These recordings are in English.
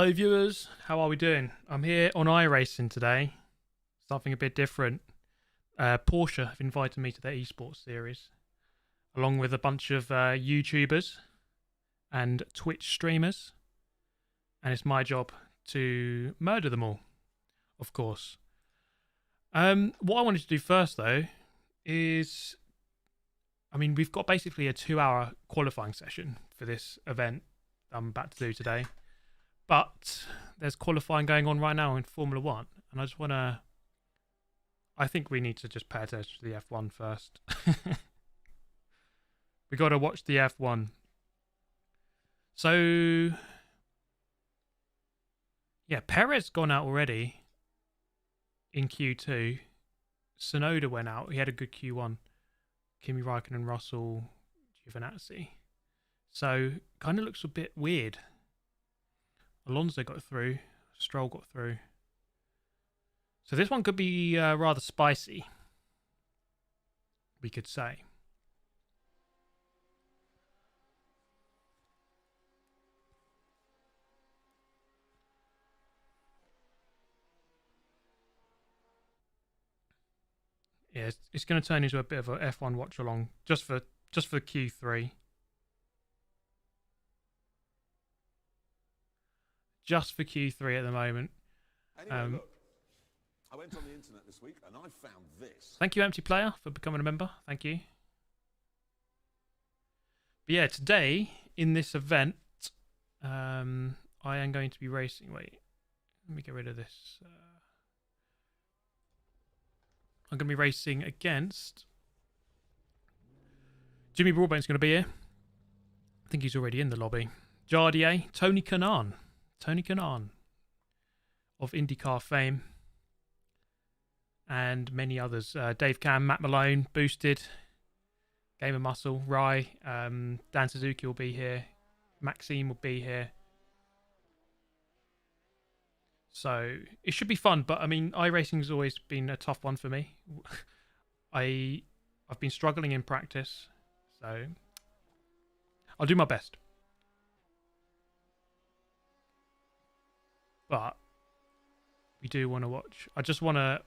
Hello viewers, how are we doing? I'm here on iRacing today, something a bit different. Porsche have invited me to their esports series, along with a bunch of YouTubers and Twitch streamers, and it's my job to murder them all, of course. What I wanted to do first though is, we've got basically a 2-hour qualifying session for this event I'm about to do today. But there's qualifying going on right now in Formula 1, and I think we need to just pay attention to the F1 first. We got to watch the F1. So, yeah, Perez gone out already in Q2. Tsunoda went out. He had a good Q1. Kimi Räikkönen, Russell, Giovinazzi. So, kind of looks a bit weird. Alonso got through, Stroll got through. So this one could be rather spicy, we could say. Yeah, it's going to turn into a bit of a F1 watch along just for Q3. Just for Q3 at the moment. Anyway, look, I went on the internet this week and I found this. Thank you, Empty Player, for becoming a member. Thank you. But yeah, today in this event, I am going to be racing. Wait, let me get rid of this. I'm going to be racing against Jimmy Broadbent's going to be here. I think he's already in the lobby. Jardier, Tony Kanaan of IndyCar fame, and many others. Dave Cam, Matt Malone, Boosted, Game of Muscle, Rye, Dan Suzuki will be here, Maxime will be here. So it should be fun, but I mean, iRacing's always been a tough one for me. I've been struggling in practice, so I'll do my best. But we do want to watch. I just want to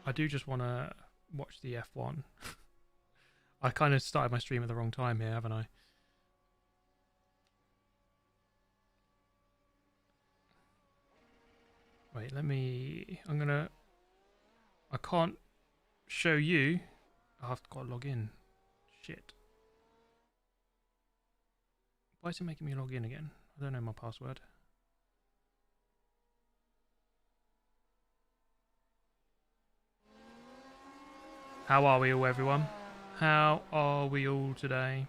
I do just want to watch the F1. I kind of started my stream at the wrong time here, haven't I? Wait, I can't show you. I've got to log in. Shit. Why is it making me log in again? I don't know my password. How are we all, everyone? How are we all today?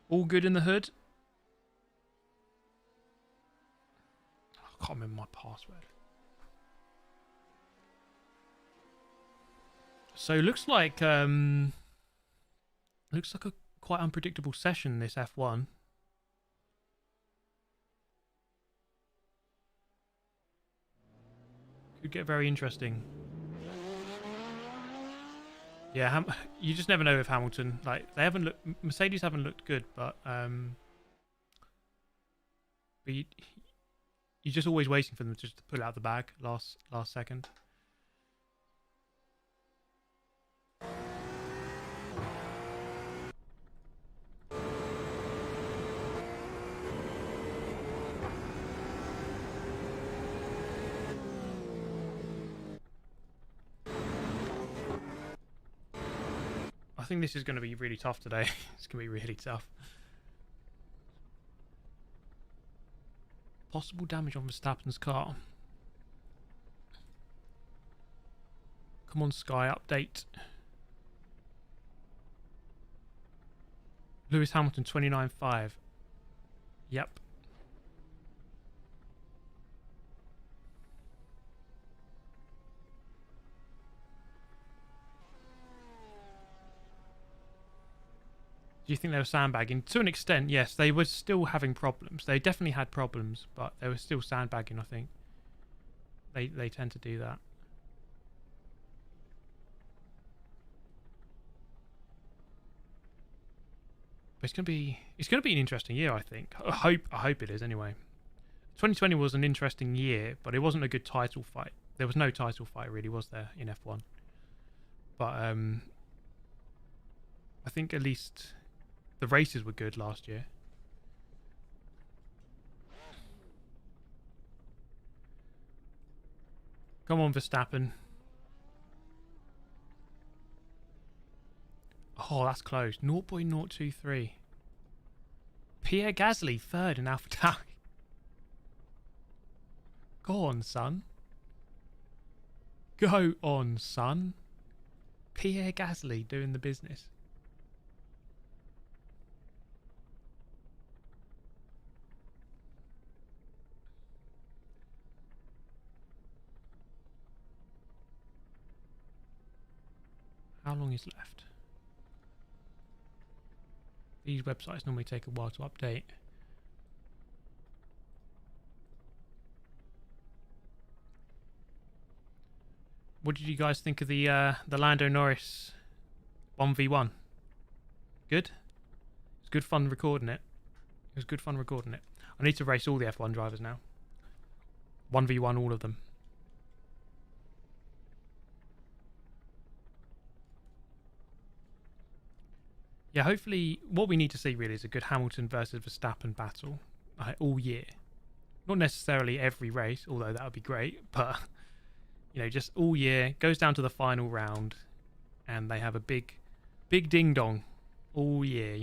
All good in the hood? I can't remember my password. So it looks like a quite unpredictable session, this F1. Could get very interesting. Yeah, you just never know with Hamilton. Like, Mercedes haven't looked good, but you're just always waiting for them just to pull it out the bag last second. I think this is going to be really tough today. It's going to be really tough. Possible damage on Verstappen's car. Come on, Sky, update. Lewis Hamilton 29.5. Yep. Do you think they were sandbagging? To an extent, yes. They were still having problems. They definitely had problems, but they were still sandbagging, I think. They tend to do that. But it's gonna be an interesting year, I think. I hope it is anyway. 2020 was an interesting year, but it wasn't a good title fight. There was no title fight really, was there, in F1? But I think at least the races were good last year. Come on, Verstappen. Oh, that's close. 0.023. Pierre Gasly, third in AlphaTauri. Go on, son. Go on, son. Pierre Gasly doing the business. How long is left? These websites normally take a while to update. What did you guys think of the Lando Norris 1v1? Good? It was good fun recording it. I need to race all the F1 drivers now. 1v1 all of them. Yeah, hopefully what we need to see really is a good Hamilton versus Verstappen battle all year. Not necessarily every race, although that would be great, but just all year. Goes down to the final round, and they have a big ding dong all year.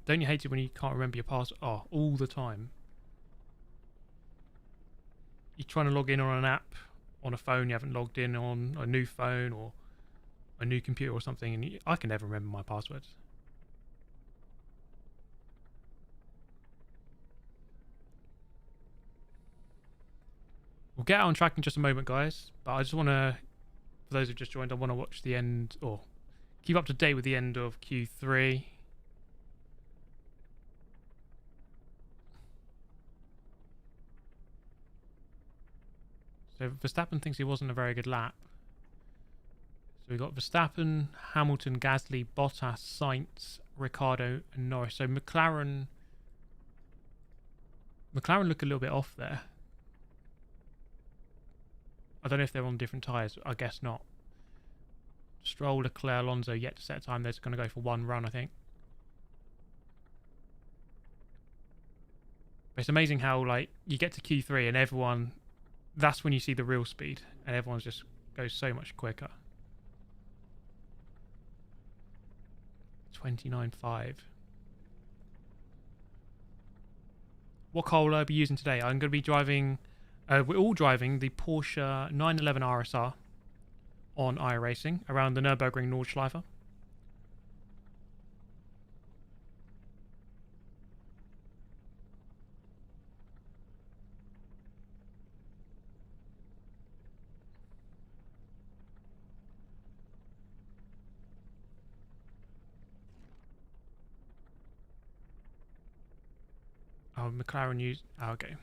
Don't you hate it when you can't remember your password? Oh, all the time. You're trying to log in on an app on a phone you haven't logged in on, a new phone or a new computer or something, and I can never remember my passwords. We'll get out on track in just a moment, guys, but I just want to, for those who've just joined, I want to watch the end, or keep up to date with the end of Q3. So Verstappen thinks he wasn't a very good lap. So we've got Verstappen, Hamilton, Gasly, Bottas, Sainz, Ricciardo, and Norris. So McLaren look a little bit off there. I don't know if they're on different tyres. I guess not. Stroll, Leclerc, Alonso yet to set a time. They're just going to go for one run, I think. But it's amazing how, like, you get to Q3 and everyone... That's when you see the real speed. And everyone just goes so much quicker. 29.5. What car will I be using today? I'm going to be driving... we're all driving the Porsche 911 RSR on iRacing around the Nurburgring Nordschleife. Oh, McLaren used... Oh, okay.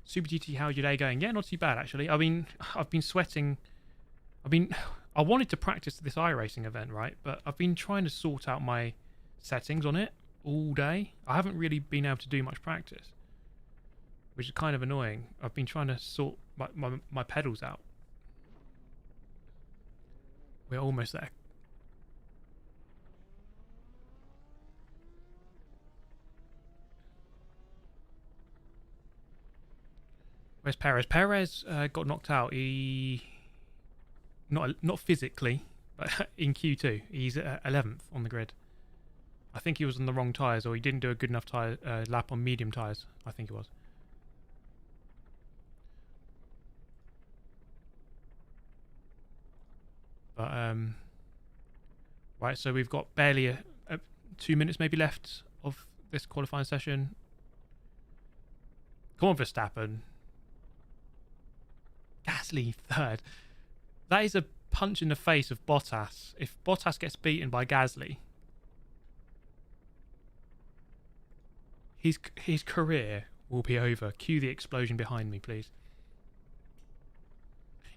Super GT, how's your day going? Yeah, not too bad, actually. I mean, I've been sweating... I wanted to practice this iRacing event, right? But I've been trying to sort out my settings on it all day. I haven't really been able to do much practice, which is kind of annoying. I've been trying to sort my pedals out. We're almost there. Where's Perez? Perez got knocked out. He... Not physically, but in Q2. He's 11th on the grid. I think he was on the wrong tyres, or he didn't do a good enough lap on medium tyres. I think it was. But, right, so we've got barely 2 minutes maybe left of this qualifying session. Come on, Verstappen. Gasly third. That is a punch in the face of Bottas. If Bottas gets beaten by Gasly, his career will be over. Cue the explosion behind me, please.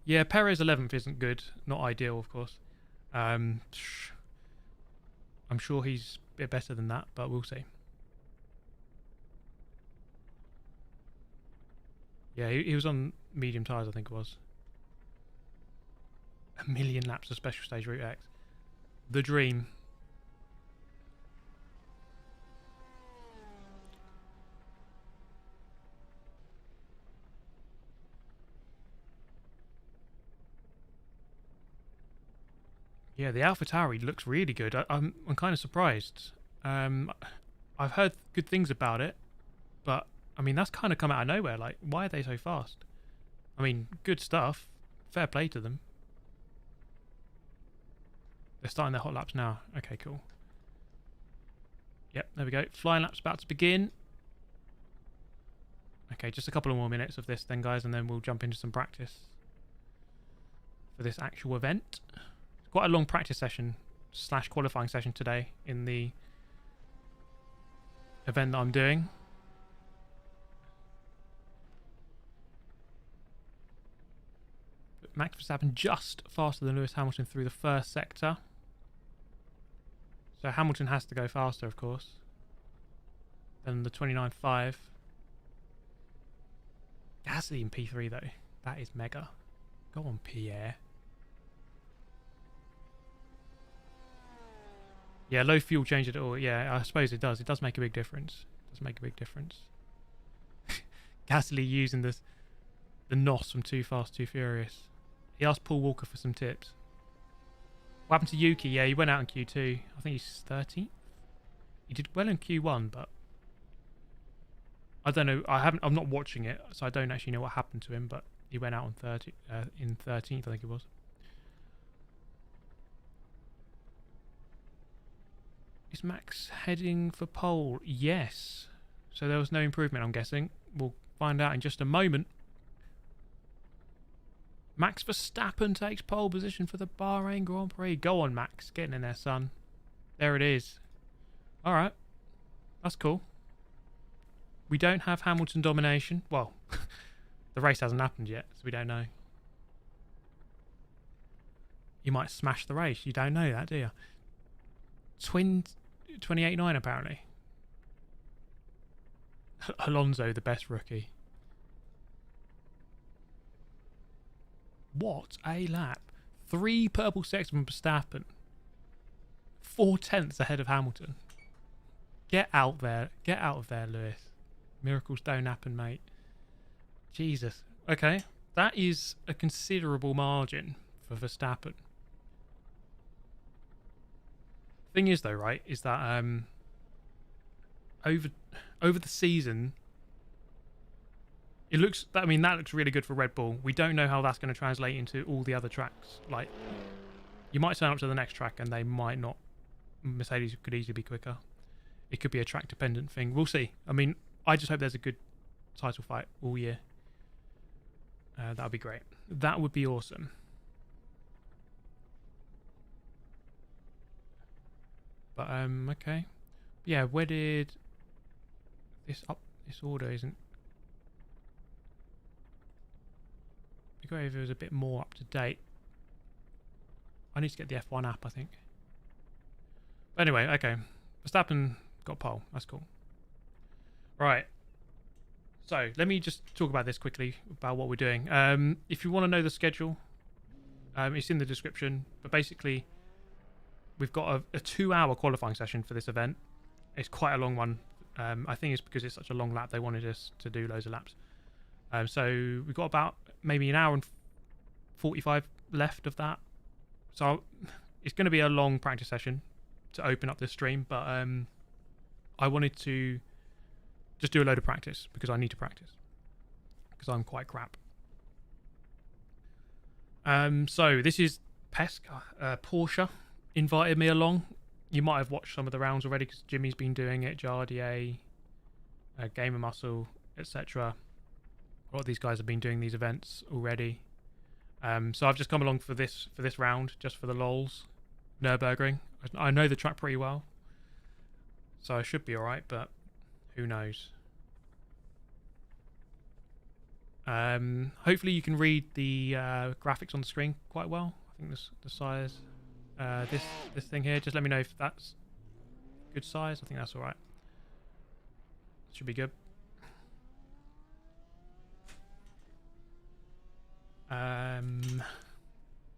Yeah, Perez 11th isn't good. Not ideal, of course. I'm sure he's a bit better than that, but we'll see. Yeah, he was on medium tyres, I think it was. 1 million laps of Special Stage Route X. The dream. Yeah, the AlphaTauri looks really good. I'm kind of surprised. I've heard good things about it, but I mean that's kind of come out of nowhere. Like, why are they so fast? I mean, good stuff. Fair play to them. They're starting their hot laps now. Okay, cool. Yep, there we go. Flying lap's about to begin. Okay, just a couple of more minutes of this then, guys, and then we'll jump into some practice for this actual event. It's quite a long practice session / qualifying session today in the event that I'm doing. But Max Verstappen just faster than Lewis Hamilton through the first sector. So Hamilton has to go faster, of course, than the 29.5. Gasly in P3, though. That is mega. Go on, Pierre. Yeah, low fuel change at all. Yeah, I suppose it does. It does make a big difference. It does make a big difference. Gasly using the NOS from Too Fast, Too Furious. He asked Paul Walker for some tips. What happened to Yuki? Yeah, he went out in Q2. I think he's 13th. He did well in Q1, but I don't know. I'm not watching it, so I don't actually know what happened to him. But he went out on 13th, I think it was. Is Max heading for pole? Yes. So there was no improvement, I'm guessing. We'll find out in just a moment. Max Verstappen takes pole position for the Bahrain Grand Prix. Go on, Max. Getting in there, son. There it is. All right. That's cool. We don't have Hamilton domination. Well, the race hasn't happened yet, so we don't know. You might smash the race. You don't know that, do you? 28.9 apparently. Alonso, the best rookie. What a lap. 3 purple seconds from Verstappen. 4 tenths ahead of Hamilton. Get out there. Get out of there, Lewis. Miracles don't happen, mate. Jesus. Okay. That is a considerable margin for Verstappen. Thing is, though, right, is that over the season, it looks. I mean, that looks really good for Red Bull. We don't know how that's going to translate into all the other tracks. Like, you might turn up to the next track and they might not. Mercedes could easily be quicker. It could be a track-dependent thing. We'll see. I mean, I just hope there's a good title fight all year. That would be great. That would be awesome. But okay. Yeah, where did this order isn't. It'd be great if it was a bit more up to date. I need to get the F1 app, I think. But anyway, okay. Verstappen got pole. That's cool. Right. So let me just talk about this quickly about what we're doing. If you want to know the schedule, it's in the description. But basically, we've got a 2-hour qualifying session for this event. It's quite a long one. I think it's because it's such a long lap. They wanted us to do loads of laps. So we've got about maybe an hour and 45 left of that. So it's going to be a long practice session to open up this stream. But I wanted to just do a load of practice because I need to practice. Because I'm quite crap. So this is Pesk, Porsche invited me along. You might have watched some of the rounds already because Jimmy's been doing it, Jardier, Gamer Muscle, etc. A lot of these guys have been doing these events already. So I've just come along for this round, just for the lols. Nurburgring. I know the track pretty well, so I should be alright, but who knows. Hopefully you can read the graphics on the screen quite well. I think the size. This thing here, just let me know if that's good size. I think that's alright. Should be good.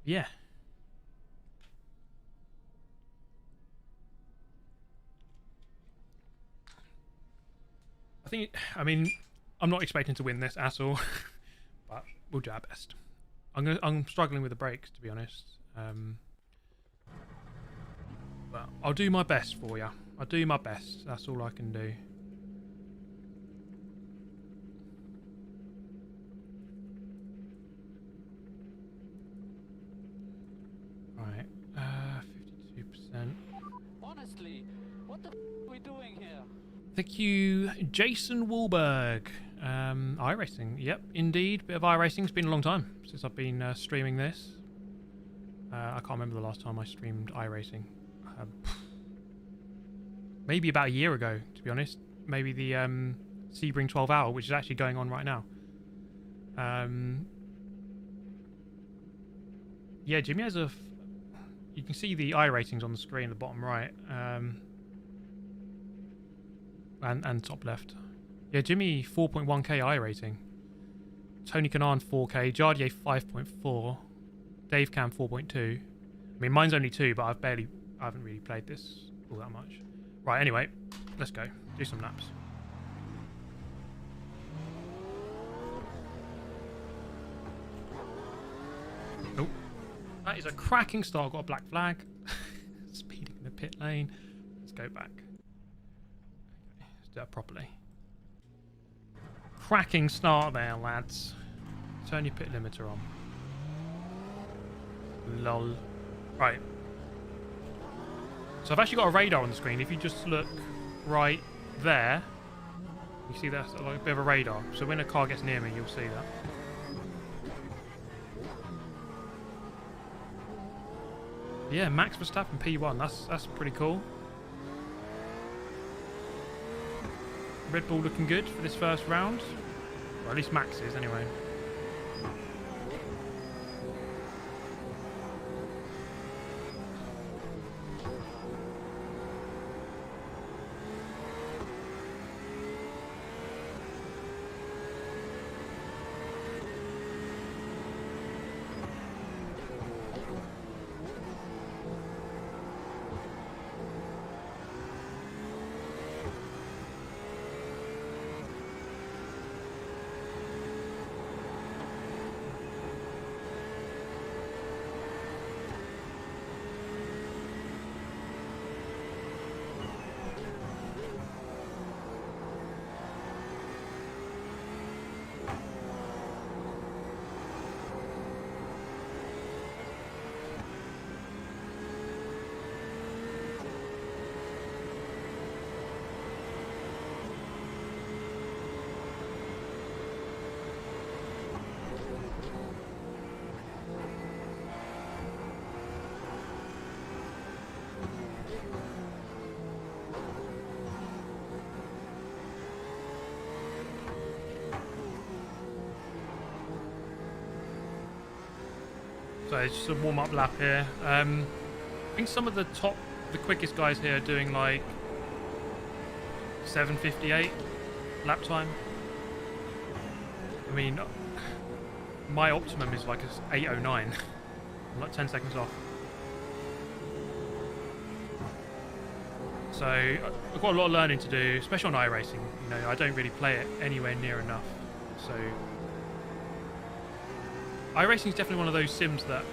Yeah. I mean, I'm not expecting to win this at all, but we'll do our best. I'm struggling with the brakes, to be honest. But I'll do my best for you. I'll do my best. That's all I can do. Right. 52%. Honestly, what the f are we doing here? Thank you, Jason Wahlberg. iRacing. Yep, indeed. Bit of iRacing. It's been a long time since I've been streaming this. I can't remember the last time I streamed iRacing. Maybe about a year ago, to be honest. Maybe the Sebring 12 Hour, which is actually going on right now. Yeah, Jimmy has a... You can see the iRatings on the screen at the bottom right. And top left. Yeah, Jimmy 4.1k iRating. Tony Kanaan 4k. Jardier 5.4. Dave Cam 4.2. I mean, mine's only 2, but I haven't really played this all that much. Right, anyway, let's go. Do some laps. Oh, that is a cracking start. Got a black flag. Speeding in the pit lane. Let's go back. Okay, let's do that properly. Cracking start there, lads. Turn your pit limiter on. Lol. Right. So I've actually got a radar on the screen. If you just look right there, you see that's like a bit of a radar. So when a car gets near me, you'll see that. Yeah, Max Verstappen P1. That's pretty cool. Red Bull looking good for this first round. Or at least Max is, anyway. So it's just a warm-up lap here. I think some of the quickest guys here are doing like 7:58 lap time. I mean, my optimum is like 8:09. I'm like 10 seconds off. So I've got a lot of learning to do, especially on iRacing. You know, I don't really play it anywhere near enough. So iRacing is definitely one of those sims that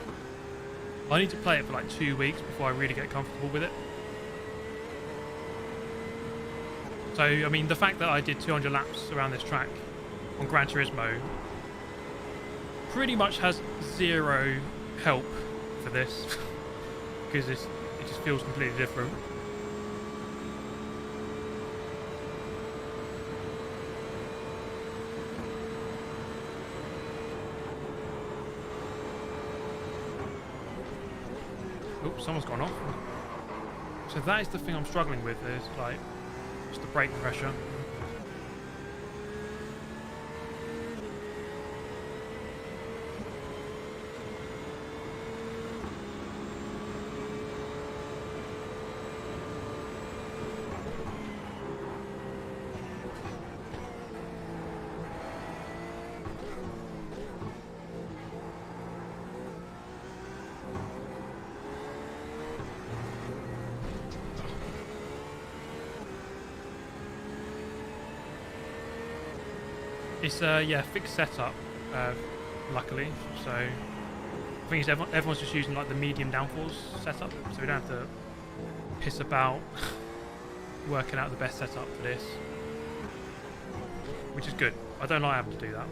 I need to play it for like 2 weeks before I really get comfortable with it. So, I mean, the fact that I did 200 laps around this track on Gran Turismo pretty much has zero help for this because it just feels completely different. Oops, someone's gone off. So that is the thing I'm struggling with, is like just the brake pressure. It's yeah, fixed setup, luckily. So I think it's everyone's just using like the medium downforce setup, so we don't have to piss about working out the best setup for this, which is good. I don't like having to do that.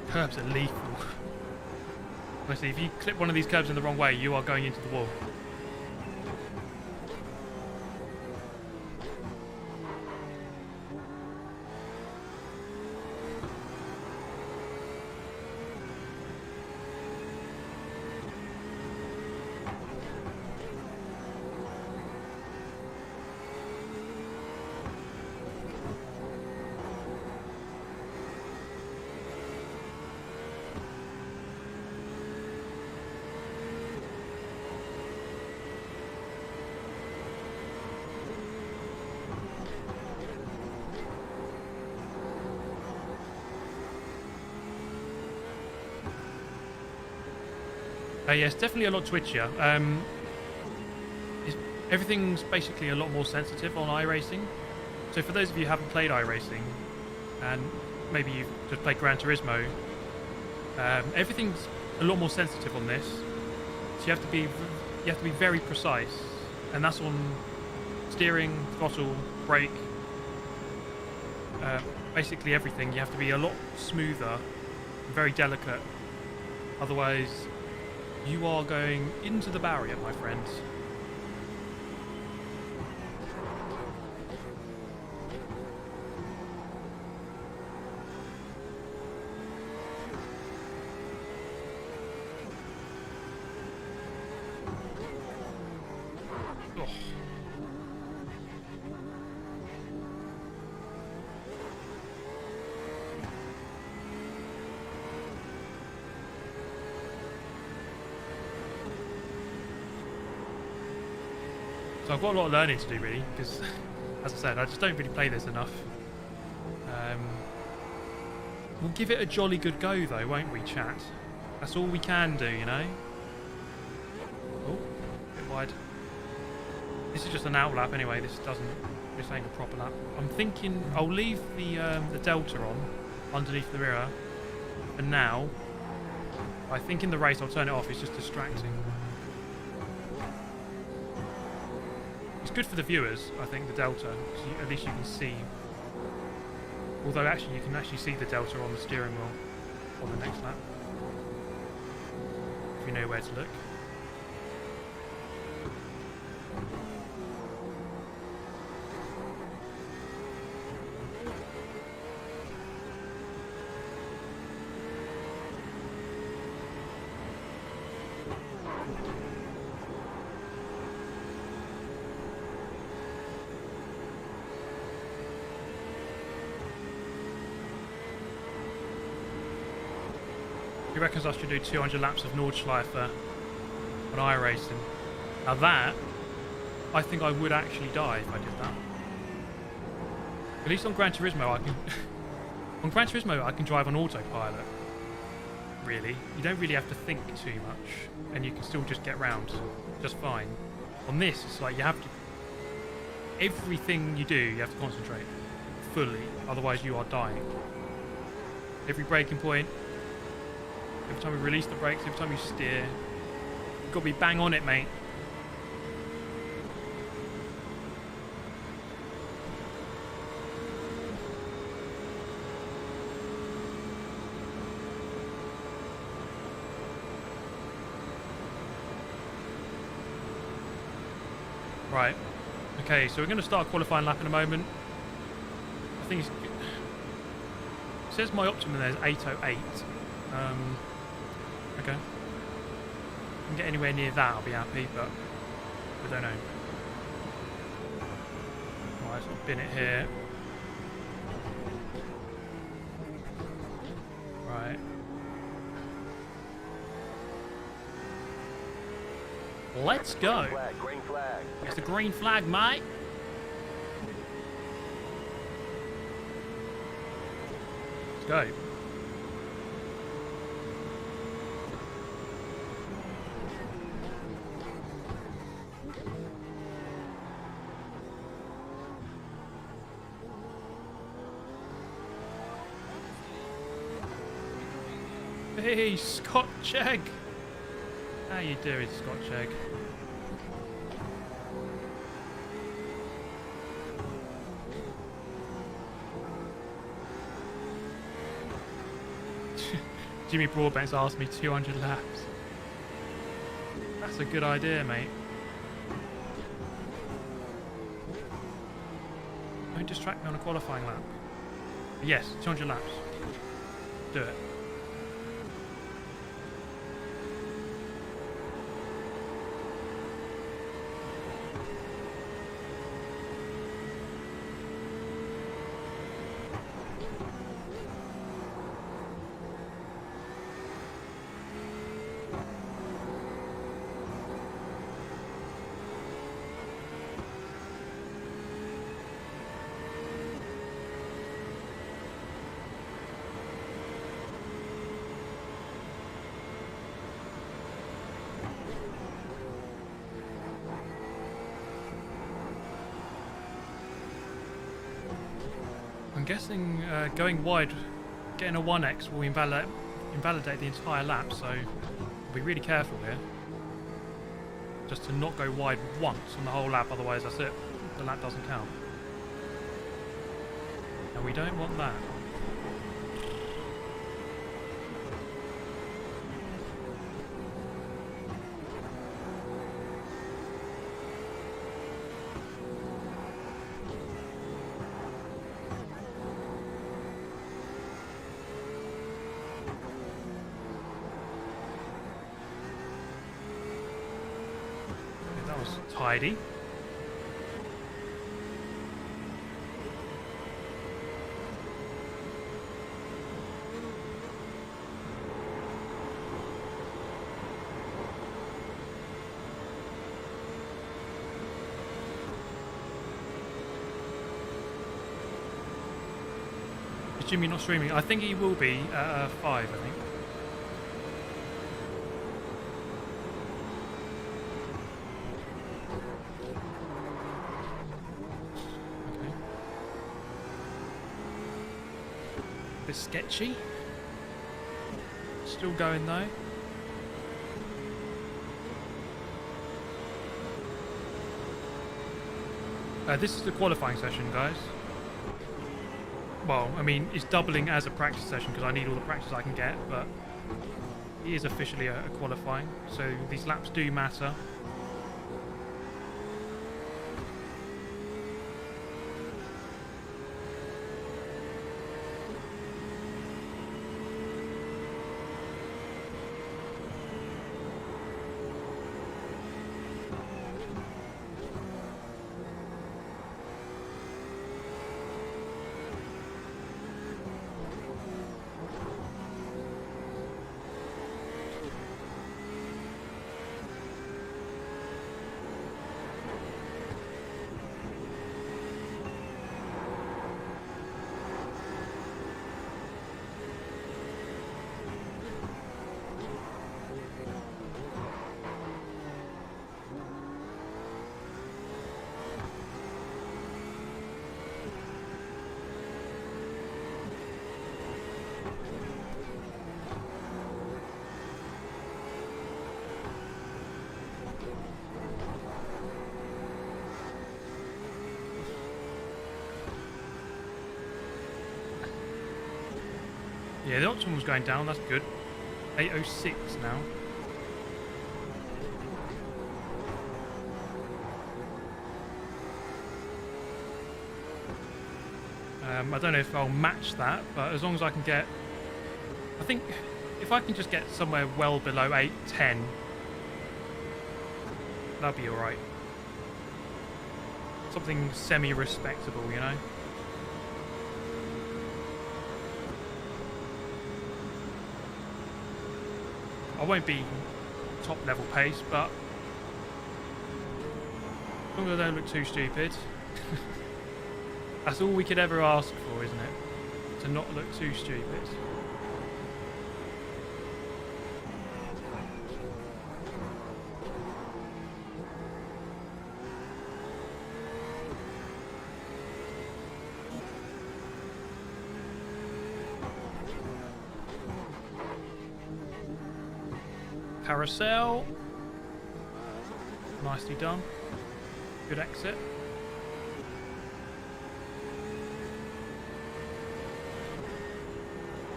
Curbs are lethal. Honestly, if you clip one of these curbs in the wrong way, you are going into the wall. Yeah, it's definitely a lot twitchier. Everything's basically a lot more sensitive on iRacing. So for those of you who haven't played iRacing, and maybe you've just played Gran Turismo, everything's a lot more sensitive on this. So you have to be very precise, and that's on steering, throttle, brake, basically everything. You have to be a lot smoother, very delicate. Otherwise, you are going into the barrier, my friends. Oh. So I've got a lot of learning to do, really, because, as I said, I just don't really play this enough. We'll give it a jolly good go, though, won't we, chat? That's all we can do, you know? Oh, a bit wide. This is just an out lap anyway. This ain't a proper lap. I'm thinking I'll leave the delta on underneath the mirror for now. I think in the race I'll turn it off. It's just distracting. It's good for the viewers, I think, the delta. So at least you can see. Although actually you can actually see the delta on the steering wheel on the next lap, if you know where to look. He reckons I should do 200 laps of Nordschleife on iRacing. Now that, I think I would actually die if I did that. At least on Gran Turismo I can... on Gran Turismo I can drive on autopilot. Really. You don't really have to think too much. And you can still just get round just fine. On this, it's like you have to... everything you do, you have to concentrate fully. Otherwise you are dying. Every braking point... every time you release the brakes, every time you steer, you've got to be bang on it, mate. Right. Okay, so we're going to start a qualifying lap in a moment. I think it says my optimum there is 8:08. Okay. If I can get anywhere near that, I'll be happy, but I don't know. Right, so I'll bin it here. Right. Let's go. Green flag. It's the green flag, mate. Let's go. Hey, Scotch Egg! How you doing, Scotch Egg? Jimmy Broadbent's asked me 200 laps. That's a good idea, mate. Don't distract me on a qualifying lap. Yes, 200 laps. Do it. guessing going wide, getting a 1x will invalidate the entire lap, so be really careful here. Just to not go wide once on the whole lap, otherwise that's it. The lap doesn't count. And we don't want that. That was tidy. Is Jimmy not streaming? I think he will be at 5, I think. Okay. A bit sketchy. Still going though. This is the qualifying session, guys. Well, I mean, it's doubling as a practice session because I need all the practice I can get, but it is officially a qualifying, so these laps do matter. Yeah, the optimal's going down, that's good. 8:06 now. I don't know if I'll match that, but as long as I can get... I think if I can just get somewhere well below 8:10, that'll be alright. Something semi-respectable, you know? I won't be top level pace, but as long as I don't look too stupid. That's all we could ever ask for, isn't it? To not look too stupid. Carousel. Nicely done. Good exit.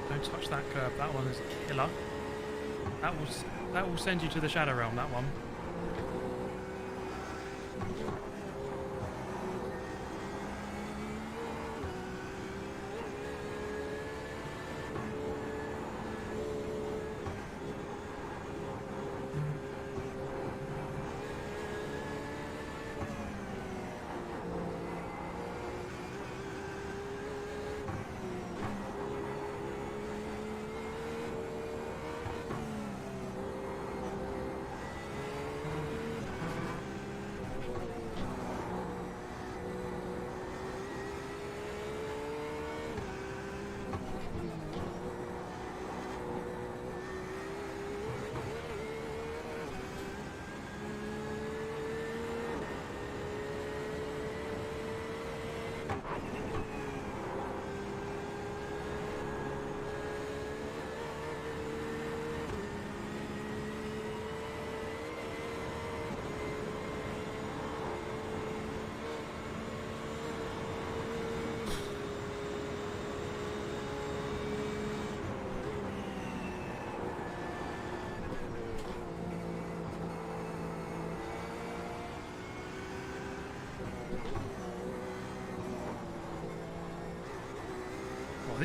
Don't touch that curb. That one is a killer. That will send you to the Shadow Realm, that one.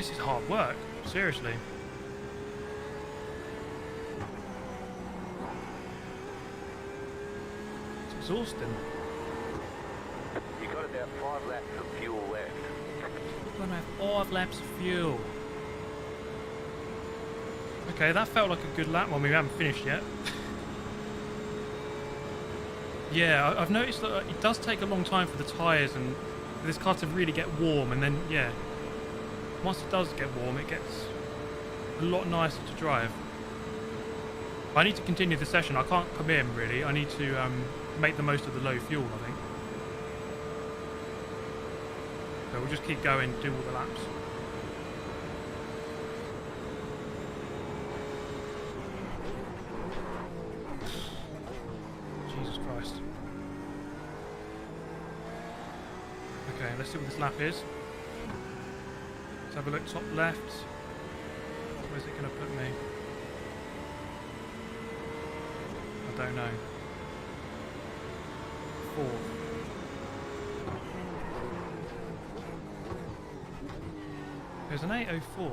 this is hard work. Seriously. It's exhausting. You got about 5 laps of fuel left. We're gonna have 5 laps of fuel. Okay, that felt like a good lap. Well, we haven't finished yet. Yeah, I've noticed that it does take a long time for the tyres and for this car to really get warm, and then, yeah, once it does get warm, it gets a lot nicer to drive. I need to continue the session. I can't come in, really. I need to make the most of the low fuel, I think. So we'll just keep going, do all the laps. Jesus Christ. Okay, let's see what this lap is. Let's have a look top left. Where's it going to put me? I don't know. 4. There's an 804.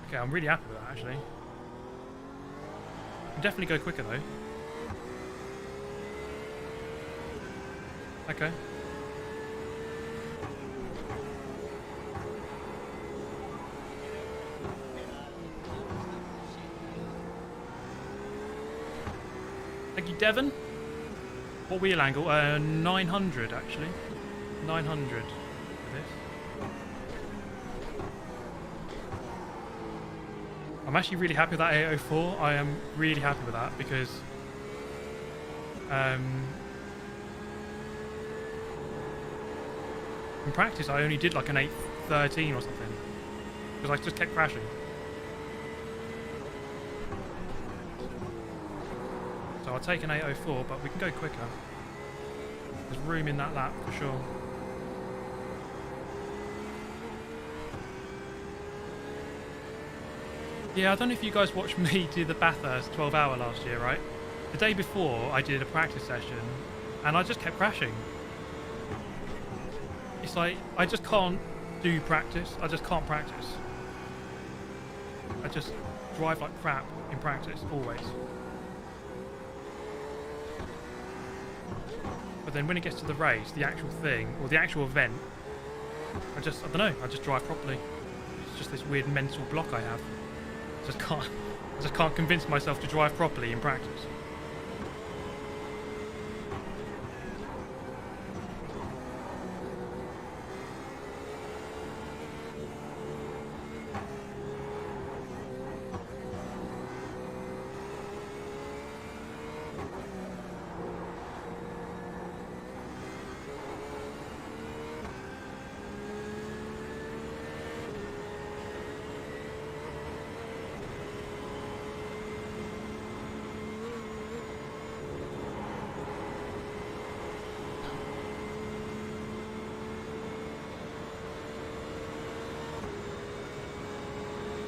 Okay, I'm really happy with that actually. Can definitely go quicker though. Okay. Thank you, Devon. What wheel angle? 900 actually. 900 for this. I'm actually really happy with that 804. I am really happy with that because in practice I only did like an 813 or something because I just kept crashing. So I'll take an 804, but we can go quicker. There's room in that lap for sure. Yeah, I don't know if you guys watched me do the Bathurst 12-hour last year, right? The day before, I did a practice session, and I just kept crashing. It's like, I just can't do practice. I just can't practice. I just drive like crap in practice, always. But then when it gets to the race, the actual thing, or the actual event, I don't know, I just drive properly. It's just this weird mental block I have. I just can't convince myself to drive properly in practice.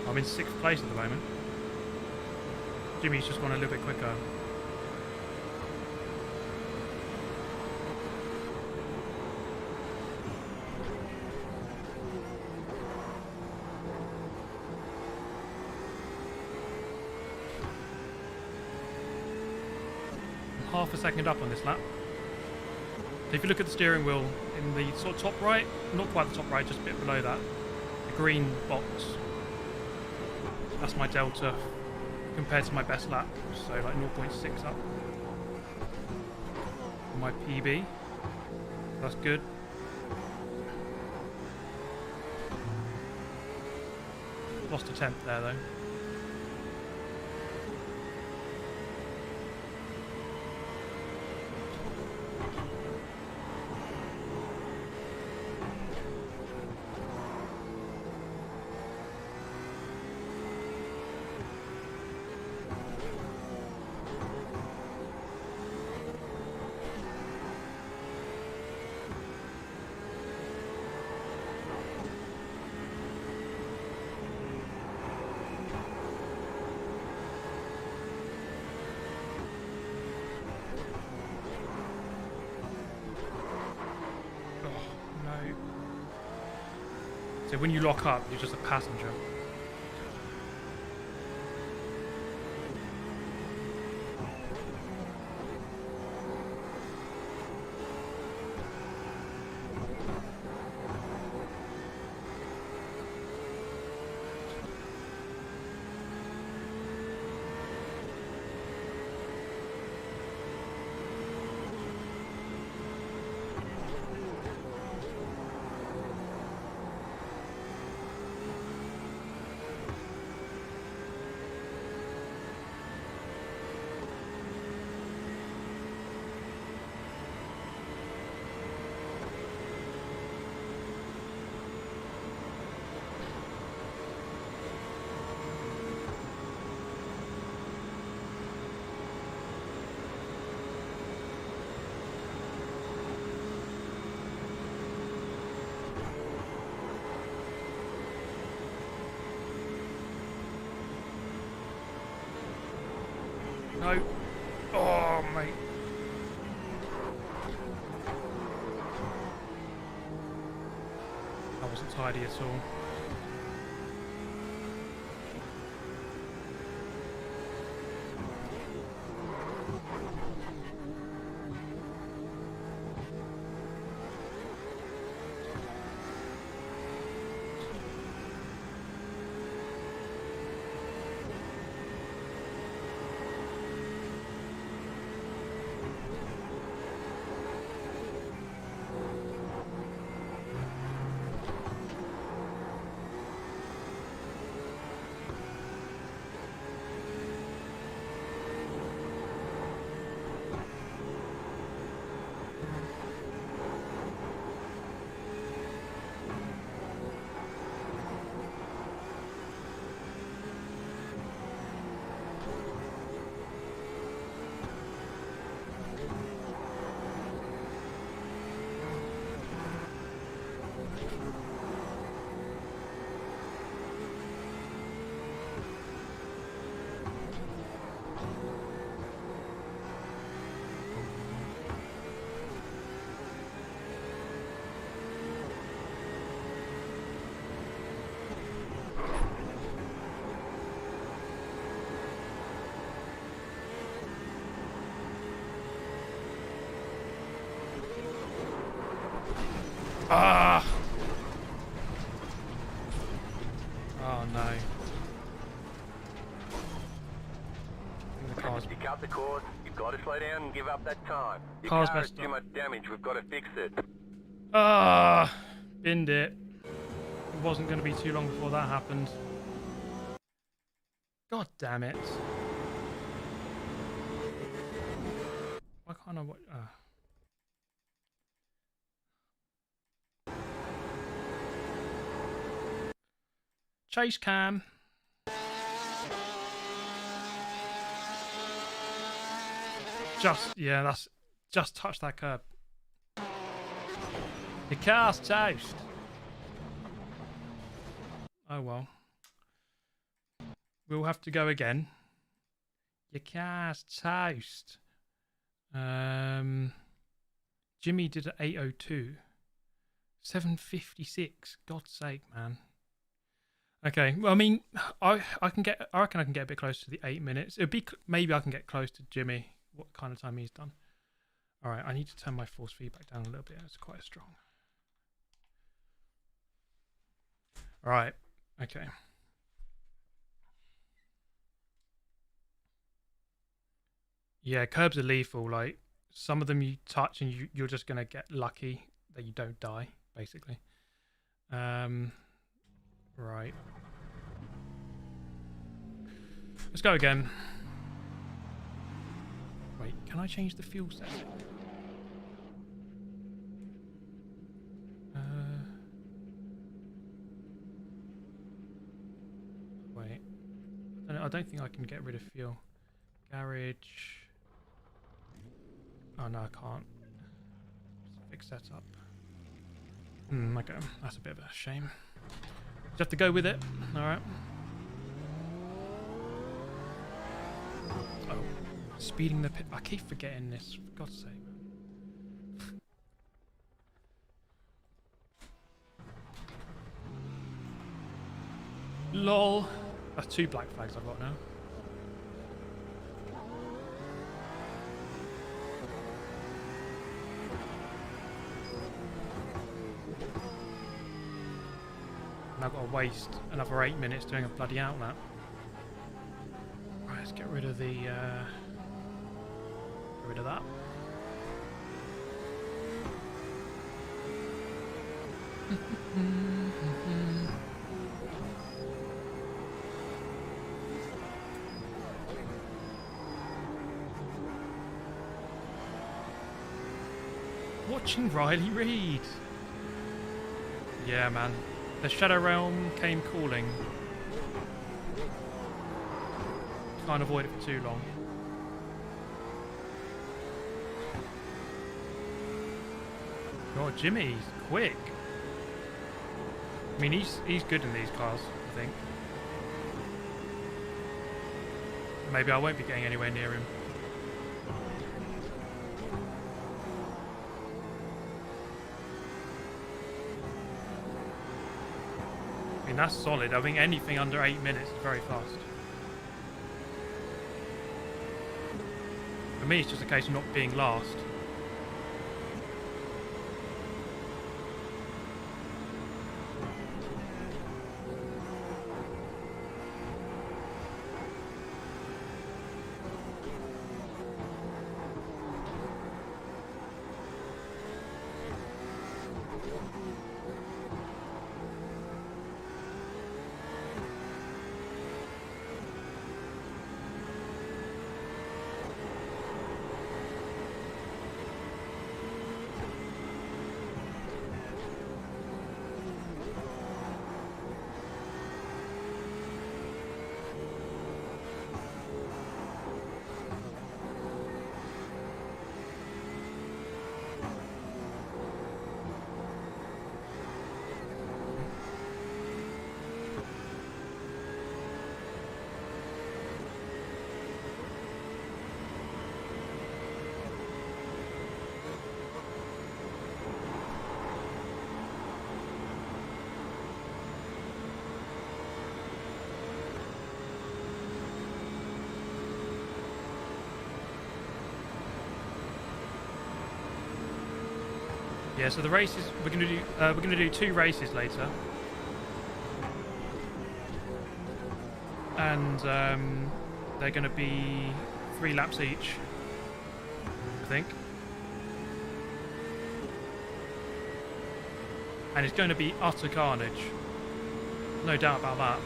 I'm in 6th place at the moment. Jimmy's just gone a little bit quicker. I'm half a second up on this lap. So if you look at the steering wheel in the sort of top right, not quite the top right, just a bit below that, the green box. That's my delta compared to my best lap, so like 0.6 up on my PB. That's good. Lost a tenth there though. So when you lock up, you're just a passenger. No. Oh, mate. That wasn't tidy at all. Ah! Oh no. The car's, You cut the cord, you've got to slow down and give up that time. Your Car's car has messed too up. much damage, we've got to fix it. Ah! Binned it. It wasn't going to be too long before that happened. God damn it. Why can't I watch? Chase cam. Just touch that curb. Your car's toast. Oh well. We'll have to go again. Your car's toast. Jimmy did at 8:02. 7:56. God's sake, man. Okay, well, I mean, I reckon I can get a bit close to the 8 minutes. It'd be maybe I can get close to Jimmy. What kind of time he's done? All right, I need to turn my force feedback down a little bit. It's quite strong. All right, okay. Yeah, curbs are lethal. Like some of them you touch and you're just gonna get lucky that you don't die, basically. Right. Let's go again. Wait, can I change the fuel setting? Wait. I don't think I can get rid of fuel. Garage. Oh no, I can't. Fix that up. Okay, that's a bit of a shame. Just have to go with it. Alright. Oh, speeding the pit. I keep forgetting this, for God's sake. Lol. That's 2 black flags I've got now. And I've got to waste another 8 minutes doing a bloody outlap. Right, let's get rid of the get rid of that. Watching Riley Reid. Yeah, man. The Shadow Realm came calling. Can't avoid it for too long. God, Jimmy's quick. I mean, he's good in these cars, I think. Maybe I won't be getting anywhere near him. I mean, that's solid. I think anything under 8 minutes is very fast. For me, it's just a case of not being last. Yeah, so the races we're gonna do 2 races later, and they're gonna be 3 laps each, I think, and it's going to be utter carnage, no doubt about that.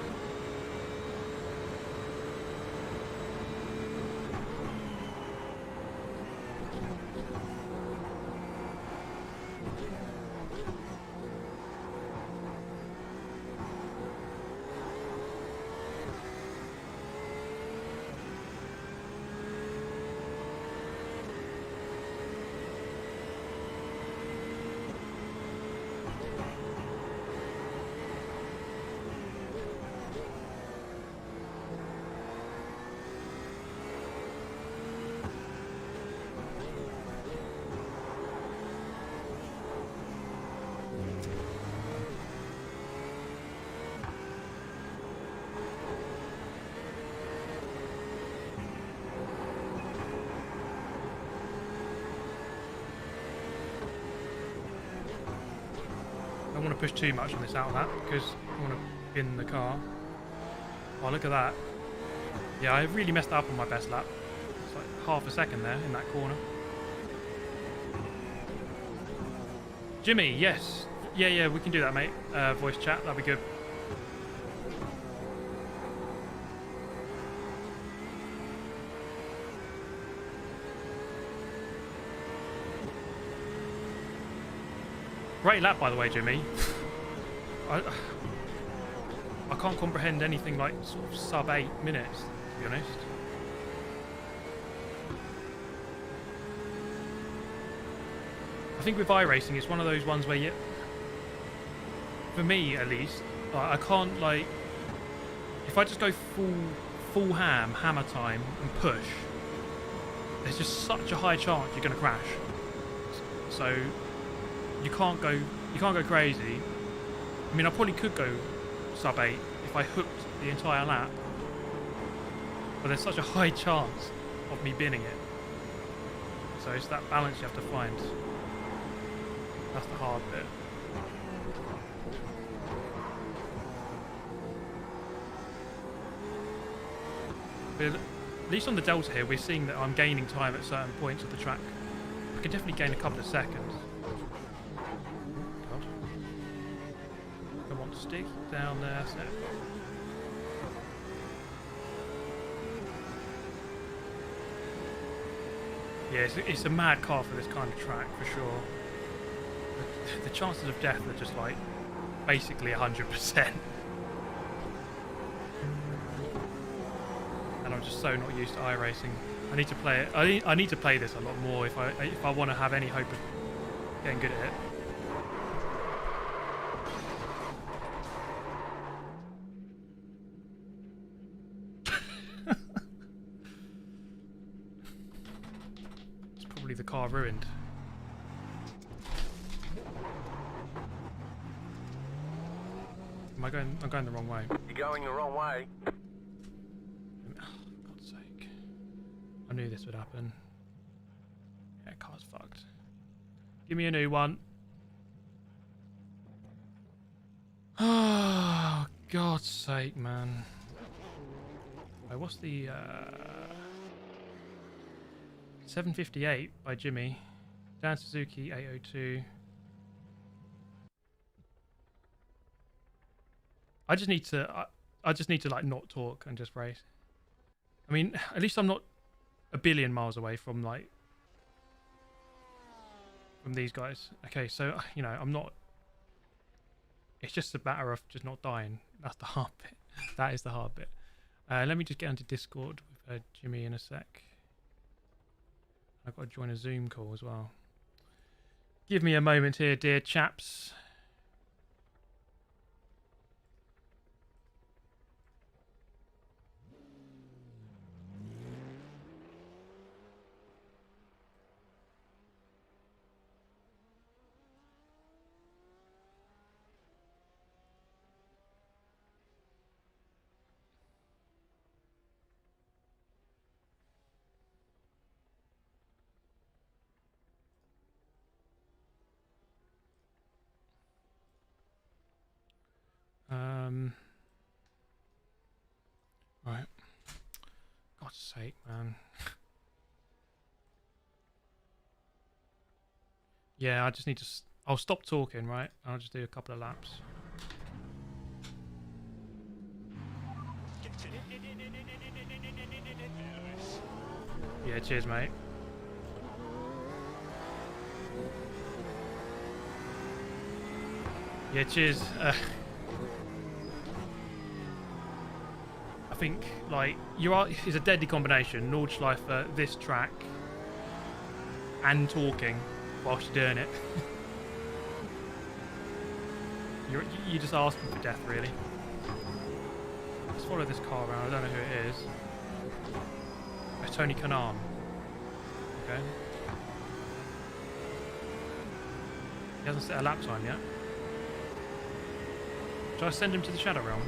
I don't want to push too much on this outlet because I want to bin the car. Oh, look at that. Yeah, I really messed up on my best lap. It's like half a second there in that corner. Jimmy, yes. Yeah, we can do that, mate. Voice chat, that'd be good. Great lap, by the way, Jimmy. I can't comprehend anything like sort of sub 8 minutes, to be honest. I think with iRacing, it's one of those ones where you, for me at least, I can't, like, if I just go full hammer time and push, there's just such a high chance you're going to crash. So you can't go crazy. I mean, I probably could go sub 8 if I hooked the entire lap. But there's such a high chance of me binning it. So it's that balance you have to find. That's the hard bit. But at least on the Delta here, we're seeing that I'm gaining time at certain points of the track. I can definitely gain a couple of seconds. God. Come on, stick down there. That's it. Yeah, it's a mad car for this kind of track, for sure. The chances of death are just like basically 100%. And I'm just so not used to iRacing. I need to play it. I need to play this a lot more if I want to have any hope of getting good at it. It's probably the car ruined. I'm going the wrong way. You're going the wrong way. Oh, for God's sake. I knew this would happen. Yeah, car's fucked. Give me a new one. Oh, God's sake, man. Wait, what's the 758 by Jimmy. Dan Suzuki 802. I just need to like not talk and just race. I mean, at least I'm not a billion miles away from like from these guys. Okay, so you know, I'm not. It's just a matter of just not dying. That's the hard bit. That is the hard bit. Let me just get onto Discord with Jimmy in a sec. I've got to join a Zoom call as well. Give me a moment here, dear chaps. Right. God's sake, man. Yeah, I just need to. I'll stop talking, right? I'll just do a couple of laps. Yeah, cheers, mate. Yeah, cheers. I think like is a deadly combination. Nordschleife, this track, and talking whilst you're doing it. You're just asking for death, really. Let's follow this car around. I don't know who it is. It's Tony Kanaan. Okay. He hasn't set a lap time yet. Should I send him to the Shadow Realm?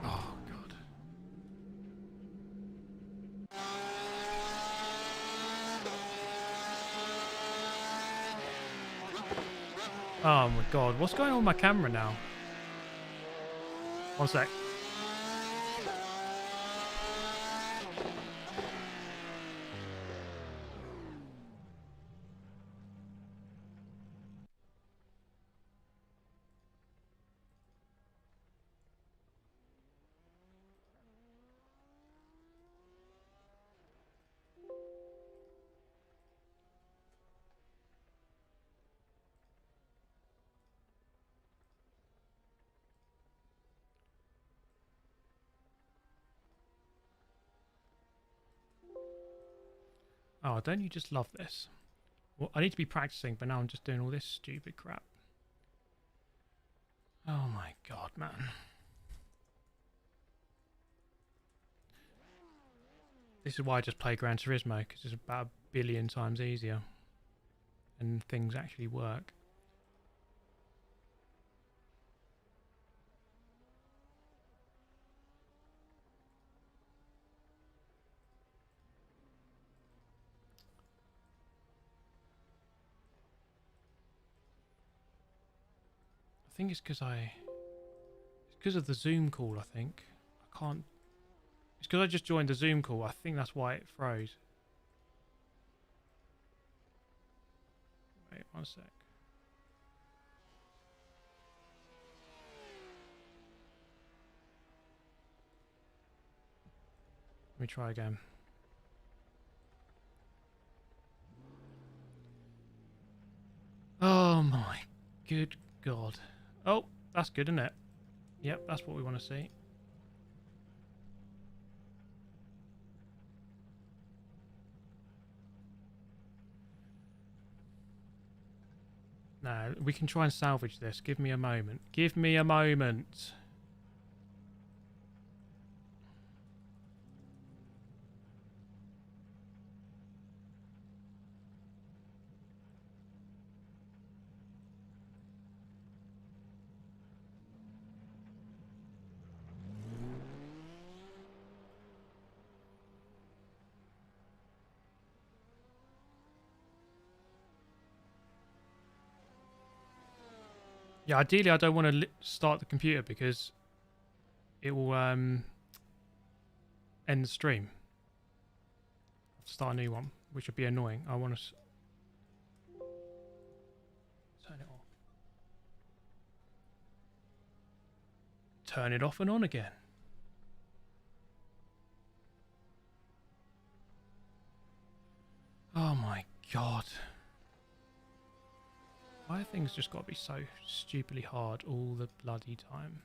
Oh, God. Oh, my God. What's going on with my camera now? One sec. Oh, don't you just love this? Well, I need to be practicing, but now I'm just doing all this stupid crap. Oh my God, man. This is why I just play Gran Turismo, because it's about a billion times easier. And things actually work. I think it's because it's because of the Zoom call, I think. I can't... It's because I just joined the Zoom call. I think that's why it froze. Wait, 1 sec. Let me try again. Oh my good God. Oh, that's good, isn't it? Yep, that's what we want to see. No, we can try and salvage this. Give me a moment. Give me a moment. Yeah, ideally I don't want to start the computer because it will end the stream. Have to start a new one, which would be annoying. I want to turn it off. Turn it off and on again. Oh my God. Why are things just got to be so stupidly hard all the bloody time?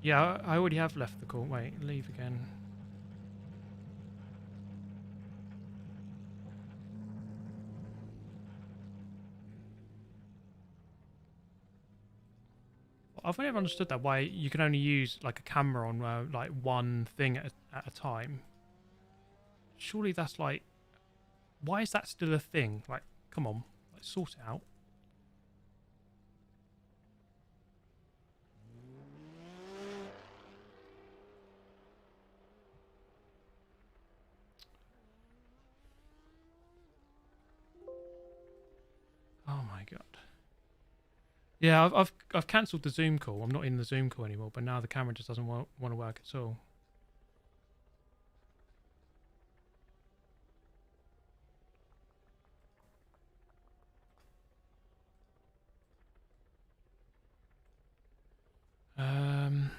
Yeah, I already have left the call. Wait, leave again. I've never understood that, why you can only use like a camera on like one thing at a time. Surely that's like, why is that still a thing? Like, come on, like, sort it out. Oh my God. Yeah, I've cancelled the Zoom call. I'm not in the Zoom call anymore, but now the camera just doesn't want to work at all. Um,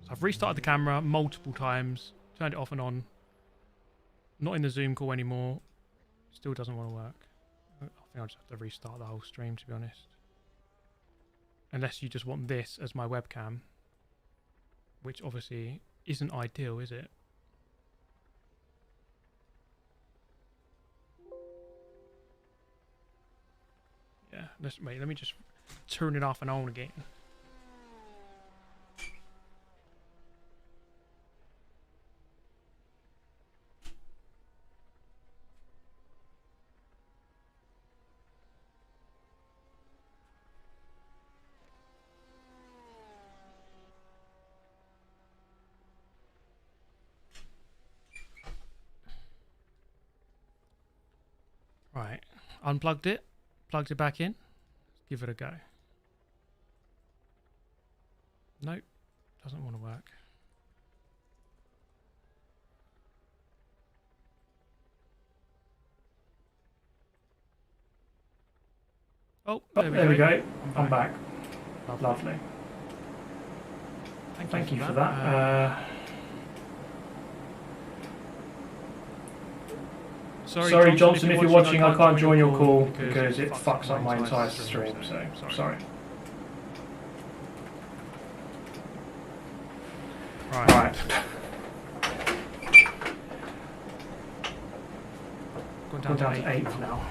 so I've restarted the camera multiple times, turned it off and on. Not in the Zoom call anymore. Still doesn't want to work. I think I'll just have to restart the whole stream, to be honest. Unless you just want this as my webcam, which obviously isn't ideal, is it? Yeah, let me just turn it off and on again. Right, unplugged it, plugged it back in. Let's give it a go. Nope, doesn't want to work. Oh, There we go. I'm back. Lovely. Lovely. Thank you for that. Sorry, Johnson, if you're watching, I can't join your call because it fucks up my entire stream, so sorry. Right. Going down to 8th now.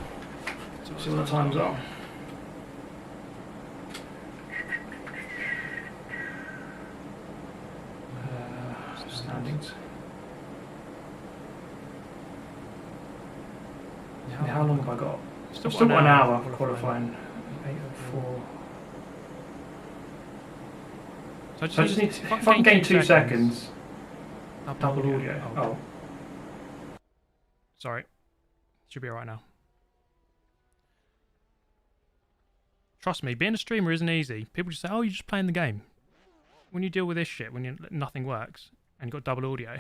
See what the times are. Standings. How long have I got? Still got an hour qualifying. 8:04. So I just need to, if I can gain 2 seconds, double audio. Oh. Sorry. Should be alright now. Trust me, being a streamer isn't easy. People just say, oh, you're just playing the game. When you deal with this shit, when nothing works, and you've got double audio,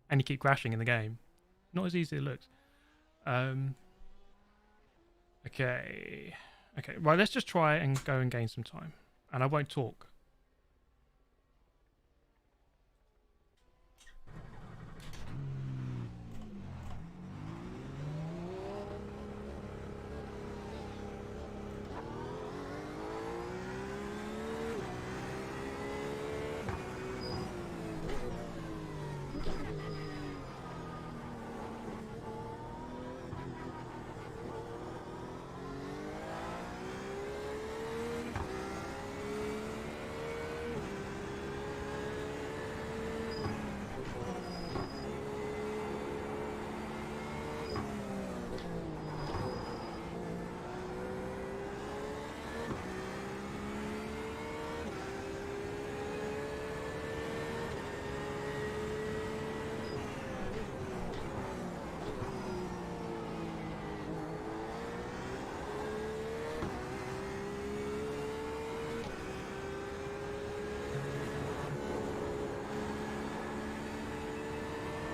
and you keep crashing in the game, not as easy as it looks. Okay, right, let's just try and go and gain some time. And I won't talk.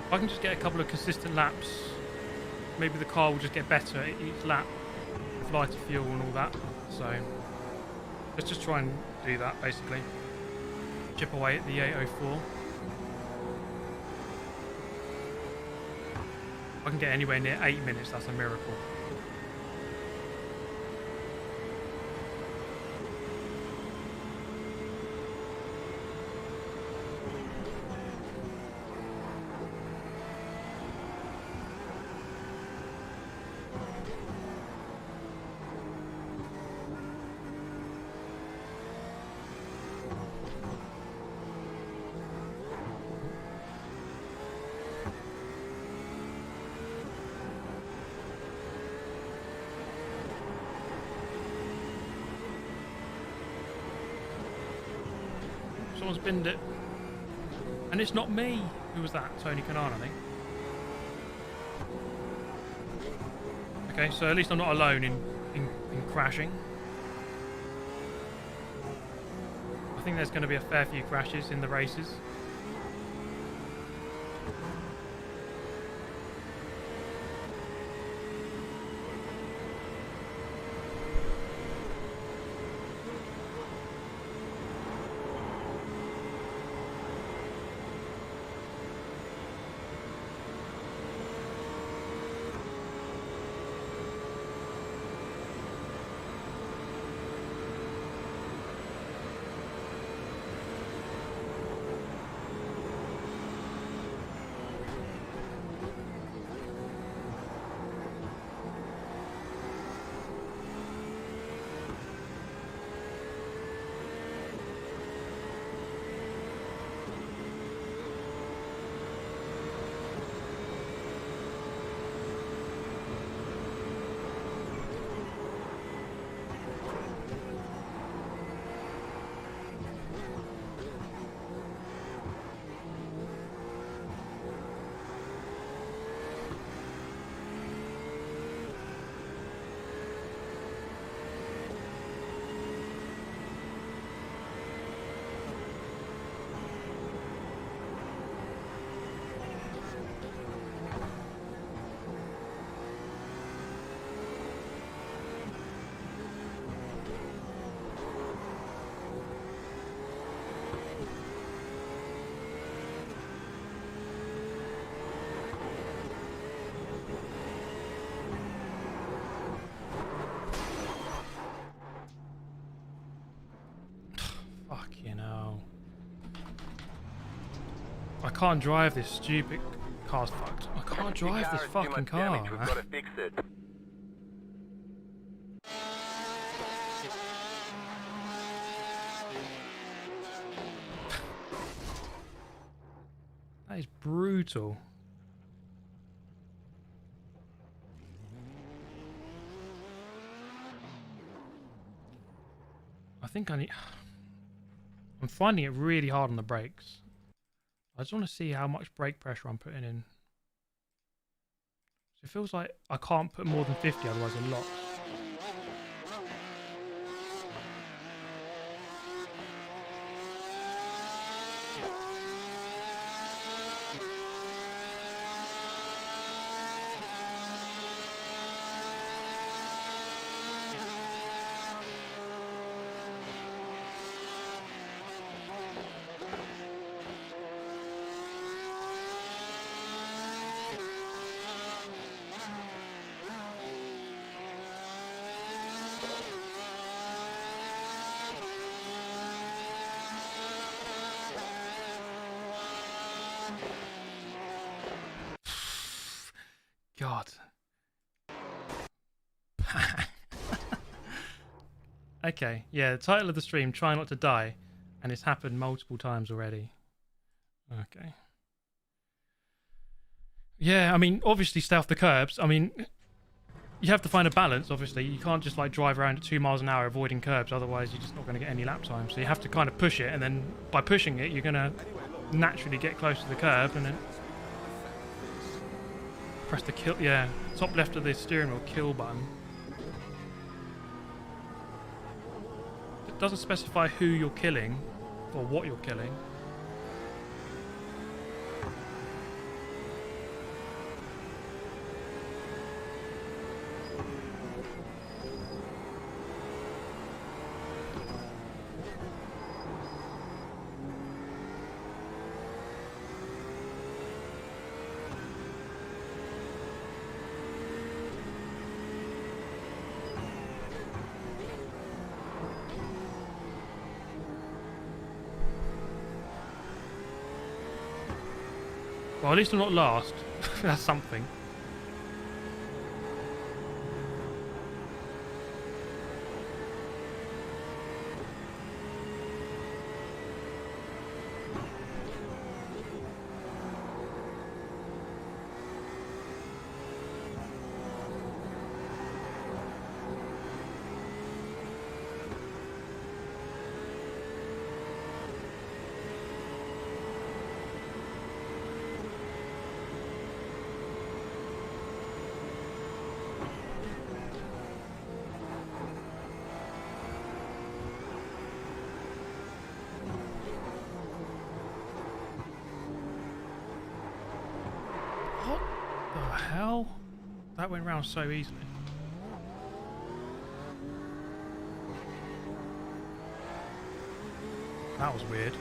If I can just get a couple of consistent laps, maybe the car will just get better at each lap with lighter fuel and all that. So let's just try and do that basically. Chip away at the 804. If I can get anywhere near 8 minutes, that's a miracle. Someone's binned it. And it's not me. Who was that? Tony Kanan, I think. Okay, so at least I'm not alone in crashing. I think there's going to be a fair few crashes in the races. I can't drive this stupid car's fucked. I can't drive this fucking car. We've got to fix it. That is brutal. I think I need... I'm finding it really hard on the brakes. I just want to see how much brake pressure I'm putting in. It feels like I can't put more than 50, otherwise it locks. God. Okay, yeah, the title of the stream, Try Not to Die, and it's happened multiple times already. Okay. Yeah, I mean, obviously stay off the curbs. I mean, you have to find a balance, obviously. You can't just like drive around at 2 miles an hour avoiding curbs, otherwise you're just not going to get any lap time. So you have to kind of push it, and then by pushing it, you're going to naturally get close to the curb, and then press the kill, yeah, top left of the steering wheel kill button. It doesn't specify who you're killing or what you're killing. Well, at least I'm not last. That's something. Hell? That went round so easily. That was weird.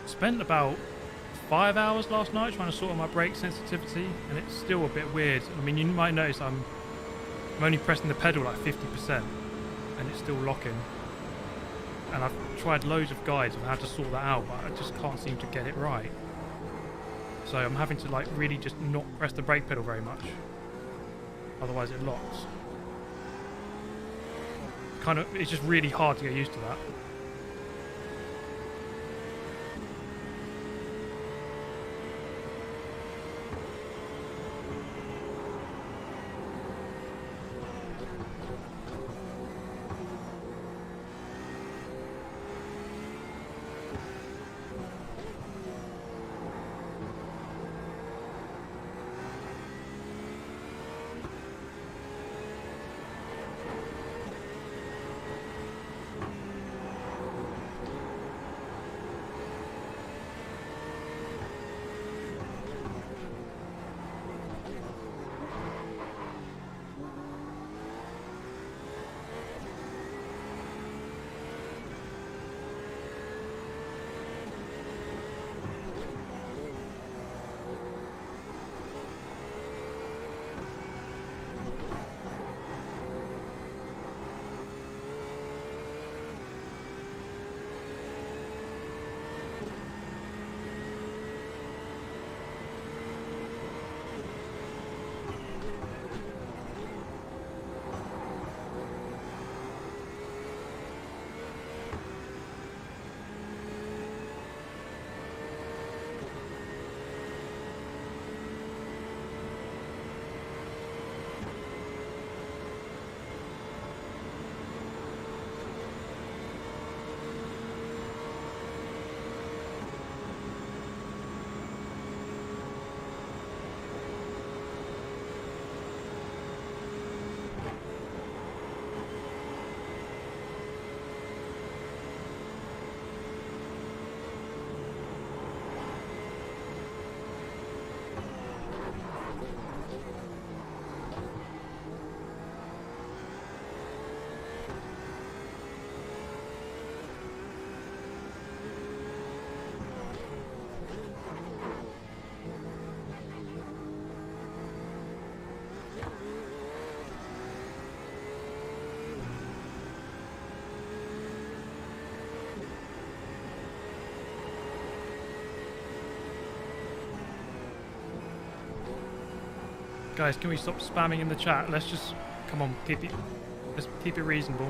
Spent about 5 hours last night trying to sort out my brake sensitivity, and it's still a bit weird. I mean, you might notice I'm only pressing the pedal like 50%, and it's still locking. And I've tried loads of guides on how to sort that out, but I just can't seem to get it right. So I'm having to like really just not press the brake pedal very much, otherwise it locks. it's just really hard to get used to that. Guys, can we stop spamming in the chat? Let's just come on, let's keep it reasonable.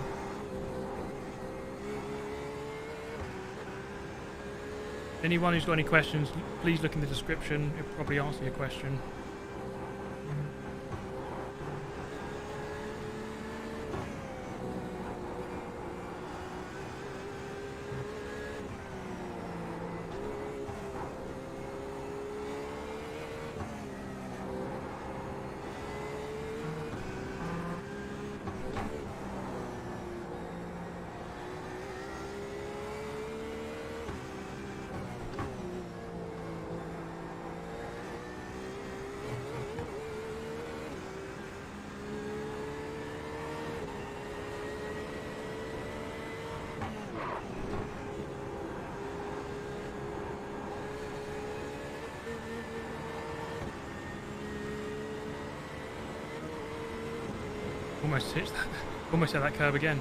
Anyone who's got any questions, please look in the description. It'll probably answer your question. Almost hit that. Almost hit that curb again.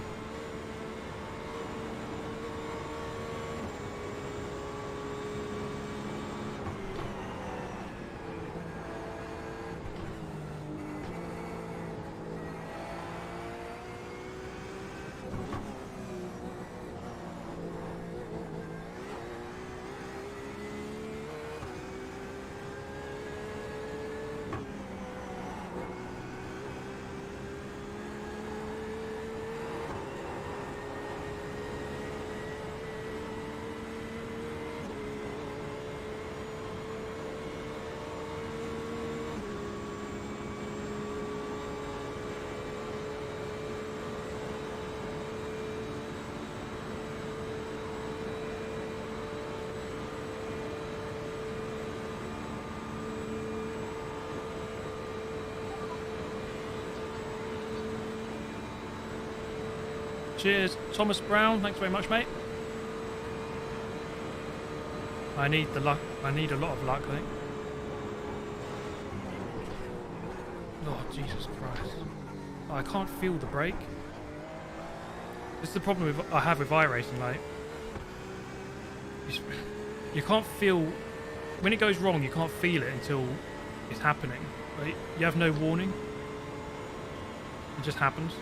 Cheers, Thomas Brown. Thanks very much, mate. I need the luck. I need a lot of luck, I think. Oh, Jesus Christ. Oh, I can't feel the brake. This is the problem I have with iRacing, like. You can't feel... When it goes wrong, you can't feel it until it's happening. Like, you have no warning. It just happens.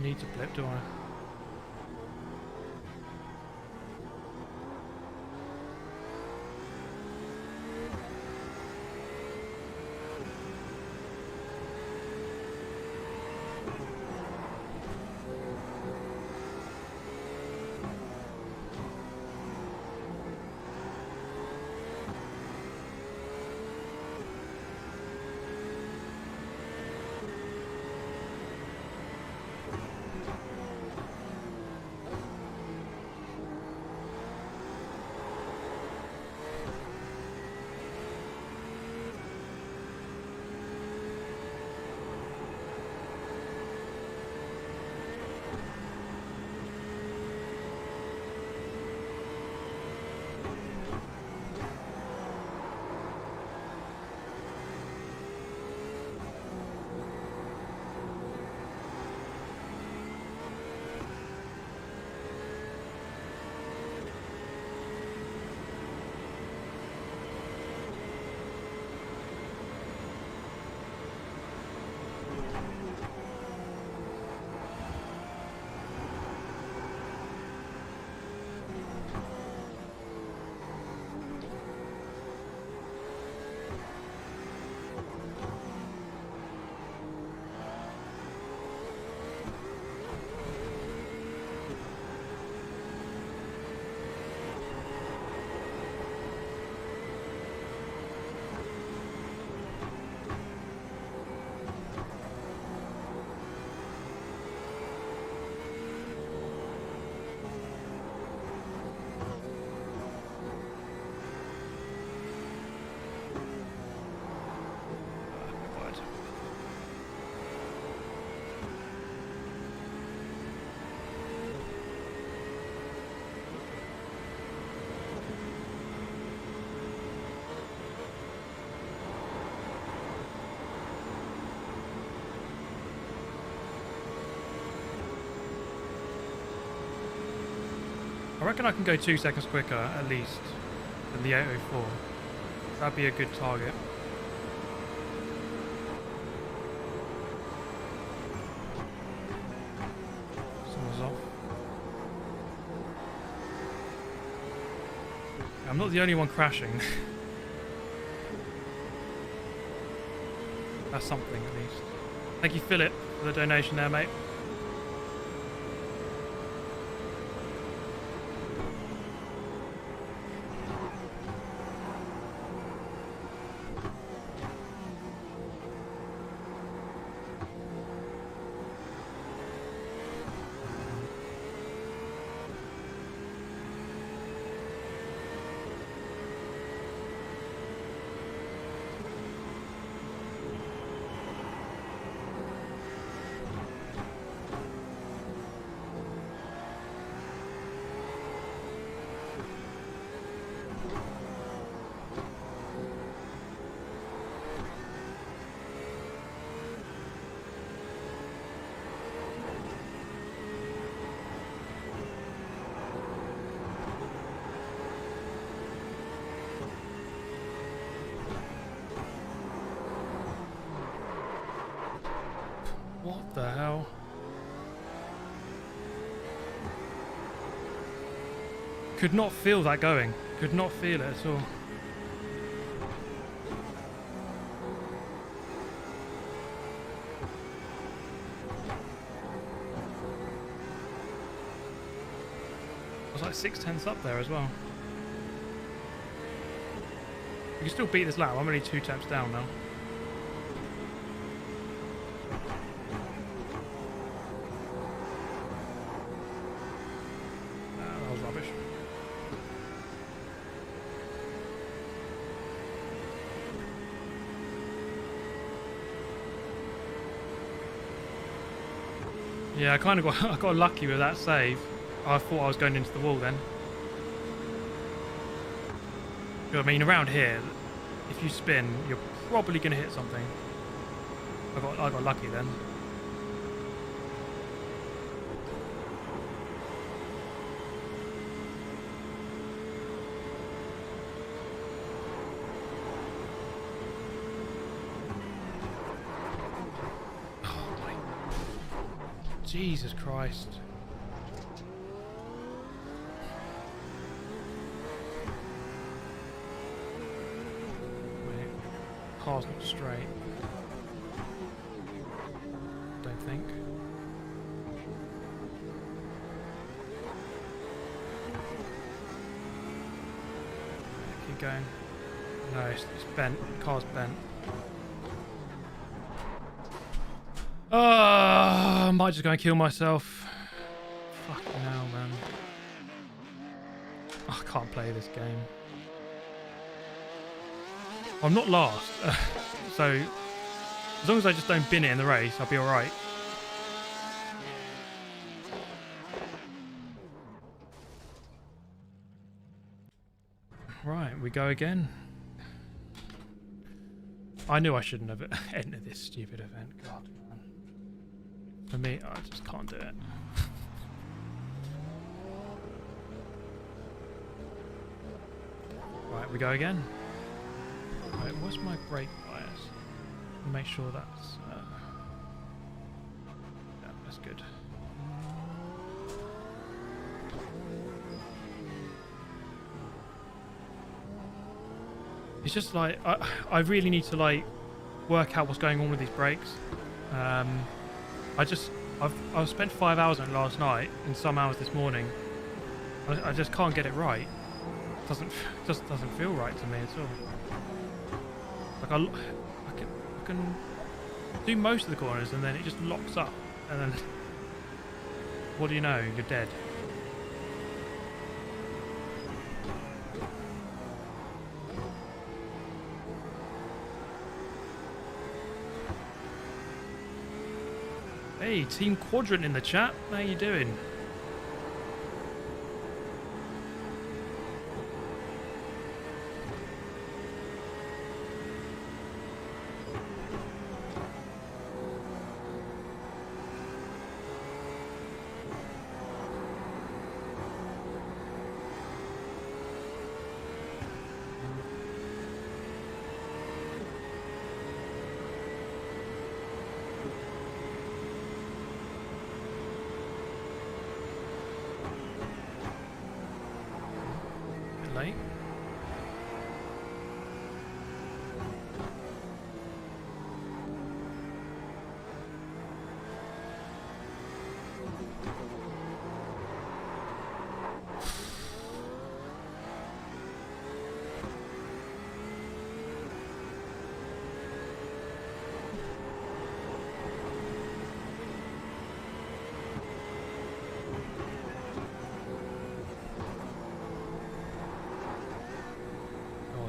need to blip, do I? I reckon I can go 2 seconds quicker, at least, than the 804. That'd be a good target. Someone's off. I'm not the only one crashing. That's something, at least. Thank you, Philip, for the donation there, mate. What the hell? Could not feel that going. Could not feel it at all. I was like 6/10 up there as well. You can still beat this lap. I'm only 2 taps down now. That was rubbish. Yeah, I kind of got lucky with that save. I thought I was going into the wall then. I mean, around here, if you spin, you're probably going to hit something. I got lucky then. Jesus Christ. Wait. Car's not straight. Don't think. Keep going. No, it's bent. The car's bent. I might just go and kill myself. Fucking hell, man. I can't play this game. I'm not last, so as long as I just don't bin it in the race, I'll be alright. Right, we go again. I knew I shouldn't have entered this stupid event. God, man. For me, I just can't do it. Right, we go again. Right, what's my brake bias? Make sure that's... yeah, that's good. It's just like I really need to like work out what's going on with these brakes. I've spent 5 hours on it last night and some hours this morning. I just can't get it right. Just doesn't feel right to me at all. Like I can do most of the corners and then it just locks up and then what do you know? You're dead. Hey, Team Quadrant in the chat. How you doing? Late.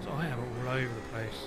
I am all over the place.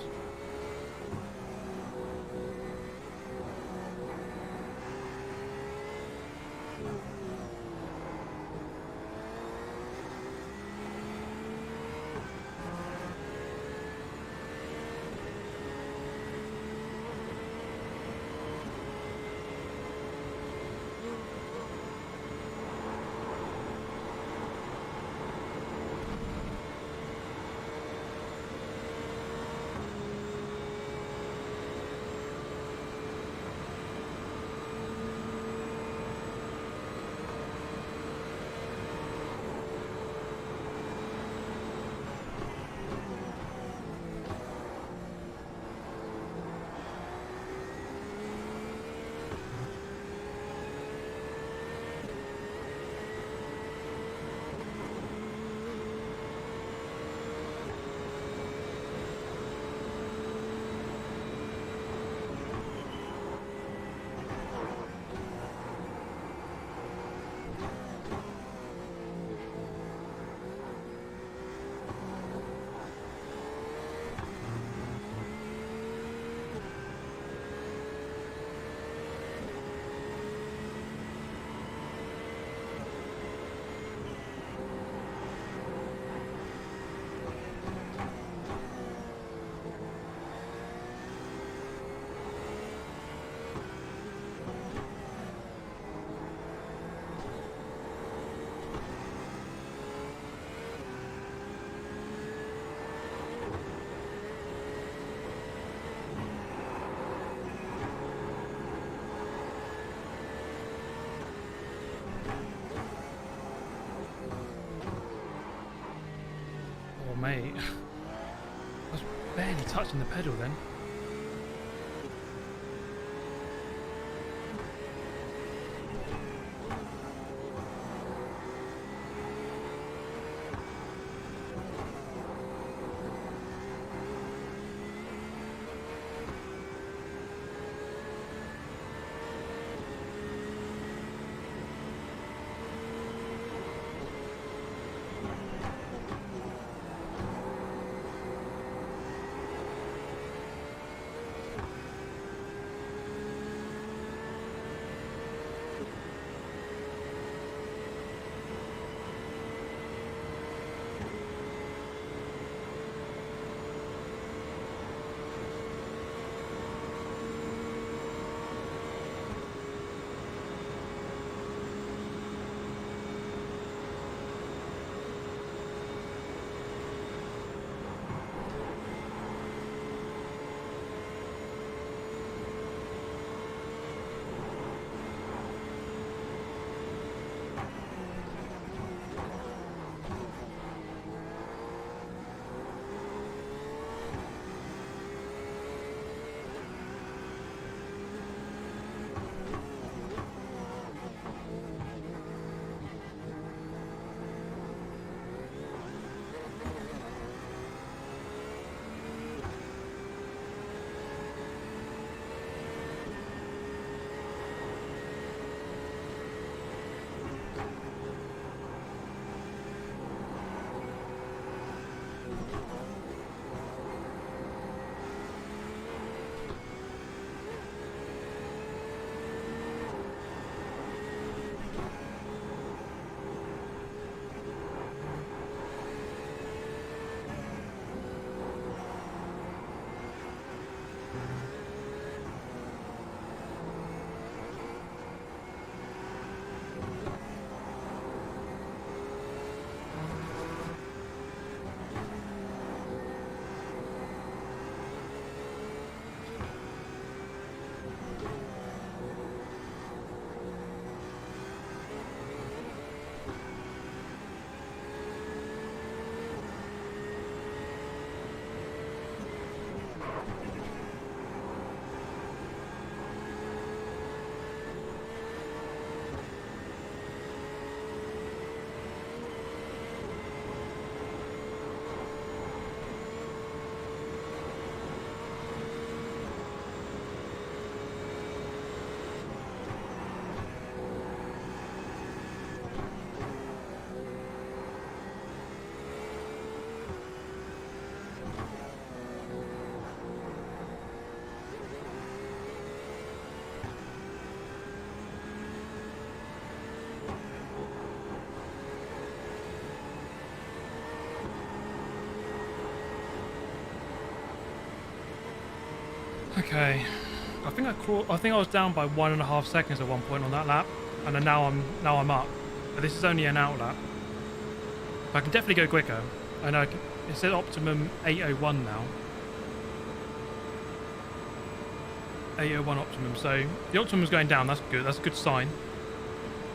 mate. I was barely touching the pedal then. Okay, I think I was down by 1.5 seconds at one point on that lap, and then now I'm up. But this is only an out lap. I can definitely go quicker. I know it says optimum 8:01 now. 8:01 optimum. So the optimum's going down. That's good. That's a good sign.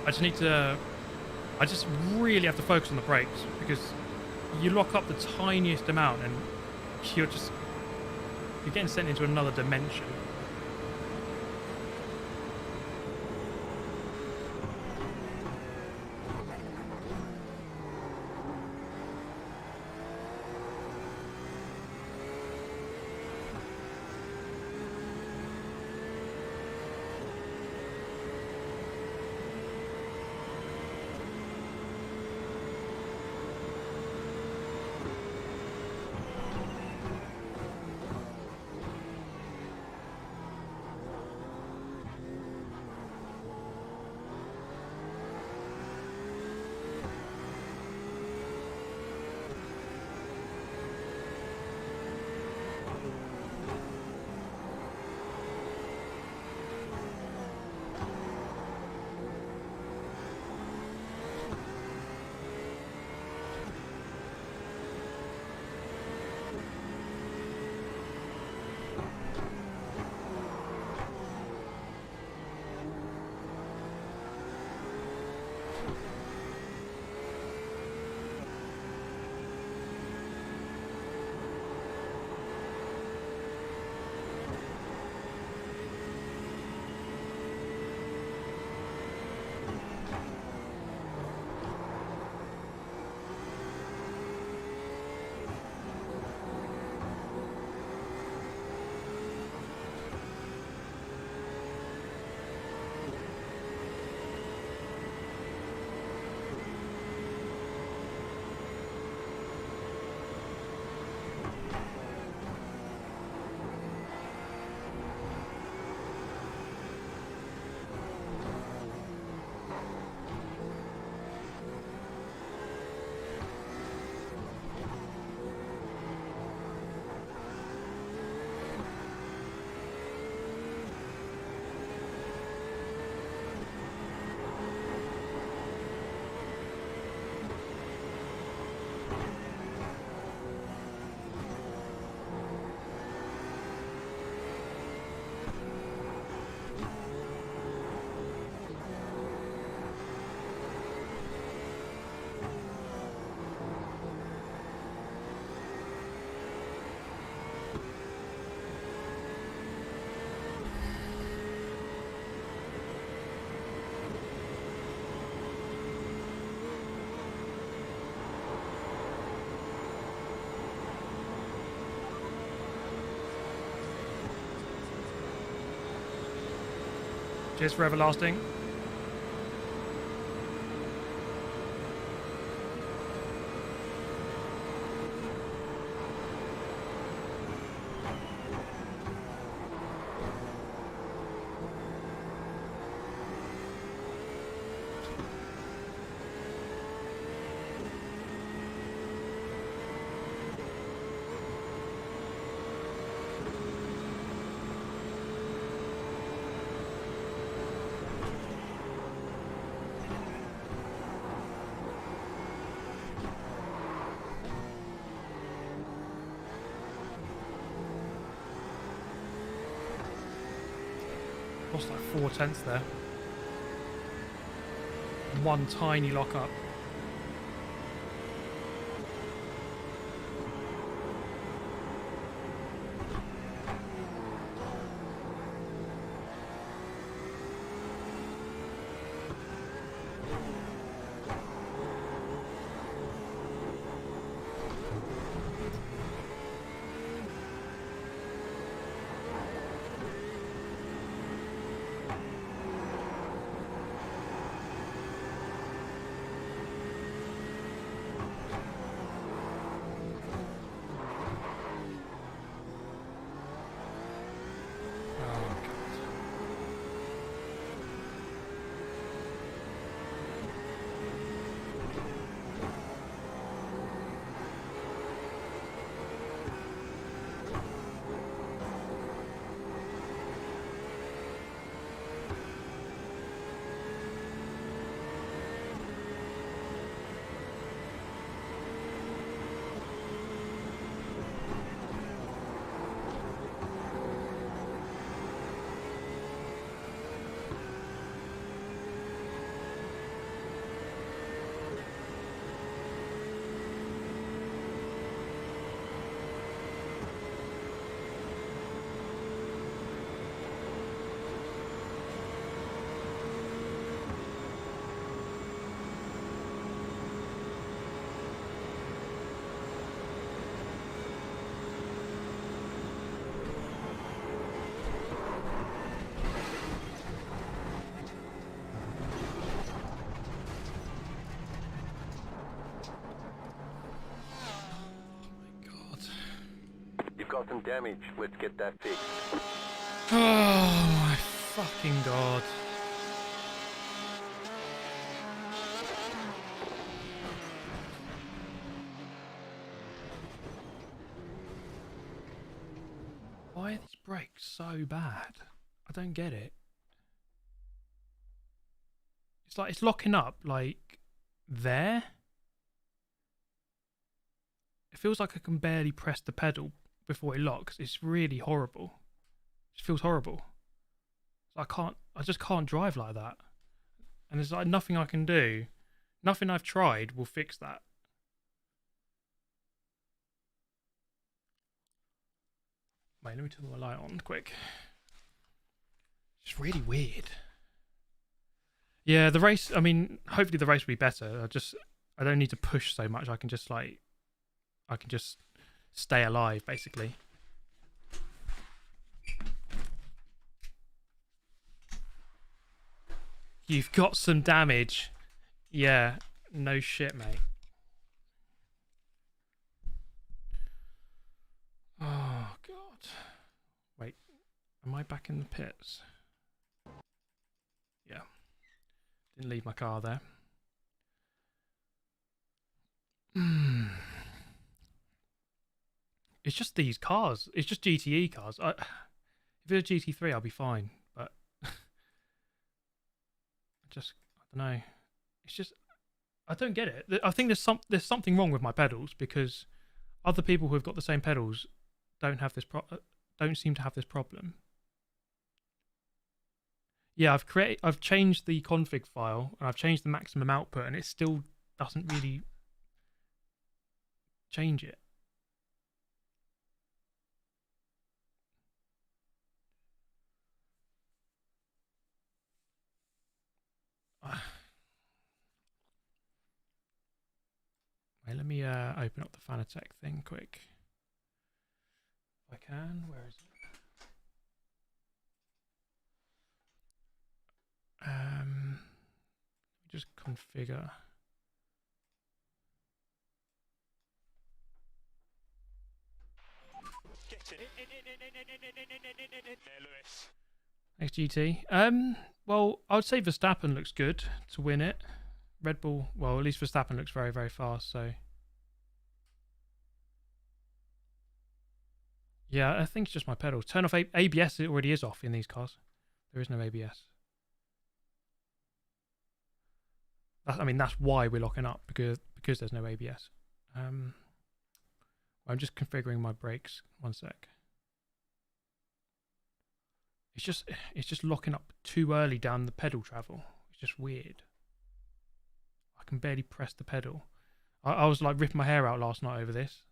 I just really have to focus on the brakes, because you lock up the tiniest amount and you're getting sent into another dimension. Cheers for everlasting. Lost like 4/10 there. One tiny lock up. Got some damage. Let's get that fixed. Oh my fucking god. Why are these brakes so bad? I don't get it. It's like it's locking up like there. It feels like I can barely press the pedal before it locks. It's really horrible. It feels horrible. I just can't drive like that. And there's like nothing I can do. Nothing I've tried will fix that. Wait, let me turn my light on quick. It's really weird. Yeah, the race, I mean, hopefully the race will be better. I don't need to push so much. I can just stay alive, basically. You've got some damage. Yeah, no shit, mate. Oh, God. Wait, am I back in the pits? Yeah. Didn't leave my car there. It's just these cars. It's just GTE cars. If it was GT3, I'll be fine. But I don't know. It's just I don't get it. I think there's something wrong with my pedals because other people who have got the same pedals don't seem to have this problem. Yeah, I've changed the config file and I've changed the maximum output and it still doesn't really change it. Wait, let me open up the Fanatec thing quick. If I can, where is it? just configure. Thanks, GT. Well, I would say Verstappen looks good to win it. Red Bull, well, at least Verstappen looks very, very fast, so. Yeah, I think it's just my pedals. Turn off ABS, it already is off in these cars. There is no ABS. I mean, that's why we're locking up, because there's no ABS. I'm just configuring my brakes. One sec. It's just locking up too early down the pedal travel. It's just weird. I can barely press the pedal. I was like ripping my hair out last night over this,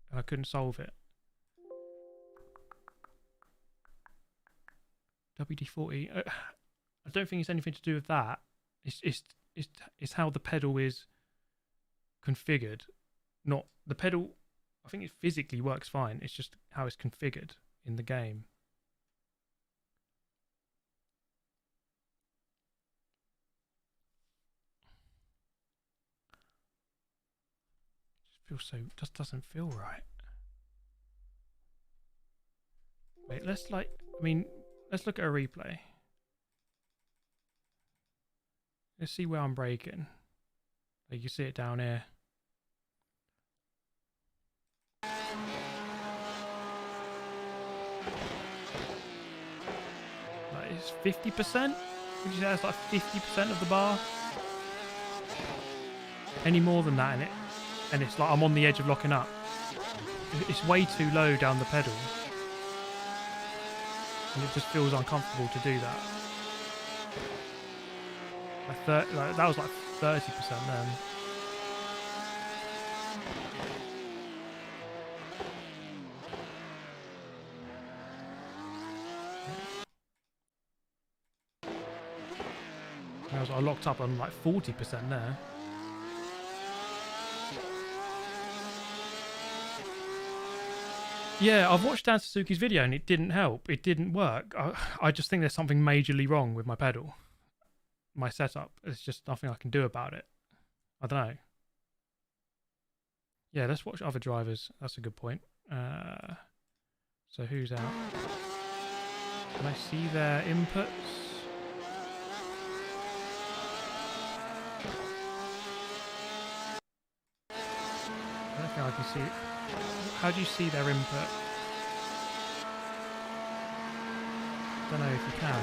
and I couldn't solve it. WD-40. I don't think it's anything to do with that. It's how the pedal is configured. Not the pedal. I think it physically works fine. It's just how it's configured in the game. Just doesn't feel right. Wait, let's look at a replay. Let's see where I'm braking. You can see it down here. Like it's 50%? Would you say that's like 50% of the bar? Any more than that in it? And it's like I'm on the edge of locking up. It's way too low down the pedal. And it just feels uncomfortable to do that. Like that was like 30% then. I locked up on like 40% there. Yeah, I've watched Dan Suzuki's video and it didn't help. It didn't work. I just think there's something majorly wrong with my pedal. My setup. There's just nothing I can do about it. I don't know. Yeah, let's watch other drivers. That's a good point. So who's out? Can I see their inputs? I don't think I can see it. How do you see their input? Don't know if you can.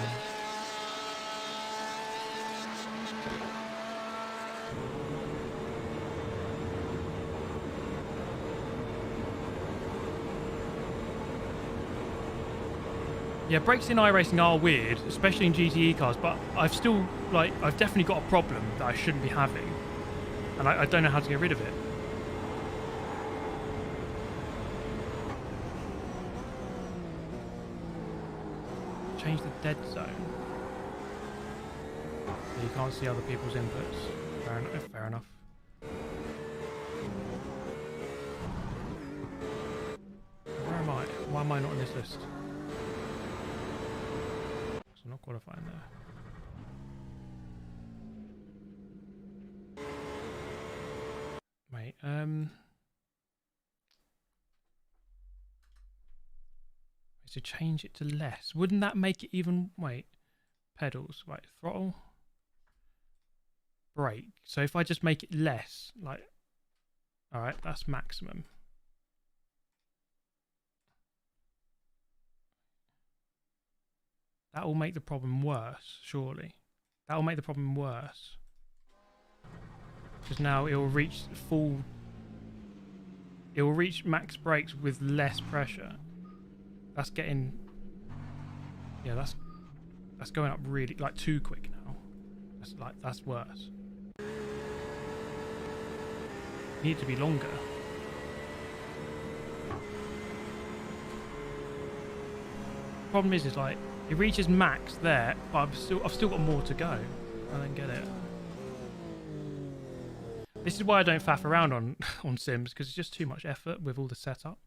Yeah, brakes in iRacing are weird, especially in GTE cars, but I've definitely got a problem that I shouldn't be having. And I don't know how to get rid of it. Change the dead zone. Yeah, you can't see other people's inputs. Fair enough. Where am I? Why am I not on this list? So I'm not qualifying there. Wait, so change it to less. Wouldn't that make it even... Wait. Pedals. Right. Throttle. Brake. So if I just make it less, like... Alright, that's maximum. That will make the problem worse, surely. That will make the problem worse. Because now it will reach full... It will reach max brakes with less pressure. That's getting... Yeah, that's going up really, like, too quick now. That's worse. Need it to be longer. Problem is like, it reaches max there, but I've still got more to go. I don't get it. This is why I don't faff around on sims, because it's just too much effort with all the setup.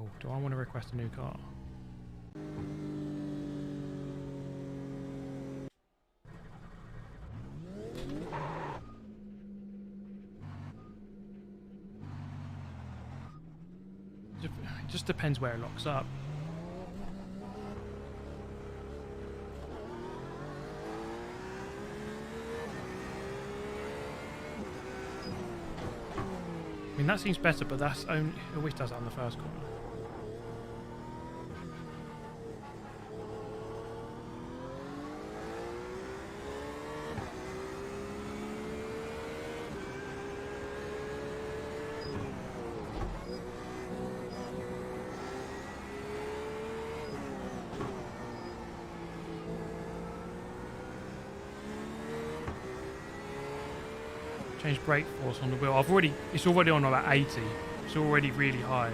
Oh, do I want to request a new car? It just depends where it locks up. I mean, that seems better, but that's only, it always does that on the first corner. Change brake force on the wheel. It's already on about 80. It's already really high.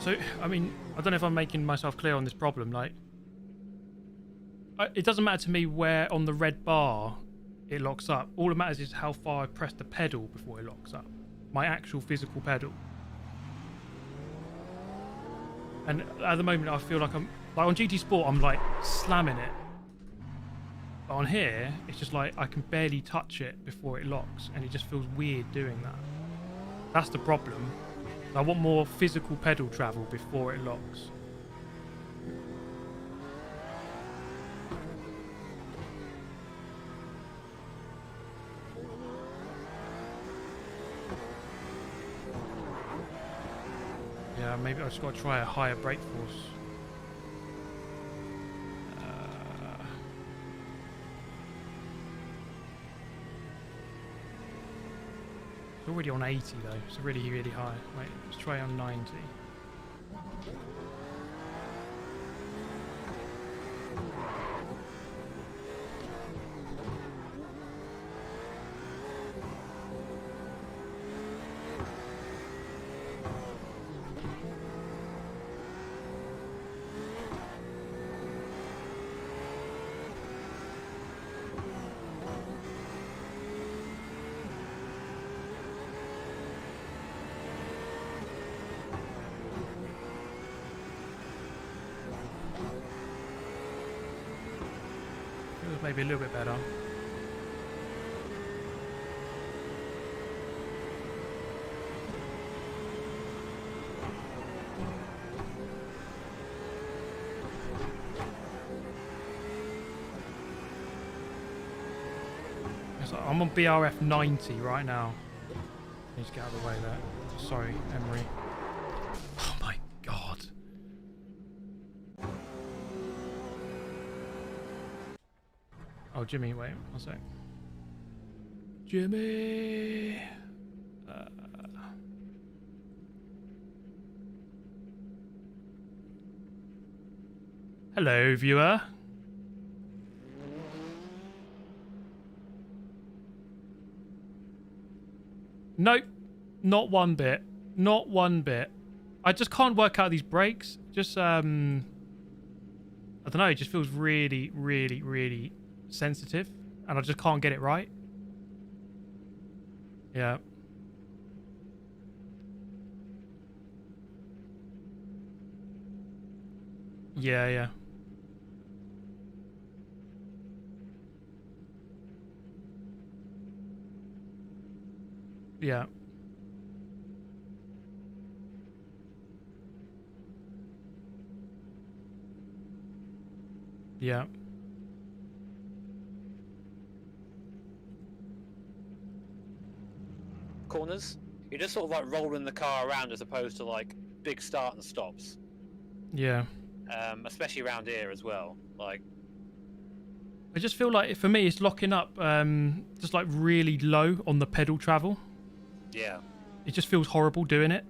So, I mean, I don't know if I'm making myself clear on this problem. Like, it doesn't matter to me where on the red bar it locks up. All that matters is how far I press the pedal before it locks up. My actual physical pedal. And at the moment, I feel like I'm... Like, on GT Sport, I'm, like, slamming it. But on here, it's just like I can barely touch it before it locks. And it just feels weird doing that. That's the problem. I want more physical pedal travel before it locks. Yeah, maybe I just got to try a higher brake force. It's already on 80 though. It's really, really high. Wait, let's try on 90. Maybe a little bit better. So I'm on BRF 90 right now. Need to get out of the way there. Sorry, Emery. Oh my god. Oh, Jimmy, wait, one sec. Jimmy! Hello, viewer. Nope, not one bit. Not one bit. I just can't work out these brakes. Just, I don't know, it just feels really, really, really sensitive. And I just can't get it right. Yeah. Yeah, yeah. Yeah. Yeah. Corners, you're just sort of like rolling the car around as opposed to like big start and stops. Yeah. Especially around here as well. Like, I just feel like for me it's locking up just like really low on the pedal travel. yeah. It just feels horrible doing it,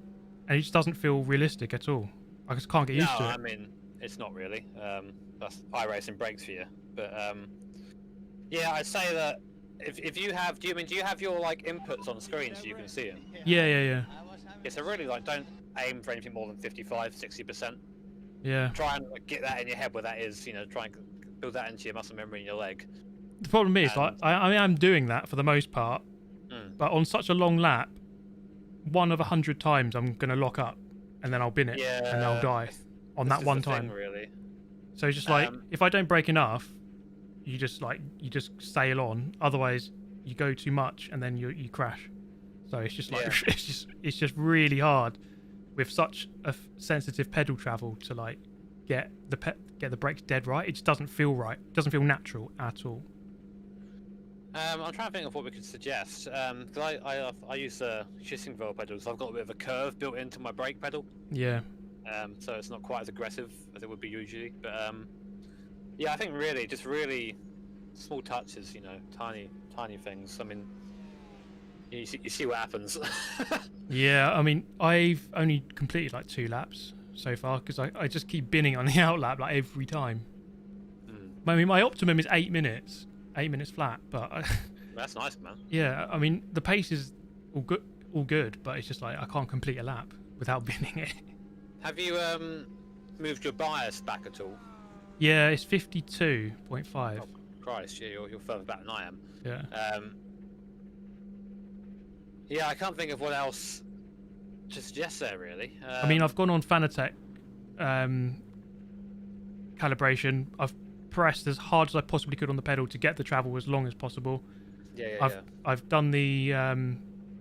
and it just doesn't feel realistic at all. I just can't get used to it. I mean, it's not really. That's iRacing brakes for you. But yeah, I'd say that if you have, do you have your like inputs on the screen so you can see them? Yeah. Yeah, so really like don't aim for anything more than 55-60%. Yeah. Try and like, get that in your head where that is. You know, try and build that into your muscle memory in your leg. The problem is, like, I mean, I'm doing that for the most part, but on such a long lap, 1 of 100 times I'm gonna lock up, and then I'll bin it, and I'll die on that one time. Really. So it's just like if I don't brake enough, you just sail on. Otherwise, you go too much, and then you crash. So it's just like it's just really hard with such a sensitive pedal travel to like get the brakes dead right. It just doesn't feel right. It doesn't feel natural at all. I'm trying to think of what we could suggest. Because I use shifting valve pedals. So I've got a bit of a curve built into my brake pedal. Yeah. So it's not quite as aggressive as it would be usually. But yeah, I think really just really small touches. You know, tiny things. I mean, you see what happens. Yeah. I mean, I've only completed like 2 laps so far because I just keep binning on the out lap like every time. I mean, my optimum is 8 minutes. 8 minutes flat, but that's nice, man. Yeah, I mean the pace is all good, but it's just like I can't complete a lap without binning it. Have you moved your bias back at all? Yeah, it's 52.5. Oh, Christ, yeah, you're further back than I am. Yeah. Yeah, I can't think of what else to suggest there really. I mean, I've gone on Fanatec calibration. I've pressed as hard as I possibly could on the pedal to get the travel as long as possible. I've done the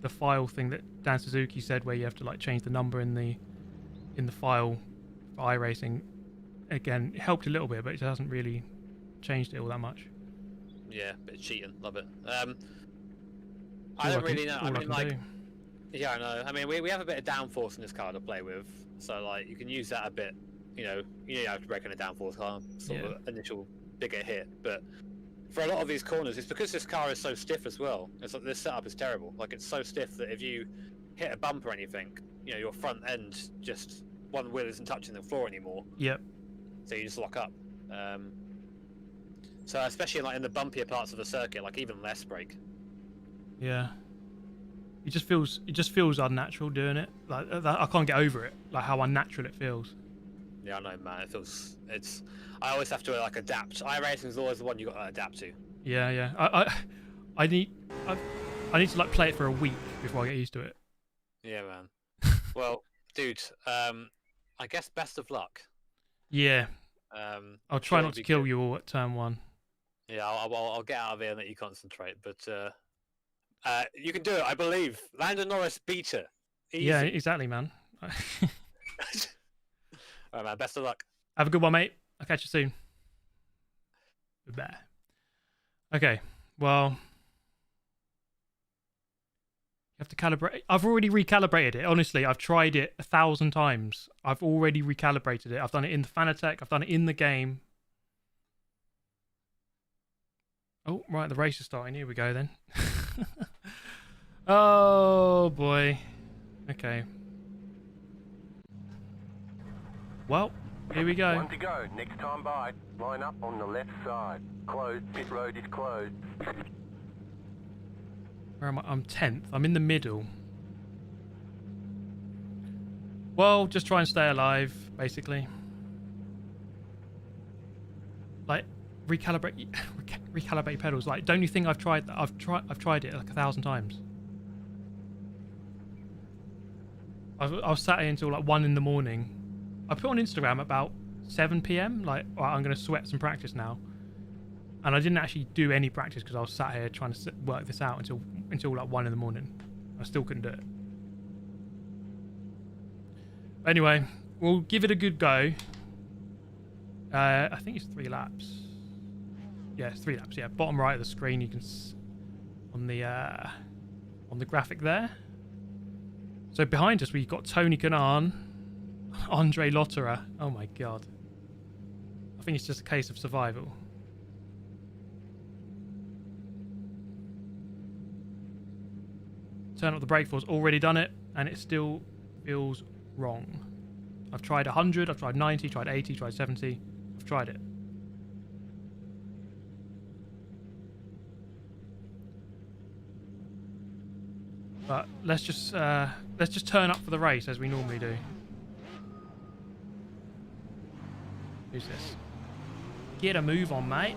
file thing that Dan Suzuki said, where you have to like change the number in the file for iRacing. Again, it helped a little bit, but it hasn't really changed it all that much. Yeah, bit of cheating, love it. I don't really know. I mean, like, yeah, I know. I mean, we have a bit of downforce in this car to play with, so like you can use that a bit. You know, you have to brake on a downforce car, sort of initial bigger hit. But for a lot of these corners, it's because this car is so stiff as well. It's like this setup is terrible. Like it's so stiff that if you hit a bump or anything, you know, your front end just one wheel isn't touching the floor anymore. Yep. So you just lock up. So especially like in the bumpier parts of the circuit, like even less brake. Yeah. It just feels unnatural doing it. Like I can't get over it. Like how unnatural it feels. Yeah, I know, man. I always have to like adapt. iRacing is always the one you got to adapt to. Yeah. I need to like play it for a week before I get used to it. Yeah, man. Well, dude, I guess best of luck. Yeah. I'll try not to kill you all at turn 1. Yeah, I'll get out of here and let you concentrate. But you can do it, I believe. Lando Norris beat her. Easy. Yeah, exactly, man. All right, man. Best of luck. Have a good one, mate. I'll catch you soon. Bye. Okay, well, you have to calibrate. I've already recalibrated it. Honestly, I've tried it 1,000 times. I've already recalibrated it. I've done it in the Fanatec. I've done it in the game. Oh, right, the race is starting. Here we go, then. Oh, boy. Okay. Well, here we go. One to go. Next time by. Line up on the left side. Closed. Pit road is closed. Where am I? I'm 10th. I'm in the middle. Well, just try and stay alive, basically. Like, recalibrate pedals. Like, don't you think I've tried that? I've tried it like 1,000 times. I was sat here until like 1 in the morning. I put on Instagram about 7 p.m. Like, all right, I'm going to sweat some practice now. And I didn't actually do any practice because I was sat here trying to work this out until like 1 in the morning. I still couldn't do it. But anyway, we'll give it a good go. I think it's 3 laps. Yeah, it's 3 laps. Yeah, bottom right of the screen, you can on the graphic there. So behind us, we've got Tony Kanaan, Andre Lotterer. Oh my god. I think it's just a case of survival. Turn up the brake force, already done it, and it still feels wrong. I've tried 100, I've tried 90, tried 80, tried 70. I've tried it. But let's just turn up for the race as we normally do. Who's this? Get a move on, mate.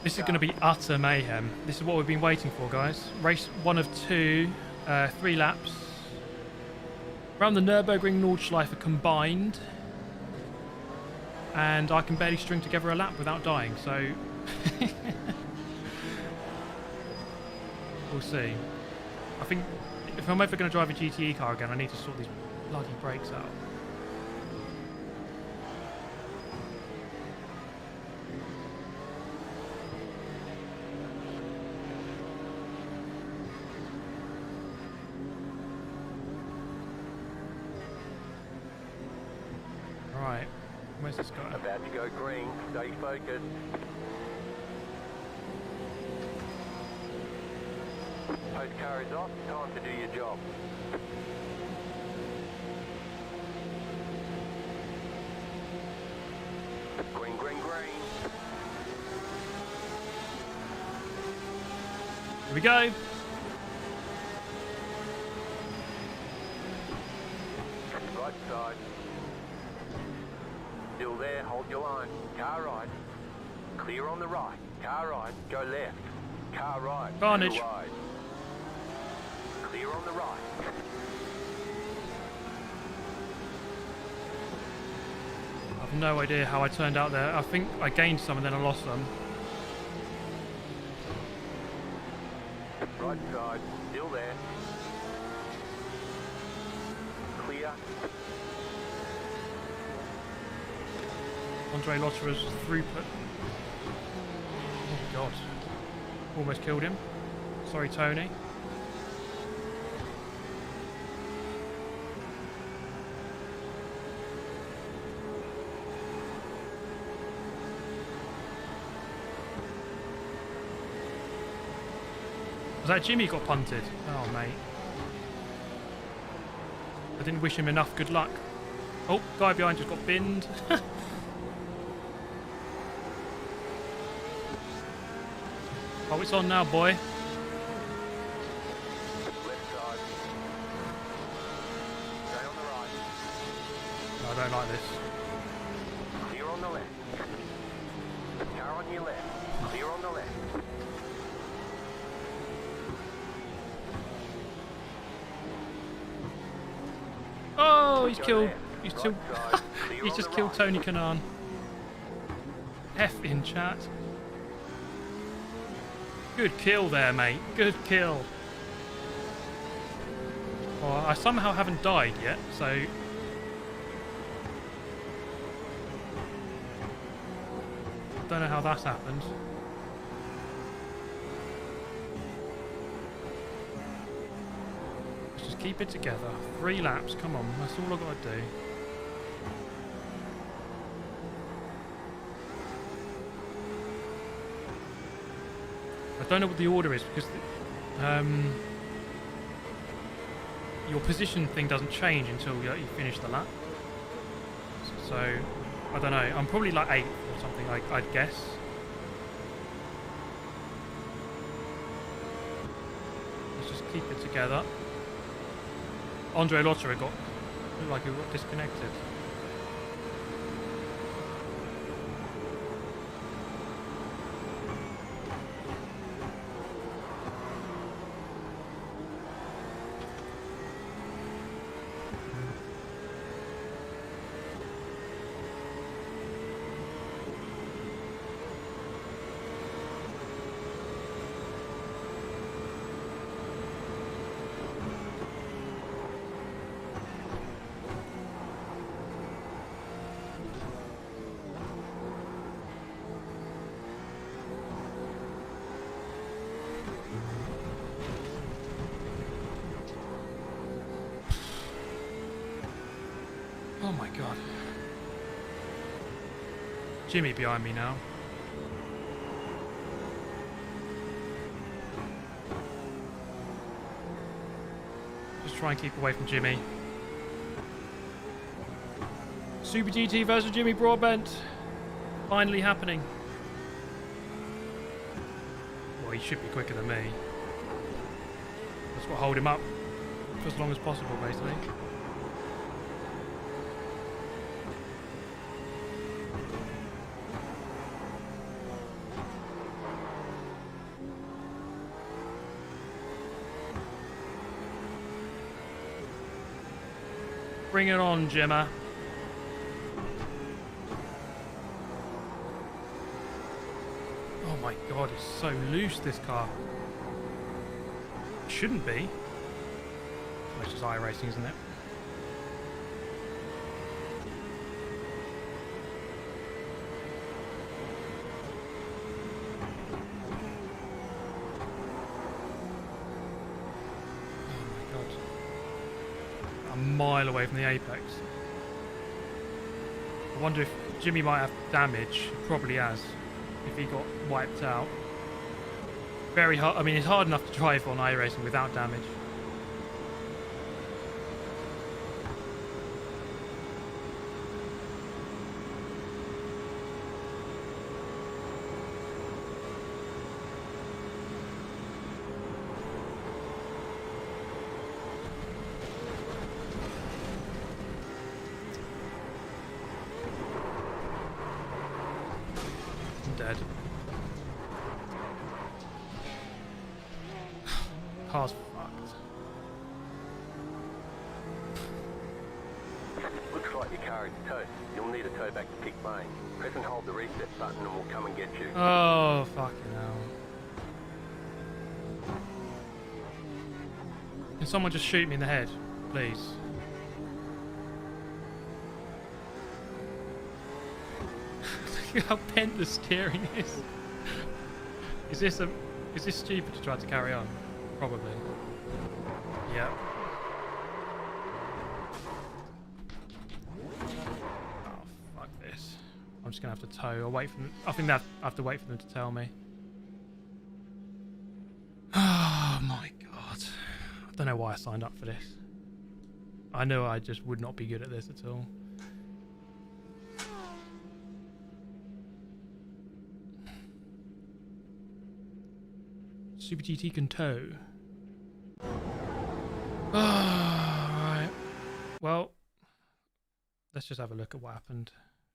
This is going to be utter mayhem. This is what we've been waiting for, guys. Race 1 of 2, 3 laps. Around the Nurburgring Nordschleife combined. And I can barely string together a lap without dying, so... we'll see. I think if I'm ever going to drive a GTE car again, I need to sort these bloody brakes out. Right, where's this guy? About to go green, stay focused. Post car is off, time to do your job. Green, green, green. Here we go. Right side. Still there, hold your line. Car right. Clear on the right. Car right. Go left. Car right. Carnage. Go wide. Clear on the right. I've no idea how I turned out there. I think I gained some and then I lost some. Right side. Still there. Clear. Andre Lotterer's throughput. Oh god. Almost killed him. Sorry, Tony. Was that Jimmy got punted? Oh, mate. I didn't wish him enough good luck. Oh, guy behind just got binned. Oh, it's on now, boy. Left side. Stay on the right. No, I don't like this. Clear on the left. Car on your left. Clear on the left. Oh, he's Go killed. left. He's Right killed. side. Clear He's on just the killed right. Tony Kanaan. F in chat. Good kill there, mate. Good kill. Well, I somehow haven't died yet, so... don't know how that's happened. Let's just keep it together. 3 laps, come on. That's all I've got to do. I don't know what the order is because your position thing doesn't change until you finish the lap. So I don't know. I'm probably like 8th or something. I'd guess. Let's just keep it together. Andre Lotterer looked like he got disconnected. Oh my god. Jimmy behind me now. Just try and keep away from Jimmy. Super GT versus Jimmy Broadbent. Finally happening. Well, he should be quicker than me. That's what hold him up for as long as possible, basically. Bring it on, Gemma. Oh my god, it's so loose, this car. It shouldn't be. Well, it's just iRacing, isn't it? A mile away from the apex. I wonder if Jimmy might have damage. He probably has. If he got wiped out. Very hard. I mean, it's hard enough to drive on iRacing without damage. Dead. Car's fucked. Looks like your car is toast. You'll need a tow back to kick main. Press and hold the reset button and we'll come and get you. Oh, fucking hell. Can someone just shoot me in the head, please? Look how bent the steering is. Is this stupid to try to carry on? Probably. Yeah. Oh, fuck this. I'm just gonna have to tow. I'll wait for them. I think that I have to wait for them to tell me. Oh my god. I don't know why I signed up for this. I know I just would not be good at this at all. Super GT can tow. Right. Well, let's just have a look at what happened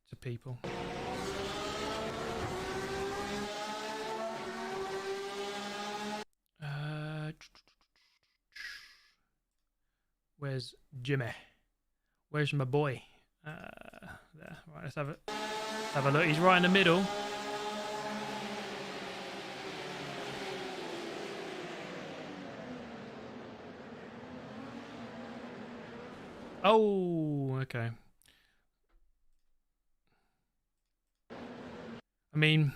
to people. Where's Jimmy? Where's my boy? There. Right, let's have a look. He's right in the middle. Oh, okay. I mean,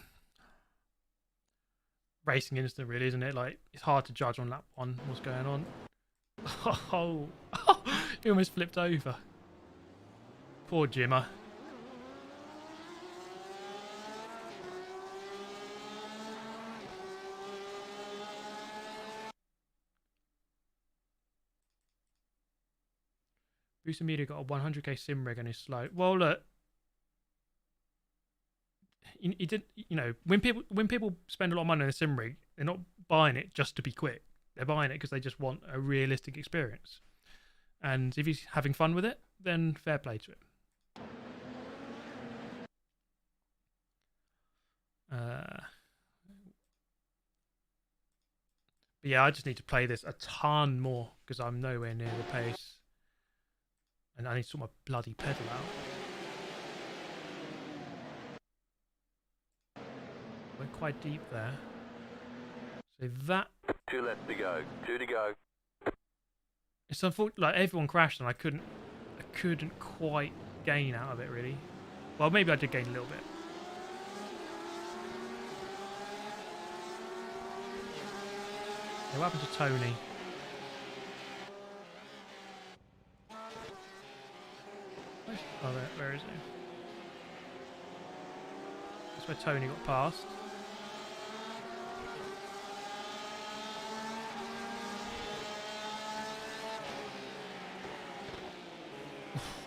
racing instant, really, isn't it? Like, it's hard to judge on lap one what's going on. Oh, he almost flipped over. Poor Jimmer. Booster Media got a 100k sim rig and is slow. Well, look, he did. You know, when people spend a lot of money on a sim rig, they're not buying it just to be quick. They're buying it because they just want a realistic experience. And if he's having fun with it, then fair play to him. But yeah, I just need to play this a ton more because I'm nowhere near the pace. And I need to sort my bloody pedal out. Went quite deep there. So that... 2 left to go. 2 to go. It's unfortunate, like everyone crashed and I couldn't quite gain out of it really. Well, maybe I did gain a little bit. Yeah, what happened to Tony? Oh, where is he? That's where Tony got past.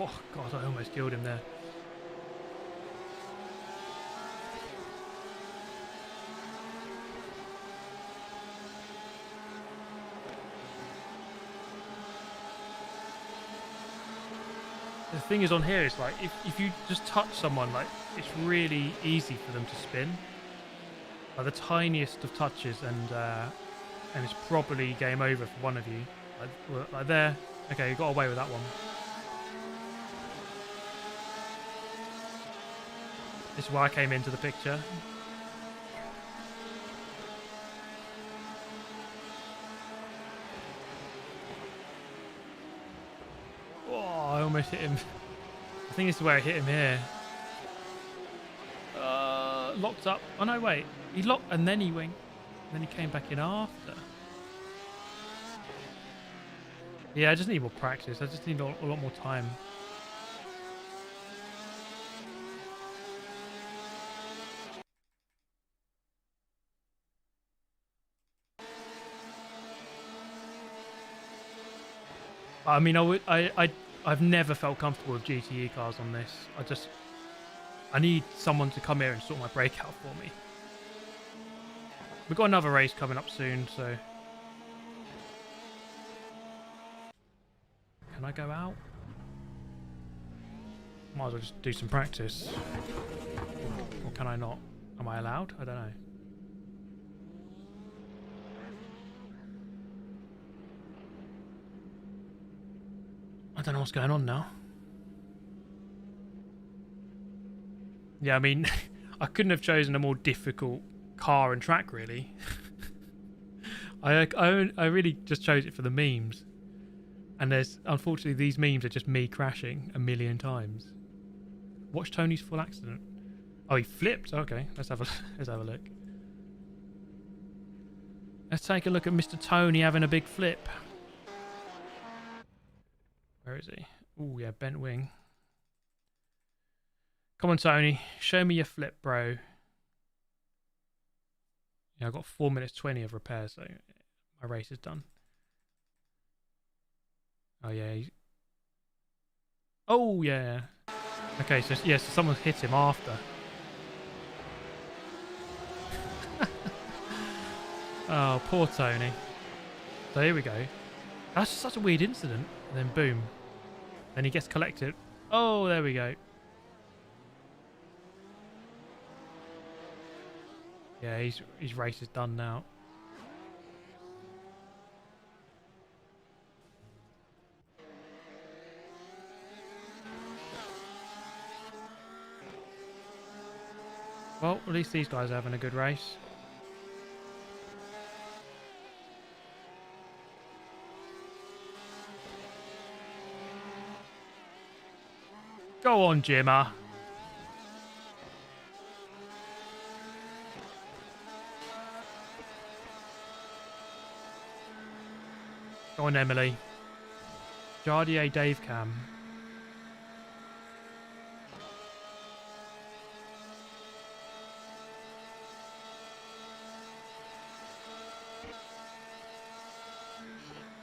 Oh god, I almost killed him there. The thing is on here is like if you just touch someone, like it's really easy for them to spin. Like the tiniest of touches, and it's probably game over for one of you. Like there. Okay, you got away with that one. This is why I came into the picture. Oh, I almost hit him. I think this is where I hit him here. Locked up. Oh no, wait. He locked and then he went. And then he came back in after. Yeah, I just need more practice. I just need a lot more time. I mean, I've never felt comfortable with GTE cars on this. I need someone to come here and sort my brake out for me. We've got another race coming up soon, so... Can I go out? Might as well just do some practice. Or can I not? Am I allowed? I don't know. I don't know what's going on now. Yeah, I mean, I couldn't have chosen a more difficult car and track, really. I really just chose it for the memes. And unfortunately, these memes are just me crashing a million times. Watch Tony's full accident. Oh, he flipped. Okay, let's have a look. Let's take a look at Mr. Tony having a big flip. Where is he? Oh, yeah, bent wing. Come on, Tony. Show me your flip, bro. Yeah, I've got 4 minutes 20 of repair, so my race is done. Oh, yeah. Oh, yeah. Okay, so, yeah, so someone's hit him after. Oh, poor Tony. So here we go. That's such a weird incident. And then boom. Then he gets collected. Oh, there we go. Yeah, his race is done now. Well, at least these guys are having a good race. Go on, Jimmer. Go on, Emily. Jardier Dave Cam.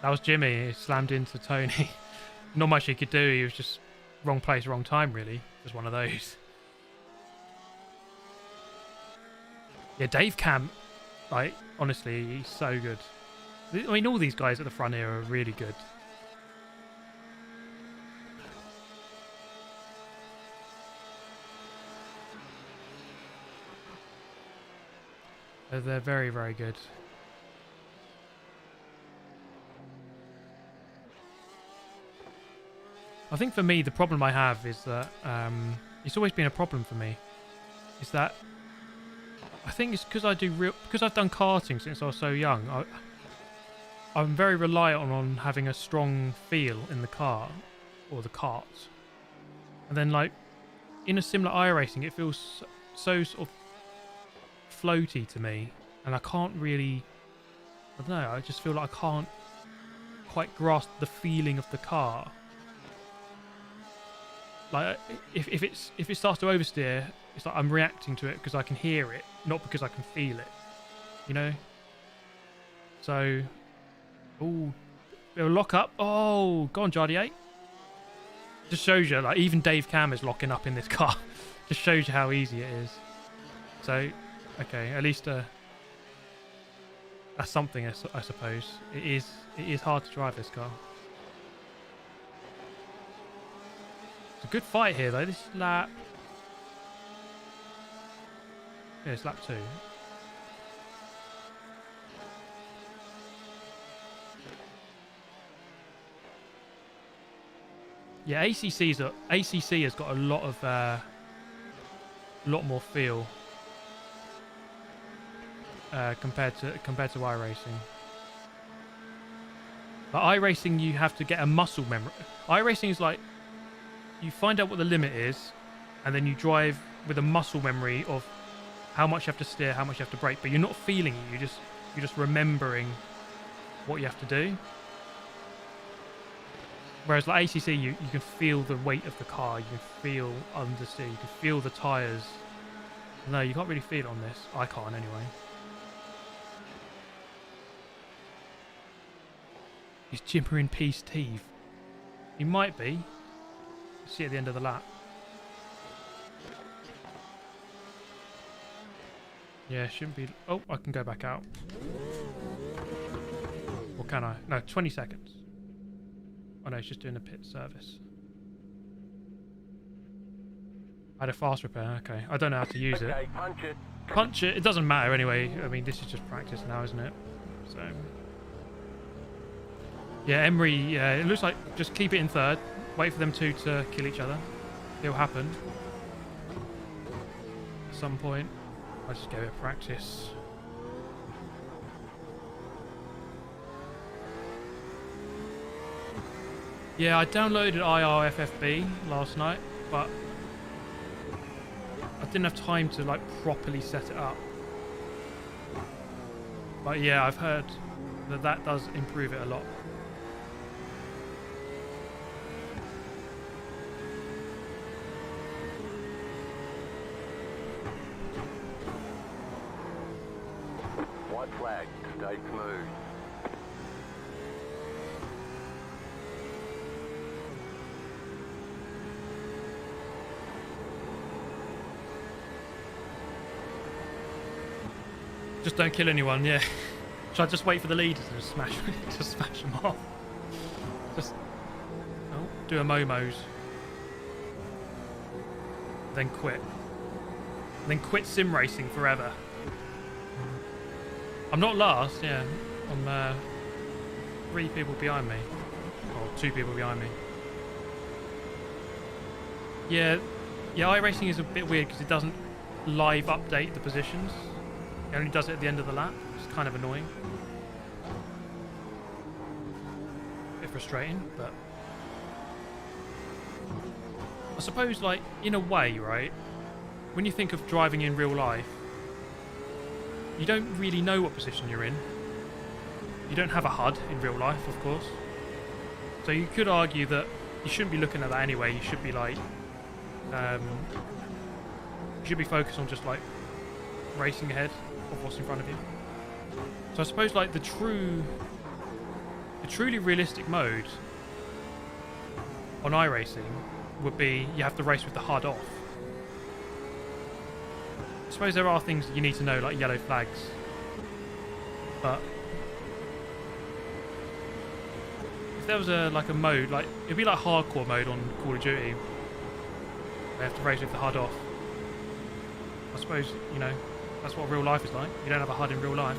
That was Jimmy. He slammed into Tony. Not much he could do. He was just wrong place, wrong time, really. Just one of those. Yeah, Dave Cam, like, honestly, he's so good. I mean, all these guys at the front here are really good. They're very, very good. I think for me, the problem I have is that it's always been a problem for me. Is that I think it's because because I've done karting since I was so young. I'm very reliant on having a strong feel in the car or the kart, and then like in a similar iRacing, it feels so sort of floaty to me, and I can't really. I don't know. I just feel like I can't quite grasp the feeling of the car. Like if it starts to oversteer, it's like I'm reacting to it because I can hear it, not because I can feel it. You know. So, oh, it'll lock up. Oh, go on, Jardy 8. Just shows you, like, even Dave Cam is locking up in this car. Just shows you how easy it is. So, okay, at least that's something, I suppose. It is hard to drive this car. It's a good fight here, though. This is lap... Yeah, it's lap 2. Yeah, ACC has got a lot of lot more feel compared to iRacing. But iRacing, you have to get a muscle memory. iRacing is like you find out what the limit is, and then you drive with a muscle memory of how much you have to steer, how much you have to brake. But you're not feeling it. You're just remembering what you have to do. Whereas like ACC, you can feel the weight of the car, you can feel understeer, you can feel the tyres. No, you can't really feel it on this. I can't anyway. Is Jimmer in peace Steve? He might be. We'll see at the end of the lap. Yeah, shouldn't be... Oh, I can go back out. Or can I? No, 20 seconds. Oh no, it's just doing a pit service. I had a fast repair, okay. I don't know how to use it. Punch it. Punch it, it doesn't matter anyway. I mean, this is just practice now, isn't it? So... Yeah, Emery, it looks like just keep it in third. Wait for them two to kill each other. It'll happen. At some point. I'll just go with practice. Yeah, I downloaded IRFFB last night, but I didn't have time to like properly set it up. But yeah, I've heard that does improve it a lot. White flag, stay smooth. Just don't kill anyone, yeah. Should I just wait for the leaders and just smash them off? Just do a Momos. Then quit. Then quit sim racing forever. I'm not last, yeah. I'm 3 people behind me. Or 2 people behind me. Yeah, iRacing is a bit weird because it doesn't live update the positions. It only does it at the end of the lap. It's kind of annoying. A bit frustrating, but... I suppose, like, in a way, right? When you think of driving in real life, you don't really know what position you're in. You don't have a HUD in real life, of course. So you could argue that you shouldn't be looking at that anyway. You should be, like... you should be focused on just, like, racing ahead of what's in front of you. So I suppose like the truly realistic mode on iRacing would be you have to race with the HUD off. I suppose there are things you need to know, like yellow flags, but if there was a mode, like it'd be like hardcore mode on Call of Duty, they have to race with the HUD off. I suppose, you know, that's what real life is like. You don't have a HUD in real life.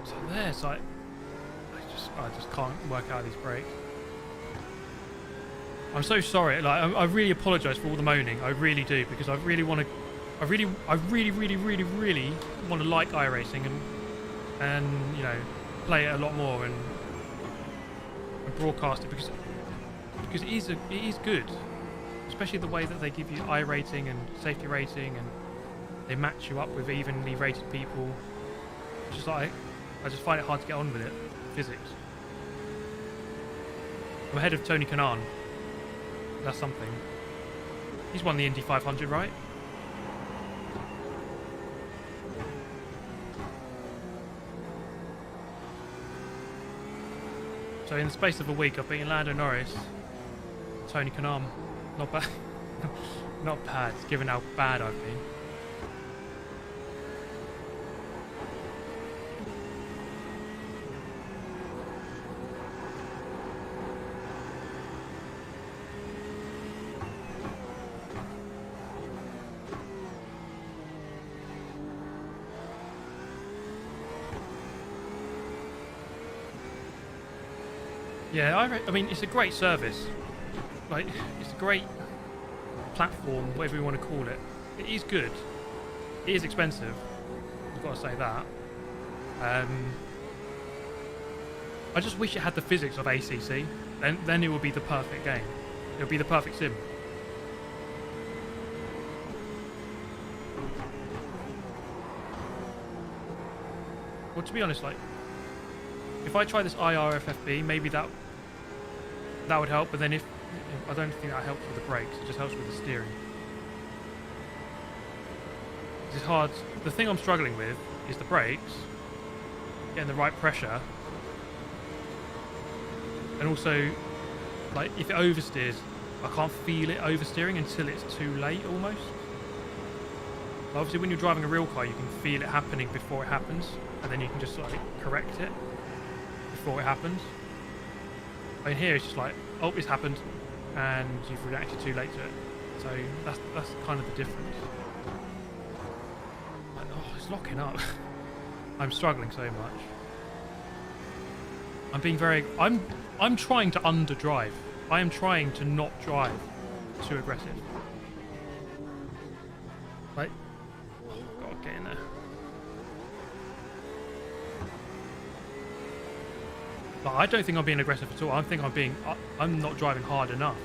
So there's like, I just can't work out these brakes. I'm so sorry. Like, I really apologise for all the moaning. I really do, because I really want to. I really want to like iRacing and you know, play it a lot more and broadcast it because it is good. especially the way that they give you iRating and safety rating, and they match you up with evenly rated people. It's just like, I just find it hard to get on with it. Physics. I'm ahead of Tony Kanaan. That's something. He's won the Indy 500, right? So in the space of a week, I've beaten Lando Norris, Tony Kanaan. Not bad. Not bad, given how bad I've been. Yeah, I mean, it's a great service. Like, it's a great platform, whatever you want to call it. It is good. It is expensive. I've got to say that. I just wish it had the physics of ACC. Then it would be the perfect game. It would be the perfect sim. Well, to be honest, like, if I try this IRFFB, maybe that would help. But then if I don't think that helps with the brakes, it just helps with the steering. It's hard. The thing I'm struggling with is the brakes, getting the right pressure, and also, like, if it oversteers, I can't feel it oversteering until it's too late almost. But obviously, when you're driving a real car, you can feel it happening before it happens, and then you can just sort of correct it before it happens. I mean, here it's just like, oh, it's happened, and you've reacted too late to it. So that's kind of the difference. Like, oh, it's locking up. I'm struggling so much. I'm being very. I'm trying to underdrive. I am trying to not drive too aggressive. Like, oh, God, get in there. But I don't think I'm being aggressive at all. I think I'm not driving hard enough.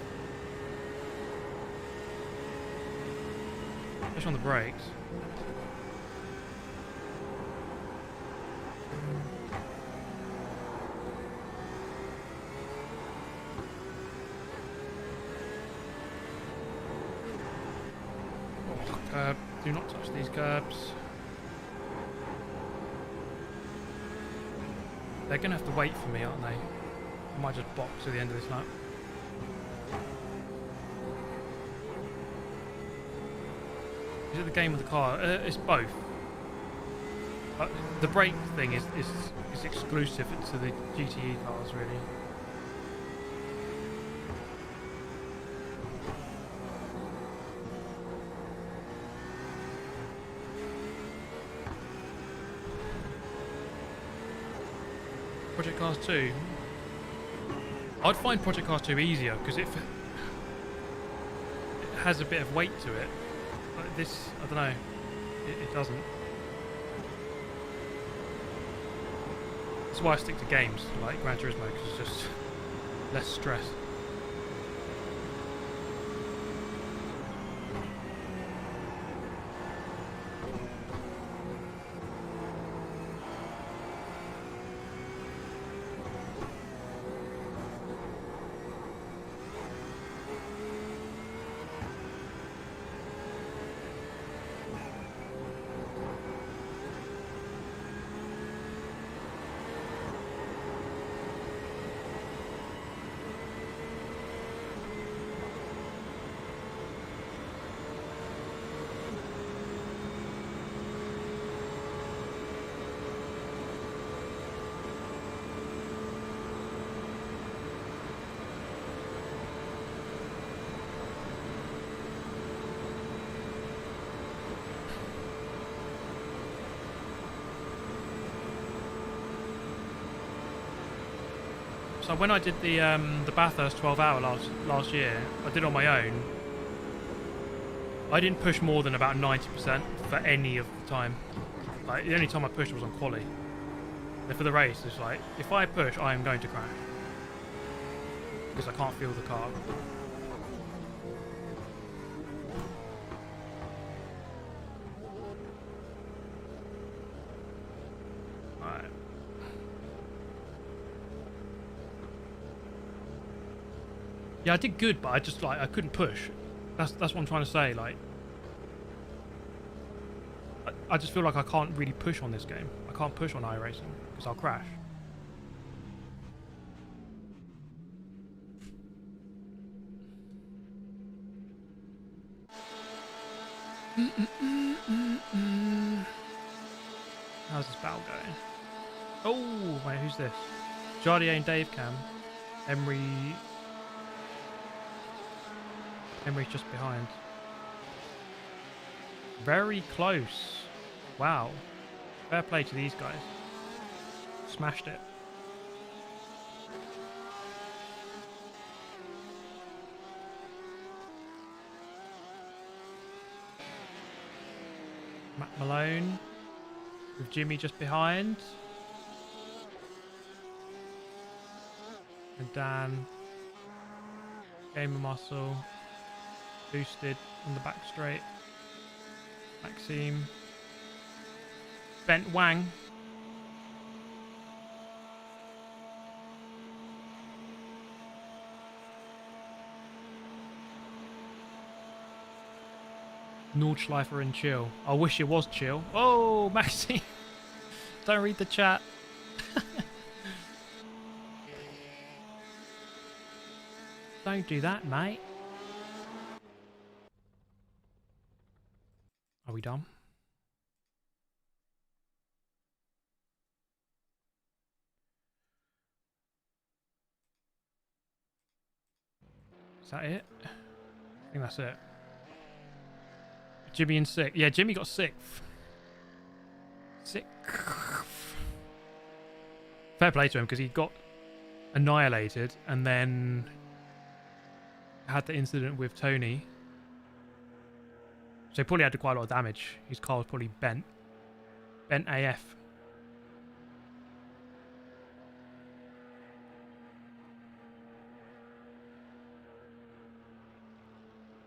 Especially on the brakes. Oh, curb. Do not touch these curbs. They're going to have to wait for me, aren't they? I might just box at the end of this lap. Is it the game of the car? It's both. The brake thing is exclusive to the GTE cars, really. Project Cars 2. I'd find Project Cars 2 easier because it has a bit of weight to it. Like this, I don't know, it doesn't. That's why I stick to games like Gran Turismo, because it's just less stress. So when I did the Bathurst 12-hour last year, I did it on my own. I didn't push more than about 90% for any of the time. Like, the only time I pushed was on quali. And for the race, it's like, if I push, I am going to crash. Because I can't feel the car. Yeah, I did good, but I just like I couldn't push. That's what I'm trying to say. Like, I just feel like I can't really push on this game. I can't push on iRacing because I'll crash. How's this battle going? Oh, wait, who's this? Jardier and Dave Cam. Emery's just behind. Very close. Wow. Fair play to these guys. Smashed it. Matt Malone with Jimmy just behind. And Dan. Game of muscle. Boosted on the back straight. Maxime. Bent Wang. Nordschleife and Chill. I wish it was Chill. Oh, Maxime. Don't read the chat. Don't do that, mate. Are we done? Is that it? I think that's it. Jimmy in sixth. Yeah, Jimmy got sixth. Fair play to him because he got annihilated and then had the incident with Tony. So he probably had quite a lot of damage. His car was probably bent. Bent AF.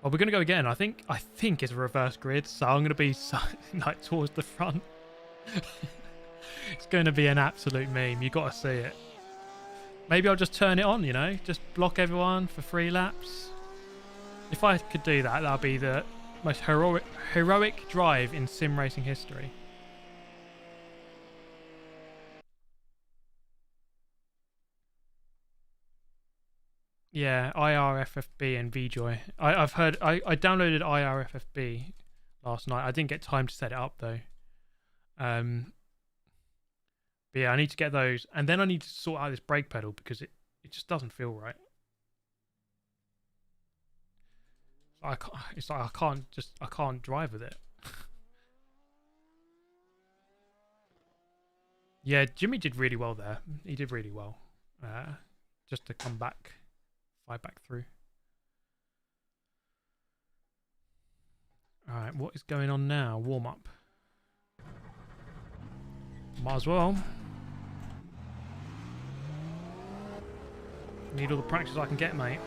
Well, we're gonna go again. I think it's a reverse grid, so I'm gonna be like towards the front. It's gonna be an absolute meme. You gotta see it. Maybe I'll just turn it on. You know, just block everyone for 3 laps. If I could do that, that'd be the most heroic drive in sim racing history. Yeah, IRFFB and VJoy. I've heard. I downloaded IRFFB last night. I didn't get time to set it up though. But yeah, I need to get those, and then I need to sort out this brake pedal because it just doesn't feel right. It's like I can't drive with it. Yeah, Jimmy did really well there. He did really well. Just to come back, fight back through. All right, what is going on now? Warm up. Might as well. Need all the practice I can get, mate.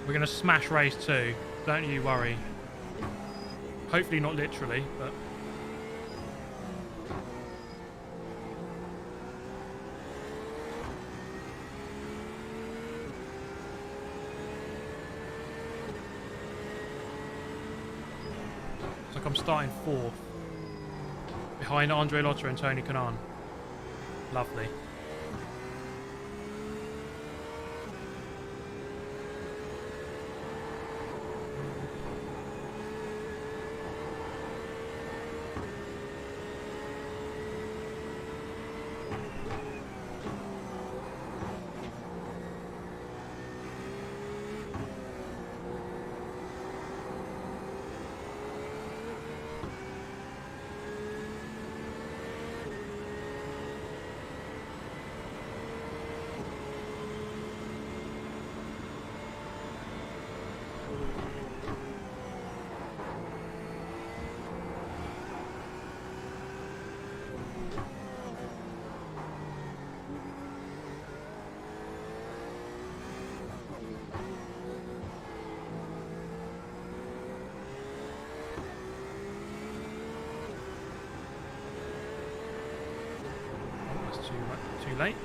We're going to smash race 2. Don't you worry. Hopefully not literally, but... Looks like I'm starting 4th. Behind Andre Lotter and Tony Kanaan. Lovely. Too late.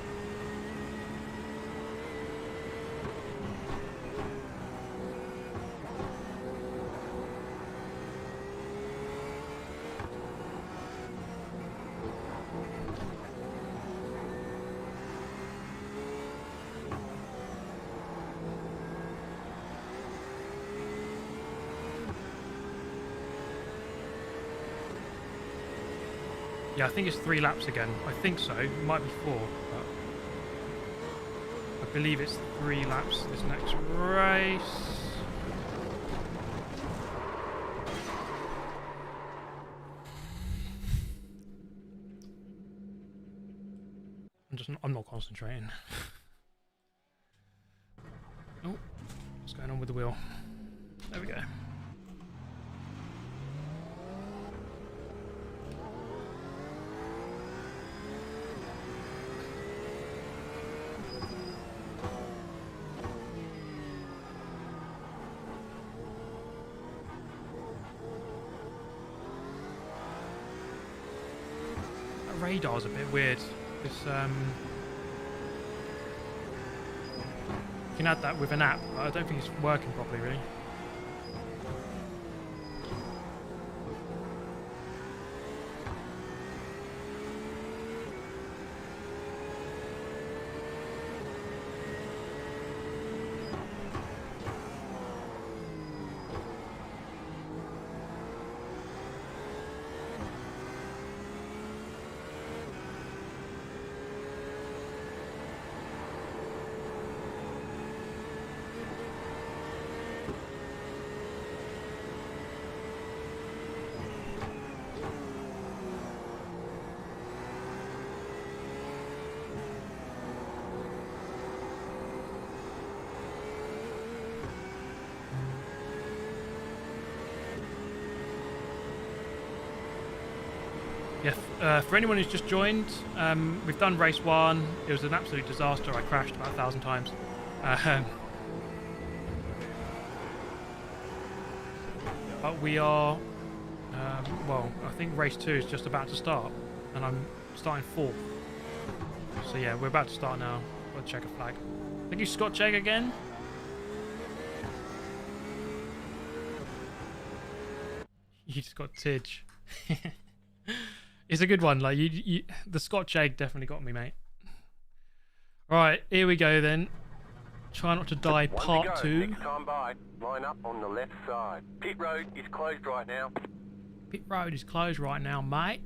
Yeah, I think it's 3 laps again. I think so. It might be 4, but I believe it's 3 laps this next race. I'm not concentrating. Oh, what's going on with the wheel? There we go. Radar's a bit weird. This you can add that with an app, but I don't think it's working properly really. Yeah, for anyone who's just joined, we've done race 1. It was an absolute disaster. I crashed about 1,000 times. But we are, well, I think race 2 is just about to start, and I'm starting 4th. So yeah, we're about to start now. Got to check a flag. Thank you, Scott Check again. You just got Tidge. It's a good one. Like the Scotch egg definitely got me, mate. All right, here we go then. Try not to die. Part 2. Next time by, line up on the left side. Pit road is closed right now. Pit road is closed right now, mate.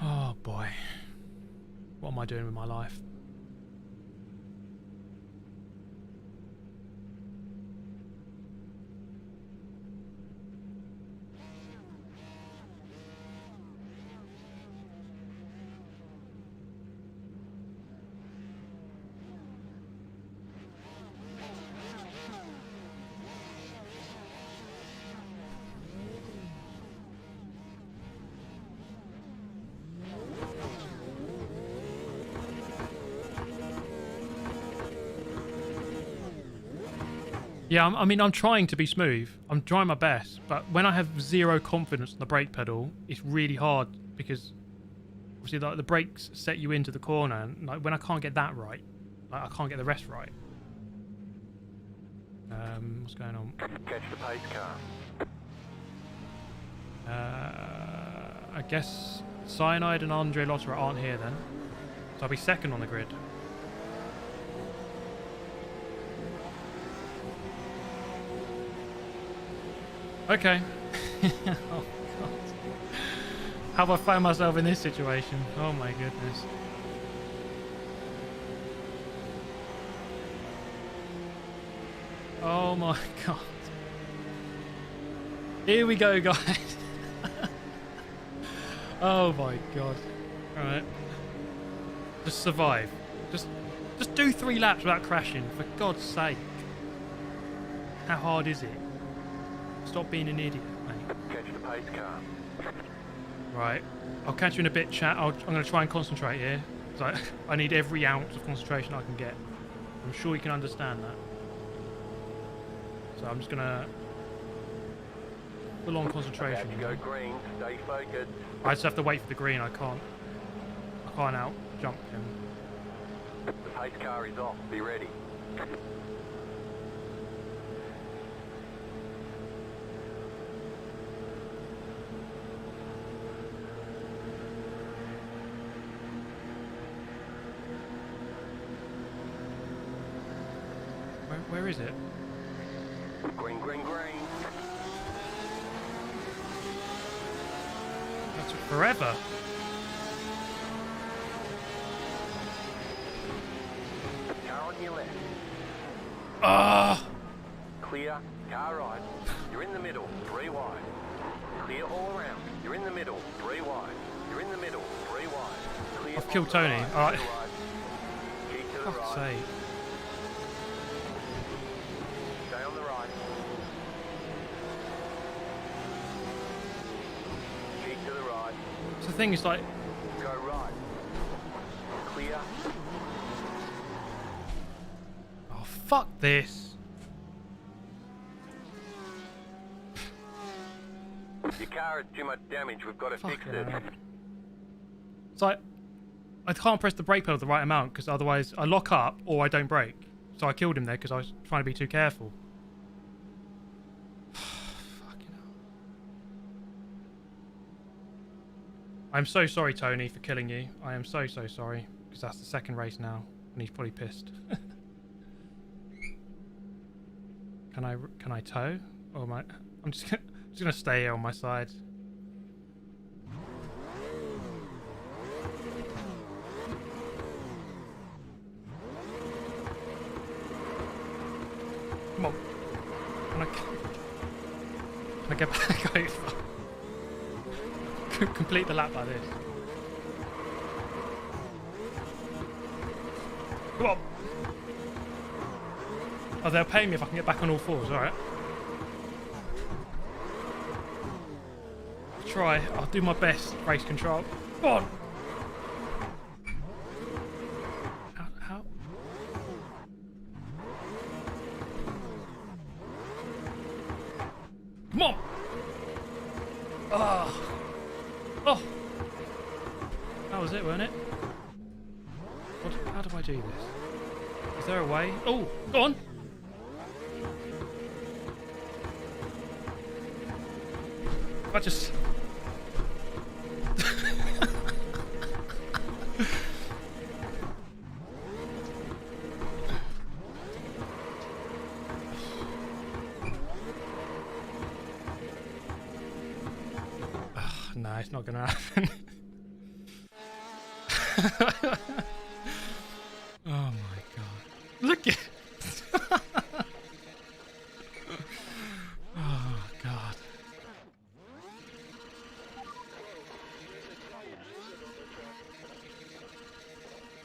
Oh boy, what am I doing with my life? Yeah, I mean, I'm trying to be smooth. I'm trying my best, but when I have zero confidence on the brake pedal, it's really hard because obviously like, the brakes set you into the corner, and like when I can't get that right, like, I can't get the rest right. What's going on? Catch the pace car. I guess Cyanide and Andre Lotterer aren't here then, so I'll be second on the grid. Okay. Oh god. How have I found myself in this situation? Oh my goodness. Oh my god. Here we go, guys. Oh my god. Alright. Just survive. Just do 3 laps without crashing, for God's sake. How hard is it? Stop being an idiot, mate. Catch the pace car. Right. I'll catch you in a bit, chat. I'm going to try and concentrate here. I need every ounce of concentration I can get. I'm sure you can understand that. So I'm just going to full on concentration. About to go green. Stay focused. I just have to wait for the green. I can't out jump him. The pace car is off. Be ready. Where is it? Green, green, green. That took forever. Car on your left. Ah! Clear. Car right. You're in the middle. 3 wide. Clear all around. You're in the middle. 3 wide. You're in the middle. 3 wide. Clear. I've killed on the Tony. right, Alright. to the right. Keep to the Fuck's right. sake. Stay on the right. Keep to the right. So the thing is like, Go right. Clear. oh fuck this. Your car has too much damage. We've got to fix Fucking it. hell. It's like, I can't press the brake pedal the right amount because otherwise I lock up or I don't brake. So I killed him there because I was trying to be too careful. Fucking hell. I'm so sorry, Tony, for killing you. I am so sorry because that's the second race now and he's probably pissed. Can I tow? Or am I? I'm just gonna stay here on my side. Come on. Can I get back over? Complete the lap like this. Come on. Oh, they'll pay me if I can get back on all fours. Alright. Try. I'll do my best. Race control. Come on. How? Come on. Oh. That was it, wasn't it? How do I do this? Is there a way? Oh, go on. I just... No, it's not gonna happen. Oh my god. Look at oh god.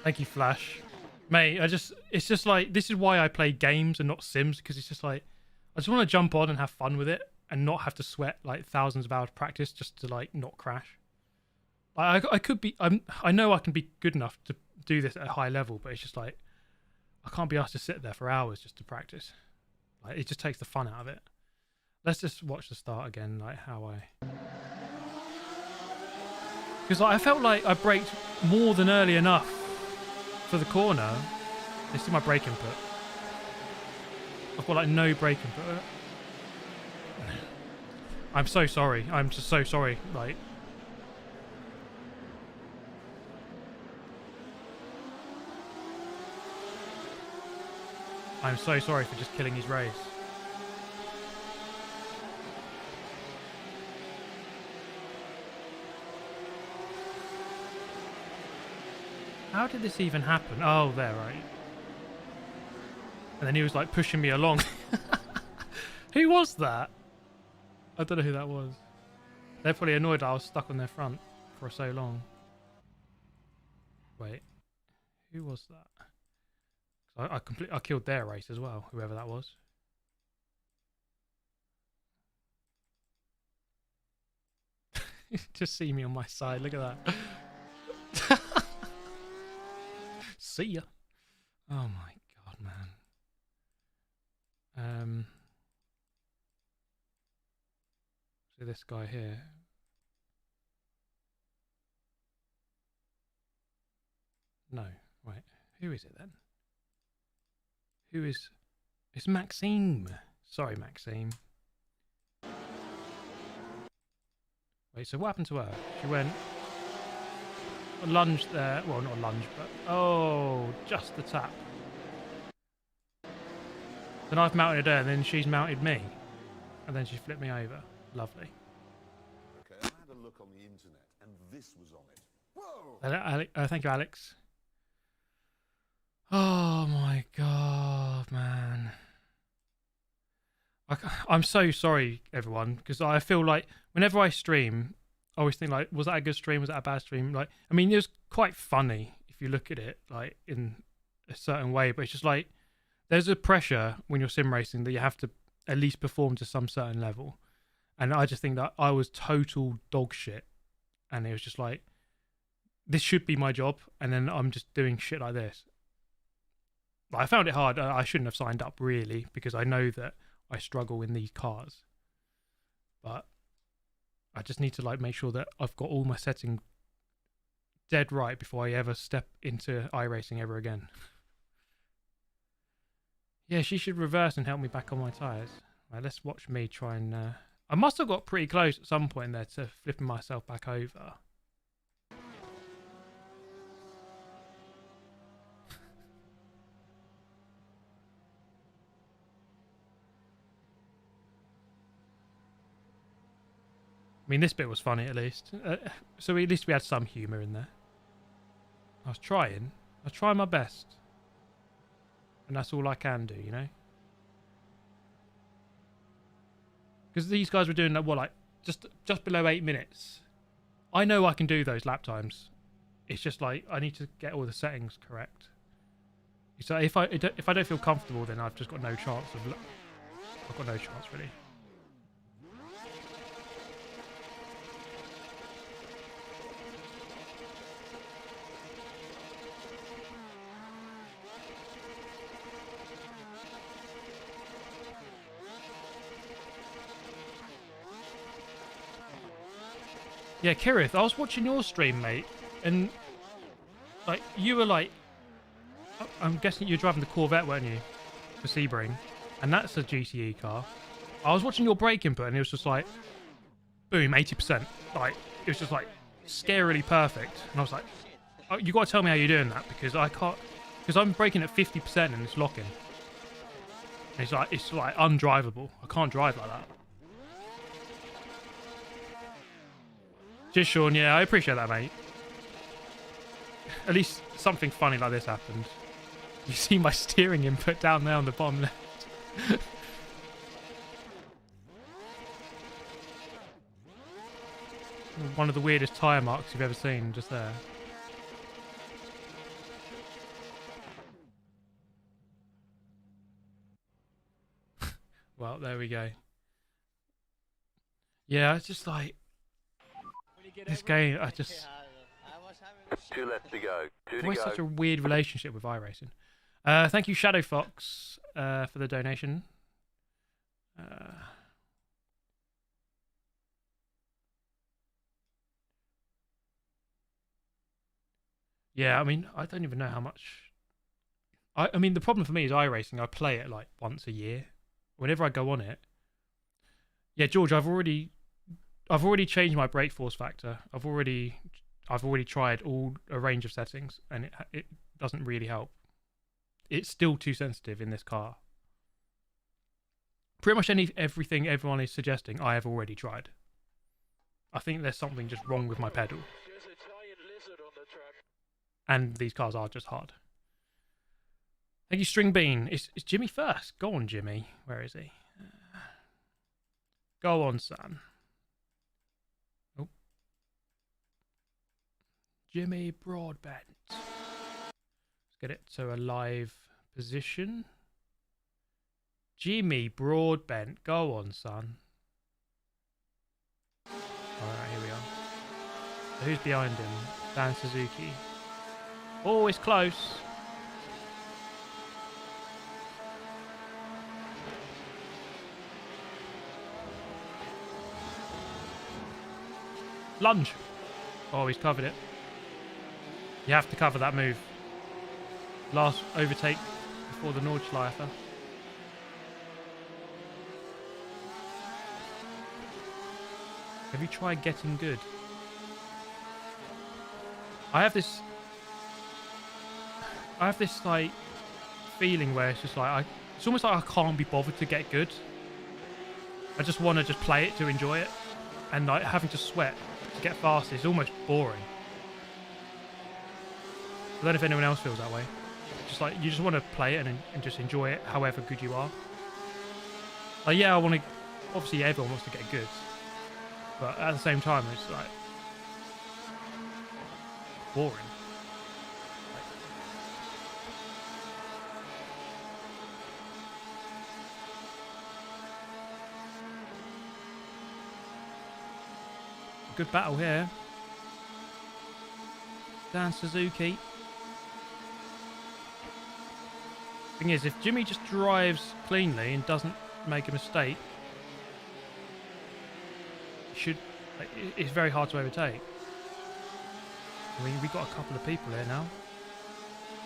Thank you, Flash. Mate, it's just like, this is why I play games and not Sims, because it's just like, I just want to jump on and have fun with it and not have to sweat like thousands of hours of practice just to like not crash. I could be, I know I can be good enough to do this at a high level, but it's just like, I can't be asked to sit there for hours just to practice. Like, it just takes the fun out of it. Let's just watch the start again, like how I... Because like, I felt like I braked more than early enough for the corner. This is my brake input. I've got like no brake input. I'm so sorry. I'm just so sorry. Like... I'm so sorry for just killing his race. How did this even happen? Oh, there, right. And then he was like pushing me along. Who was that? I don't know who that was. They're probably annoyed I was stuck on their front for so long. Wait. Who was that? I killed their race as well, whoever that was. Just see me on my side, look at that. See ya. Oh my god, man. So this guy here. No, wait. Who is it then? Who is... It's Maxime. Sorry, Maxime. Wait, so what happened to her? She went... A lunge there. Well, not a lunge, but... Oh, just the tap. Then I've mounted her, and then she's mounted me. And then she flipped me over. Lovely. Okay, I had a look on the internet, and this was on it. Whoa! Thank you, Alex. Oh my god, man. I'm so sorry, everyone, because I feel like whenever I stream, I always think like, was that a good stream? Was that a bad stream? Like, I mean, it was quite funny if you look at it like in a certain way, but it's just like there's a pressure when you're sim racing that you have to at least perform to some certain level, and I just think that I was total dog shit, and it was just like, this should be my job, and then I'm just doing shit like this. I found it hard. I shouldn't have signed up really, because I know that I struggle in these cars. But I just need to like make sure that I've got all my settings dead right before I ever step into iRacing ever again. Yeah, she should reverse and help me back on my tyres. Right, let's watch me try and... I must have got pretty close at some point there to flipping myself back over. I mean, this bit was funny at least. So at least we had some humour in there. I was trying my best. And that's all I can do, you know? Because these guys were doing, what, like, just below 8 minutes. I know I can do those lap times. It's just like, I need to get all the settings correct. So if I don't feel comfortable, then I've just got no chance of... I've got no chance, really. Yeah, Kirith, I was watching your stream, mate, and like you were like, I'm guessing you're driving the Corvette, weren't you, for Sebring, and that's a GTE car. I was watching your brake input, and it was just like, boom, 80%. Like it was just like scarily perfect, and I was like, oh, you got to tell me how you're doing that, because I can't, because I'm braking at 50% and it's locking. And it's like undrivable. I can't drive like that. Just Sean, yeah, I appreciate that, mate. At least something funny like this happened. You see my steering input down there on the bottom left. One of the weirdest tyre marks you've ever seen, just there. Well, there we go. Yeah, it's just like... This game, I just... 2 left to go. 2 to Always go. such a weird relationship with iRacing. Thank you, Shadow Fox, for the donation. Yeah, I mean, I don't even know how much... I mean, the problem for me is iRacing. I play it like once a year. Whenever I go on it... Yeah, George, I've already changed my brake force factor. I've already tried a range of settings, and it doesn't really help. It's still too sensitive in this car. Pretty much everything everyone is suggesting, I have already tried. I think there's something just wrong with my pedal. There's a giant lizard on the track. And these cars are just hard. Thank you, String Bean. It's Jimmy first. Go on, Jimmy. Where is he? Go on, son. Oh. Jimmy Broadbent. Let's get it to a live position. Jimmy Broadbent. Go on, son. Alright, here we are. So who's behind him? Dan Suzuki. Oh, it's close. Lunge. Oh, he's covered it. You have to cover that move. Last overtake before the Nordschleife. Have you tried getting good? I have this like feeling where it's just like it's almost like I can't be bothered to get good. I just want to just play it to enjoy it, and like having to sweat to get fast is almost boring. I don't know if anyone else feels that way. Just like you just want to play it and just enjoy it, however good you are. Like yeah, I want to. Obviously, everyone wants to get good, but at the same time, it's like boring. Good battle here. Dan Suzuki. Thing is, if Jimmy just drives cleanly and doesn't make a mistake, it's very hard to overtake. I mean, we've got a couple of people here now.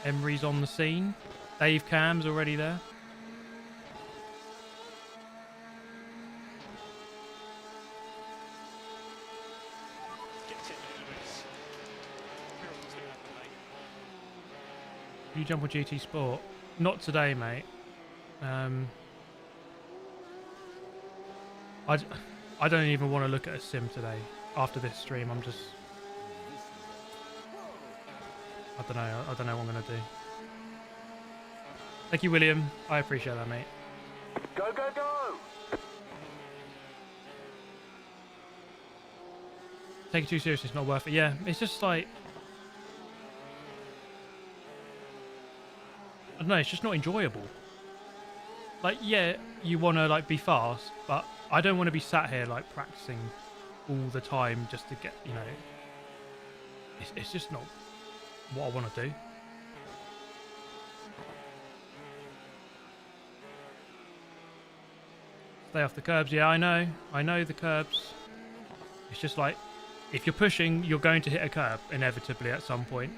Emery's on the scene. Dave Cam's already there. You jump on GT Sport? Not today, mate. I don't even want to look at a sim today. After this stream, I'm just... I don't know what I'm going to do. Thank you, William. I appreciate that, mate. Go, go, go! Take it too seriously, it's not worth it. Yeah, it's just like... I don't know, it's just not enjoyable. Like, yeah, you want to like be fast, but I don't want to be sat here like practicing all the time just to get, you know... It's just not what I want to do. Stay off the curbs. Yeah, I know the curbs. It's just like, if you're pushing, you're going to hit a curb inevitably at some point.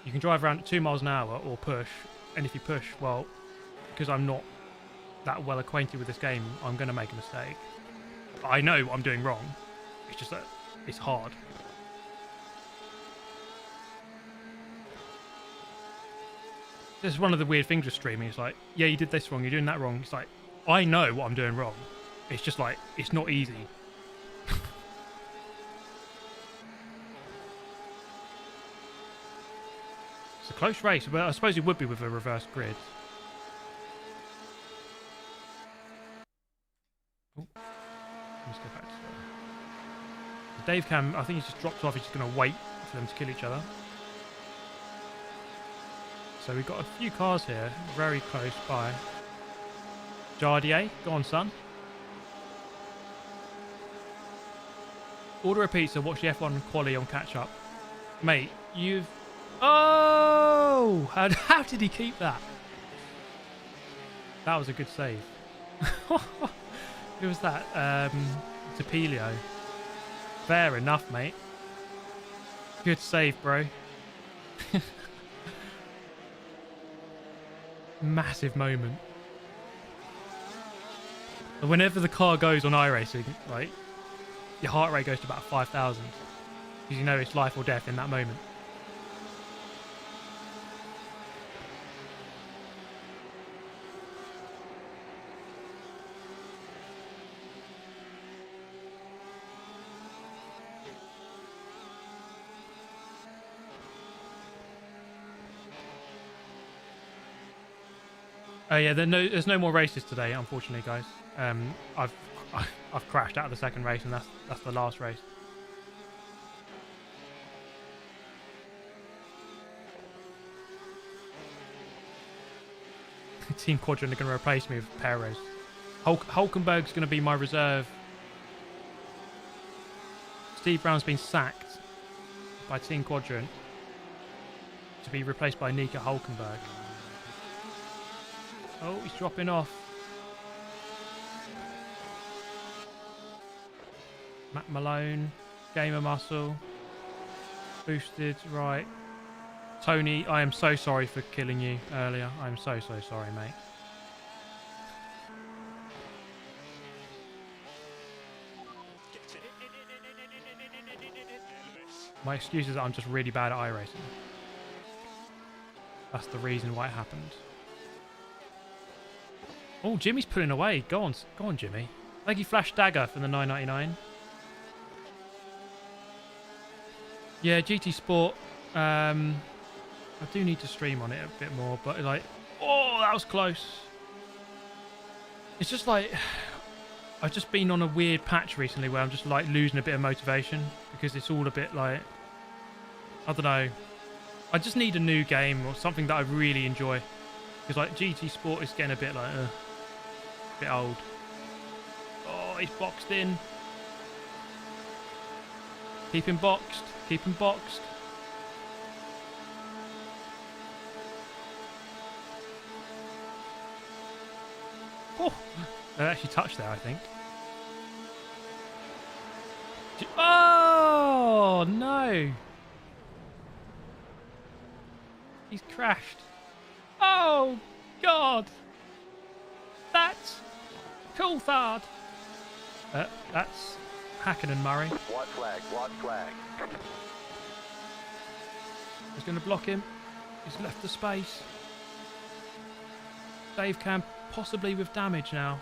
You can drive around at 2 miles an hour or push, and if you push, well, because I'm not that well acquainted with this game, I'm going to make a mistake. I know what I'm doing wrong. It's just that it's hard. This is one of the weird things with streaming. It's like, yeah, you did this wrong, you're doing that wrong. It's like, I know what I'm doing wrong. It's just like, it's not easy. It's a close race, but I suppose it would be with a reverse grid. Oh, let's go back to Dave Cam. I think he's just dropped off. He's just going to wait for them to kill each other. So we've got a few cars here, very close by. Jardier, go on, son. Order a pizza, watch the F1 quali on catch up. Mate, you've... Oh! How did he keep that? That was a good save. Who was that? DePelio. Fair enough, mate. Good save, bro. Massive moment. Whenever the car goes on iRacing, like, your heart rate goes to about 5,000. Because you know it's life or death in that moment. Oh yeah, there's no more races today, unfortunately, guys. I've crashed out of the second race, and that's the last race. Team Quadrant are going to replace me with Perez. Hulkenberg's going to be my reserve. Steve Brown's been sacked by Team Quadrant to be replaced by Nico Hulkenberg. Oh, he's dropping off. Matt Malone, Gamer Muscle, boosted, right. Tony, I am so sorry for killing you earlier. I am so sorry, mate. My excuse is that I'm just really bad at iRacing. That's the reason why it happened. Oh, Jimmy's pulling away. Go on, Jimmy. I think he flashed dagger from the 999. Yeah, GT Sport. I do need to stream on it a bit more, but like, oh, that was close. It's just like, I've just been on a weird patch recently where I'm just like losing a bit of motivation because it's all a bit like, I don't know. I just need a new game or something that I really enjoy because like GT Sport is getting a bit like, a bit old. Oh, he's boxed in. Keep him boxed. Keep him boxed. Oh, they actually touched there, I think. Oh, no. He's crashed. Oh, God. That's Coulthard. That's Hacken and Murray. White flag, white flag. He's going to block him. He's left the space. Dave Camp possibly with damage now.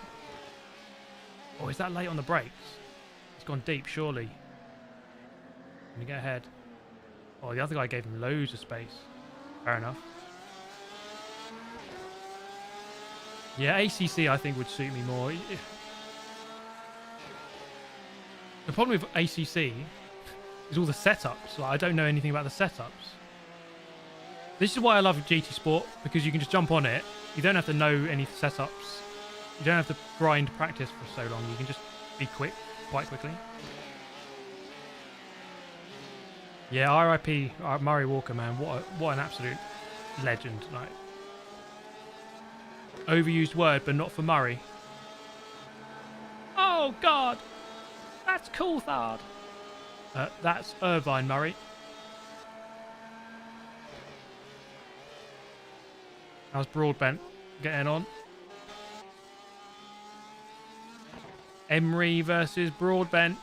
Oh, is that late on the brakes? He's gone deep, surely. Can he get ahead? Oh, the other guy gave him loads of space. Fair enough. Yeah, ACC I think would suit me more. The problem with ACC is all the setups. Like, I don't know anything about the setups. This is why I love GT Sport, because you can just jump on it. You don't have to know any setups. You don't have to grind practice for so long. You can just be quick, quite quickly. Yeah, RIP Murray Walker, man. What an absolute legend. Like, overused word, but not for Murray. Oh, God. That's Coulthard. That's Irvine Murray. How's Broadbent getting on? Emery versus Broadbent.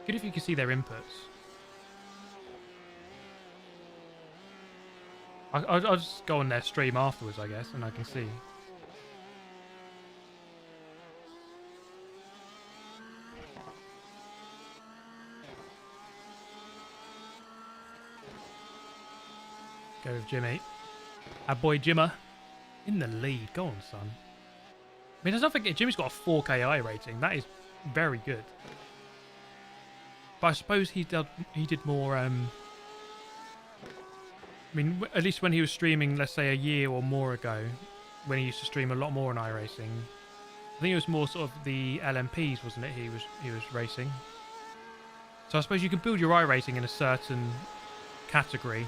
Good if you can see their inputs. I'll just go on their stream afterwards, I guess, and I can see. Go with Jimmy. Our boy Jimmer in the lead. Go on, son. I mean, there's nothing. Jimmy's got a 4K rating. That is very good. But I suppose he did more. I mean, at least when he was streaming, let's say a year or more ago, when he used to stream a lot more on iRacing, I think it was more sort of the LMPs, wasn't it? He was racing. So I suppose you can build your iRacing in a certain category,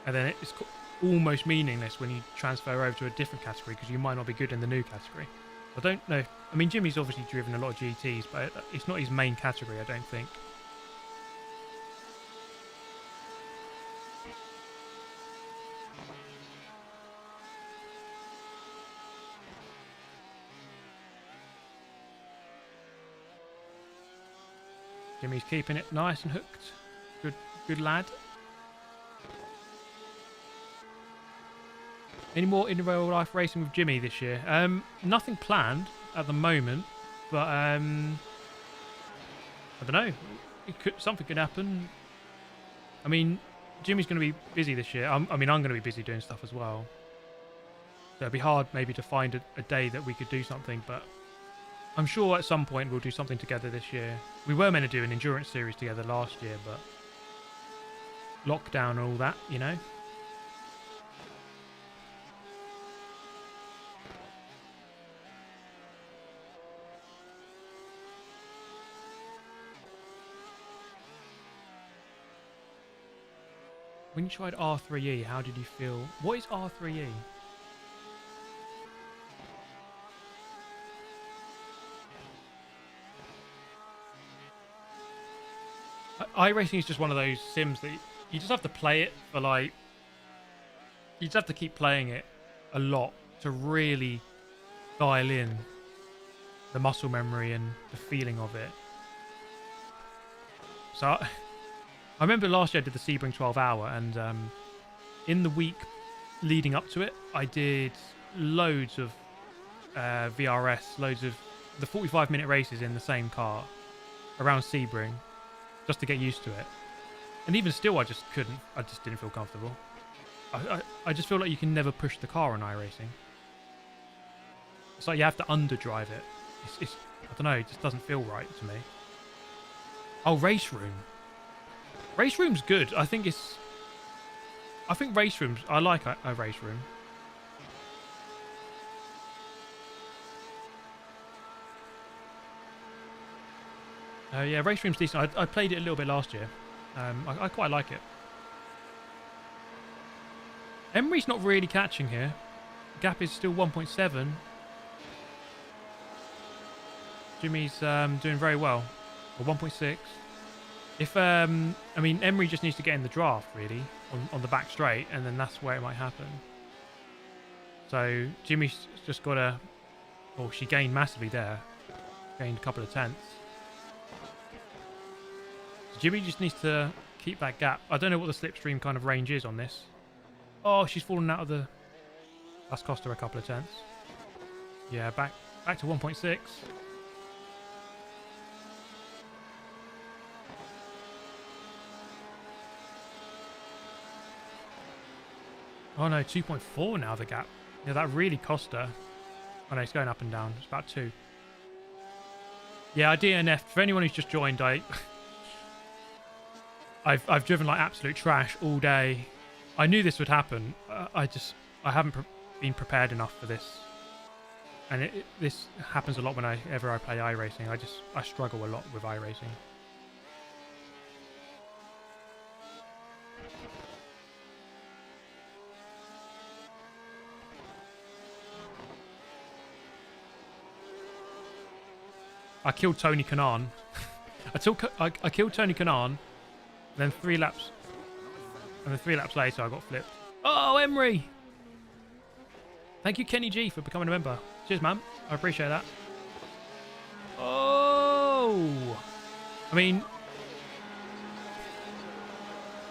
and then it's almost meaningless when you transfer over to a different category because you might not be good in the new category. I don't know. I mean, Jimmy's obviously driven a lot of GTs, but it's not his main category, I don't think. Jimmy's keeping it nice and hooked. Good lad. Any more in real life racing with Jimmy this year? Nothing planned at the moment, but I don't know. Something could happen. I mean, Jimmy's going to be busy this year. I mean, I'm going to be busy doing stuff as well. So it'd be hard maybe to find a day that we could do something, but I'm sure at some point we'll do something together this year. We were meant to do an endurance series together last year, but lockdown and all that, you know. When you tried R3E, how did you feel? What is R3E? iRacing is just one of those sims that you just have to play it for like... You just have to keep playing it a lot to really dial in the muscle memory and the feeling of it. So I remember last year I did the Sebring 12 hour, and in the week leading up to it, I did loads of VRS, loads of the 45-minute races in the same car around Sebring, just to get used to it. And even still, I just didn't feel comfortable. I just feel like you can never push the car on iRacing. It's like you have to underdrive it. It's I don't know, it just doesn't feel right to me. Oh, Race Room. Race Room's good. I think Race Rooms, I like a Race Room. Yeah, Race Room's decent. I played it a little bit last year. I quite like it. Emery's not really catching here. Gap is still 1.7. Jimmy's doing very well. Or 1.6. If I mean, Emery just needs to get in the draft really on the back straight, and then that's where it might happen. So Jimmy's just got to. Oh, she gained massively there. Gained a couple of tenths. So Jimmy just needs to keep that gap. I don't know what the slipstream kind of range is on this. Oh, she's fallen out of the... That's cost her a couple of tenths. Yeah, back to 1.6. Oh no, 2.4 now the gap. Yeah, that really cost her. Oh no, it's going up and down. It's about 2. Yeah, I DNF'd. For anyone who's just joined, I've driven like absolute trash all day. I knew this would happen. I haven't been prepared enough for this, and this happens a lot whenever I play iRacing. I struggle a lot with iRacing. I killed Tony Kanaan. I killed Tony Kanaan, then 3 laps. And then 3 laps later, I got flipped. Oh, Emery! Thank you, Kenny G, for becoming a member. Cheers, man. I appreciate that. Oh! I mean,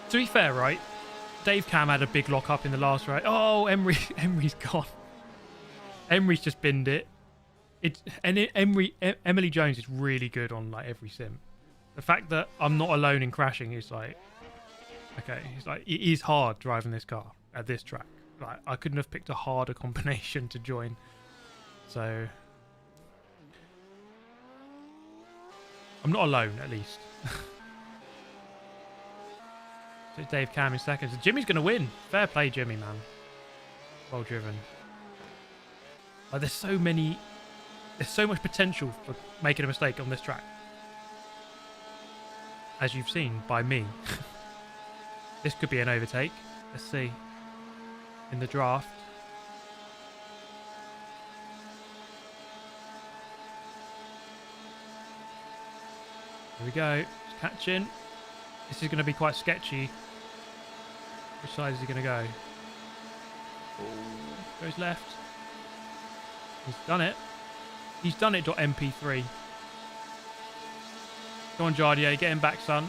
to be fair, right? Dave Cam had a big lock up in the last race. Oh, Emery's gone. Emery's just binned it. Emily Jones is really good on like every sim. The fact that I'm not alone in crashing is like... Okay, it's like it is hard driving this car at this track. Like I couldn't have picked a harder combination to join. So I'm not alone, at least. So Dave Cam in second. So Jimmy's gonna win. Fair play, Jimmy, man. Well driven. Like there's so much potential for making a mistake on this track, as you've seen by me. This could be an overtake. Let's see. In the draft. Here we go. It's catching. This is going to be quite sketchy. Which side is he going to go? Ooh, goes left. He's done it. He's done it. .mp3. Go on, Jardier. Get him back, son.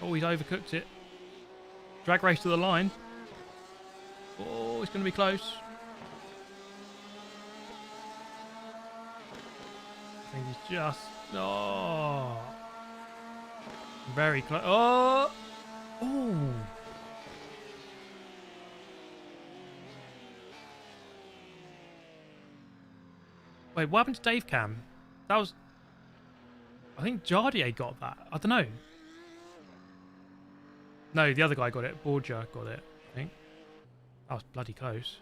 Oh, he's overcooked it. Drag race to the line. Oh, it's going to be close. I think he's just... Oh. Very close. Oh. Oh. Wait, what happened to Dave Cam? That was... I think Jardier got that. I don't know. No, the other guy got it. Borgia got it, I think. That was bloody close.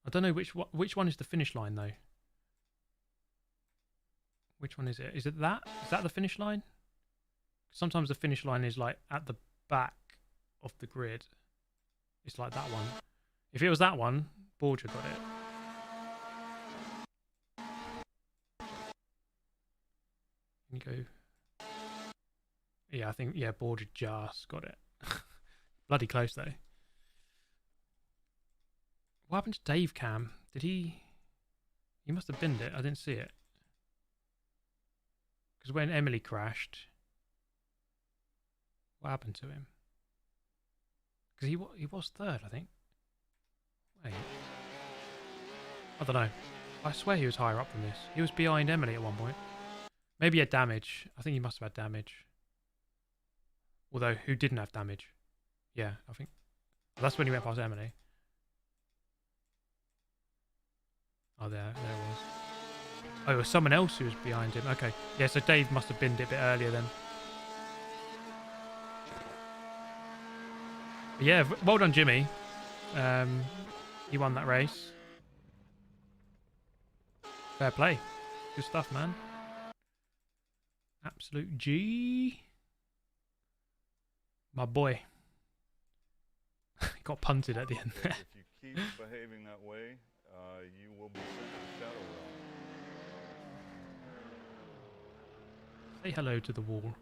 I don't know which one is the finish line though. Which one is it? Is it that? Is that the finish line? Sometimes the finish line is like at the back of the grid. It's like that one. If it was that one, Borgia got it. Can you go? Yeah, I think, yeah, Borgia just got it. Bloody close though. What happened to Dave Cam? Did he... He must have binned it. I didn't see it. Because when Emily crashed... What happened to him? Because he was third, I think. Wait. I don't know. I swear he was higher up than this. He was behind Emily at one point. Maybe he had damage. I think he must have had damage. Although, who didn't have damage? Yeah, I think. That's when he went past Emily. Oh, there it was. Oh, it was someone else who was behind him. Okay. Yeah, so Dave must have binned it a bit earlier then. But yeah, well done, Jimmy. He won that race. Fair play. Good stuff, man. Absolute G. My boy. Got punted at the end there. If you keep behaving that way, you will be sent to the shadow realm. Say hello to the wall.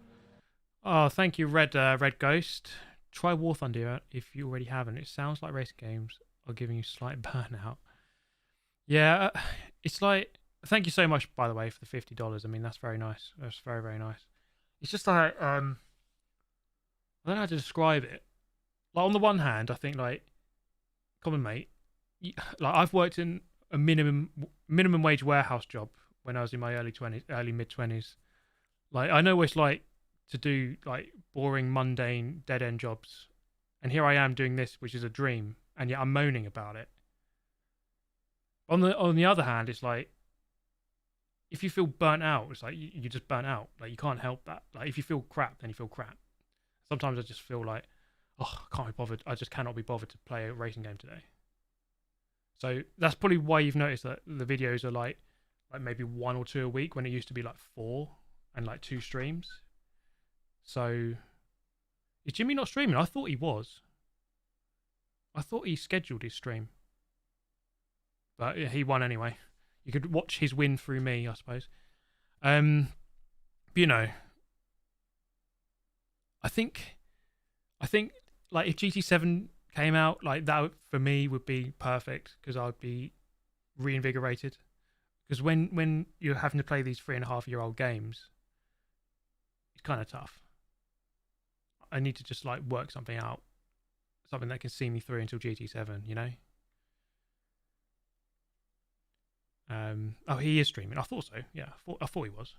Oh, thank you, Red Ghost. Try War Thunder if you already haven't. It sounds like racing games are giving you slight burnout. Yeah, it's like... Thank you so much, by the way, for the $50. I mean, that's very nice. That's very, very nice. It's just like... I don't know how to describe it. Like, on the one hand, I think, like... Common mate. Like, I've worked in a minimum wage warehouse job when I was in my early mid-20s. Like, I know what it's like to do like boring, mundane, dead-end jobs, and here I am doing this, which is a dream, and yet I'm moaning about it. On the other hand, it's like if you feel burnt out, it's like you just burnt out. Like, you can't help that. Like, if you feel crap, then you feel crap. Sometimes I just feel like, oh, I can't be bothered. I just cannot be bothered to play a racing game today. So that's probably why you've noticed that the videos are like maybe 1 or 2 a week when it used to be like 4 and like 2 streams. So is Jimmy not streaming? I thought he was. I thought he scheduled his stream. But yeah, he won anyway. You could watch his win through me, I suppose. But, you know, I think like if GT7 came out, like that for me would be perfect because I would be reinvigorated. Because when you're having to play these 3.5-year-old games, it's kind of tough. I need to just like work something out, something that can see me through until GT7, you know. Oh, he is streaming. I thought so. Yeah, I thought he was.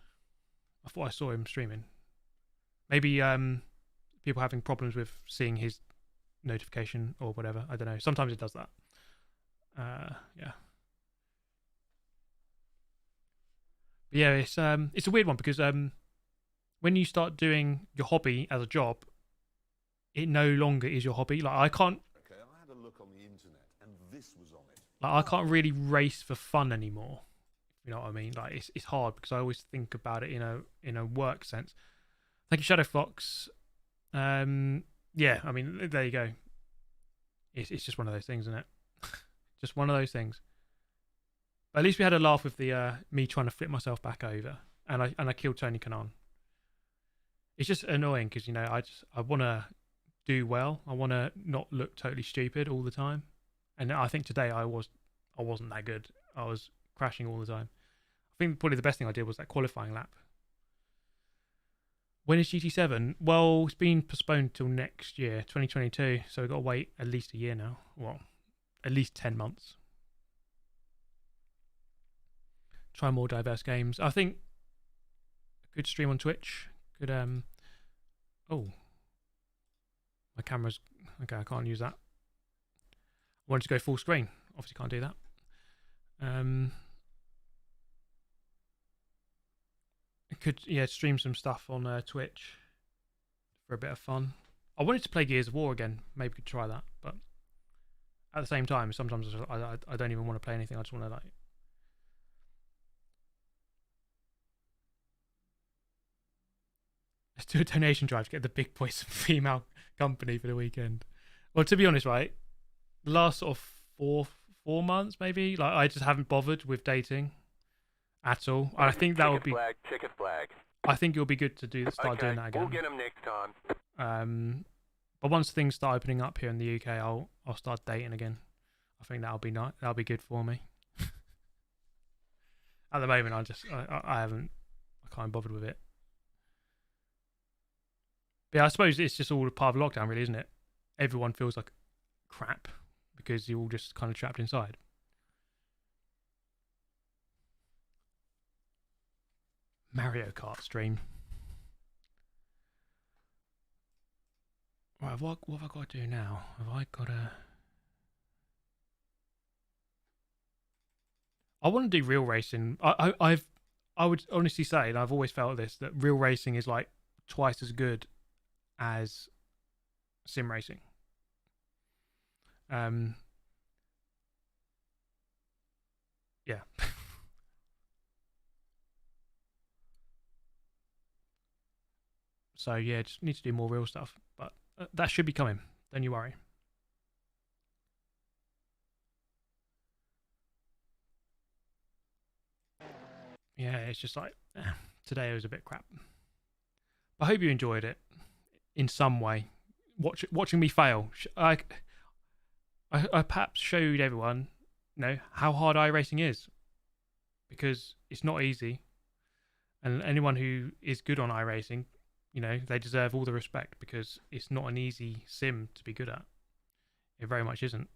I thought I saw him streaming. Maybe people having problems with seeing his notification or whatever. I don't know. Sometimes it does that. Yeah. But yeah, it's a weird one because when you start doing your hobby as a job, it no longer is your hobby. Like, I can't. Okay, I had a look on the internet, and this was on it. Like, I can't really race for fun anymore. You know what I mean? Like, it's hard because I always think about it in a work sense. Thank you, Shadow Fox. Yeah, I mean, there you go. It's just one of those things, isn't it? Just one of those things. But at least we had a laugh with the me trying to flip myself back over, and I killed Tony Kanon. It's just annoying because, you know, I want to do well. I want to not look totally stupid all the time, and I think today I wasn't that good. I was crashing all the time. I think probably the best thing I did was that qualifying lap. When is GT7? Well, it's been postponed till next year, 2022. So we've got to wait at least a year now. Well, at least 10 months. Try more diverse games. I think a good stream on Twitch could oh, my camera's okay. I can't use that. I wanted to go full screen. Obviously can't do that. I could, yeah, stream some stuff on Twitch for a bit of fun. I wanted to play Gears of War again. Maybe we could try that, but at the same time, sometimes I don't even want to play anything. I just want to like. Let's do a donation drive to get the big boys some female company for the weekend. Well, to be honest, right, the last sort of four months maybe, like I just haven't bothered with dating at all. I think that would be. Chicken flag. I think it'll be good to start doing that again. We'll get them next time. But once things start opening up here in the UK, I'll start dating again. I think that'll be nice. That'll be good for me. At the moment, I can't bothered with it. But yeah, I suppose it's just all a part of lockdown, really, isn't it? Everyone feels like crap because you're all just kind of trapped inside. Mario Kart stream. Right, what have I got to do now? Have I got to... I want to do real racing. I would honestly say, and I've always felt this, that real racing is like twice as good as sim racing. Yeah. So yeah, just need to do more real stuff, but that should be coming. Don't you worry. Yeah, it's just like today was a bit crap. I hope you enjoyed it in some way. Watching me fail, I perhaps showed everyone, how hard iRacing is, because it's not easy. And anyone who is good on iRacing, they deserve all the respect because it's not an easy sim to be good at. It very much isn't.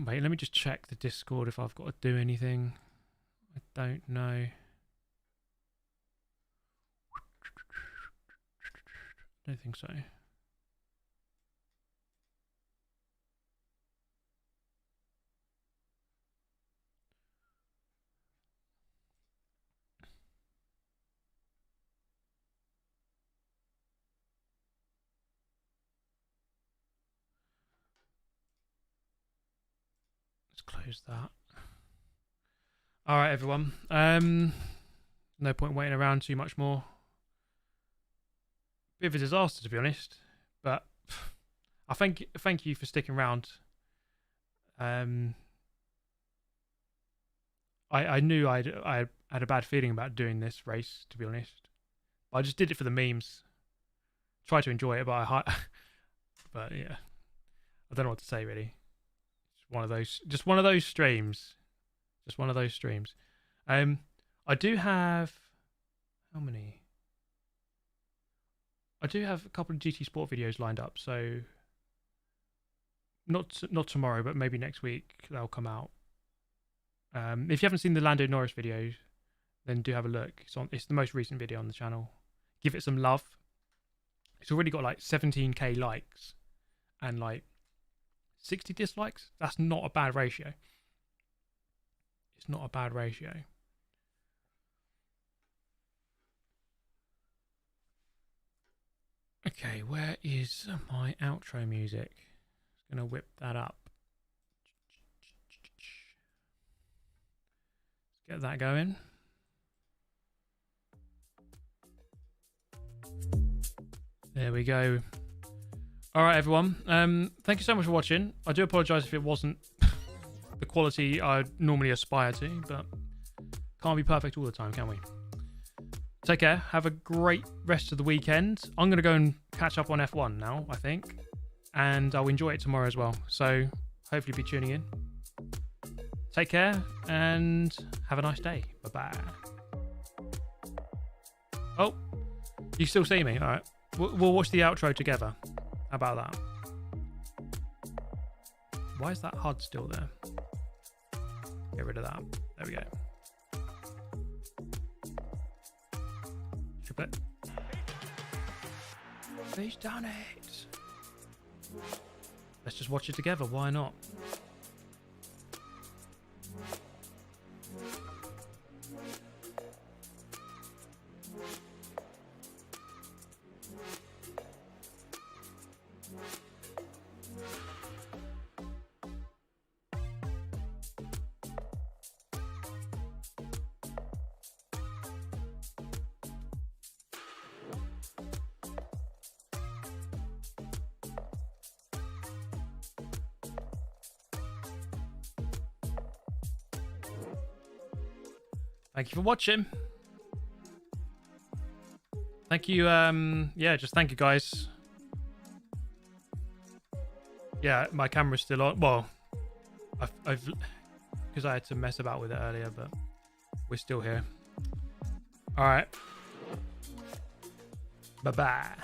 Wait, let me just check the Discord if I've got to do anything. I don't know. I don't think so. Close that. All right, everyone. No point waiting around too much more. Bit of a disaster, to be honest, but I thank you for sticking around. I knew I had a bad feeling about doing this race, to be honest. I just did it for the memes. Tried to enjoy it, but but yeah, I don't know what to say really. Just one of those streams. I do have how many? I do have a couple of GT Sport videos lined up, so not tomorrow, but maybe next week they'll come out. If you haven't seen the Lando Norris video, then do have a look. It's the most recent video on the channel. Give it some love. It's already got like 17k likes and like 60 dislikes. That's not a bad ratio. It's not a bad ratio. Okay, where is my outro music? Just gonna whip that up. Let's get that going. There we go. All right, everyone. Thank you so much for watching. I do apologise if it wasn't the quality I normally aspire to, but can't be perfect all the time, can we? Take care. Have a great rest of the weekend. I'm going to go and catch up on F1 now, I think, and I'll enjoy it tomorrow as well. So hopefully be tuning in. Take care and have a nice day. Bye-bye. Oh, you still see me? All right. We'll watch the outro together. How about that? Why is that HUD still there? Get rid of that. There we go. Triplet. He's done it. Let's just watch it together. Why not? Thank you for watching. Thank you. Yeah, just thank you guys. Yeah, my camera's still on. Well, I've because I had to mess about with it earlier, but we're still here. All right. Bye bye.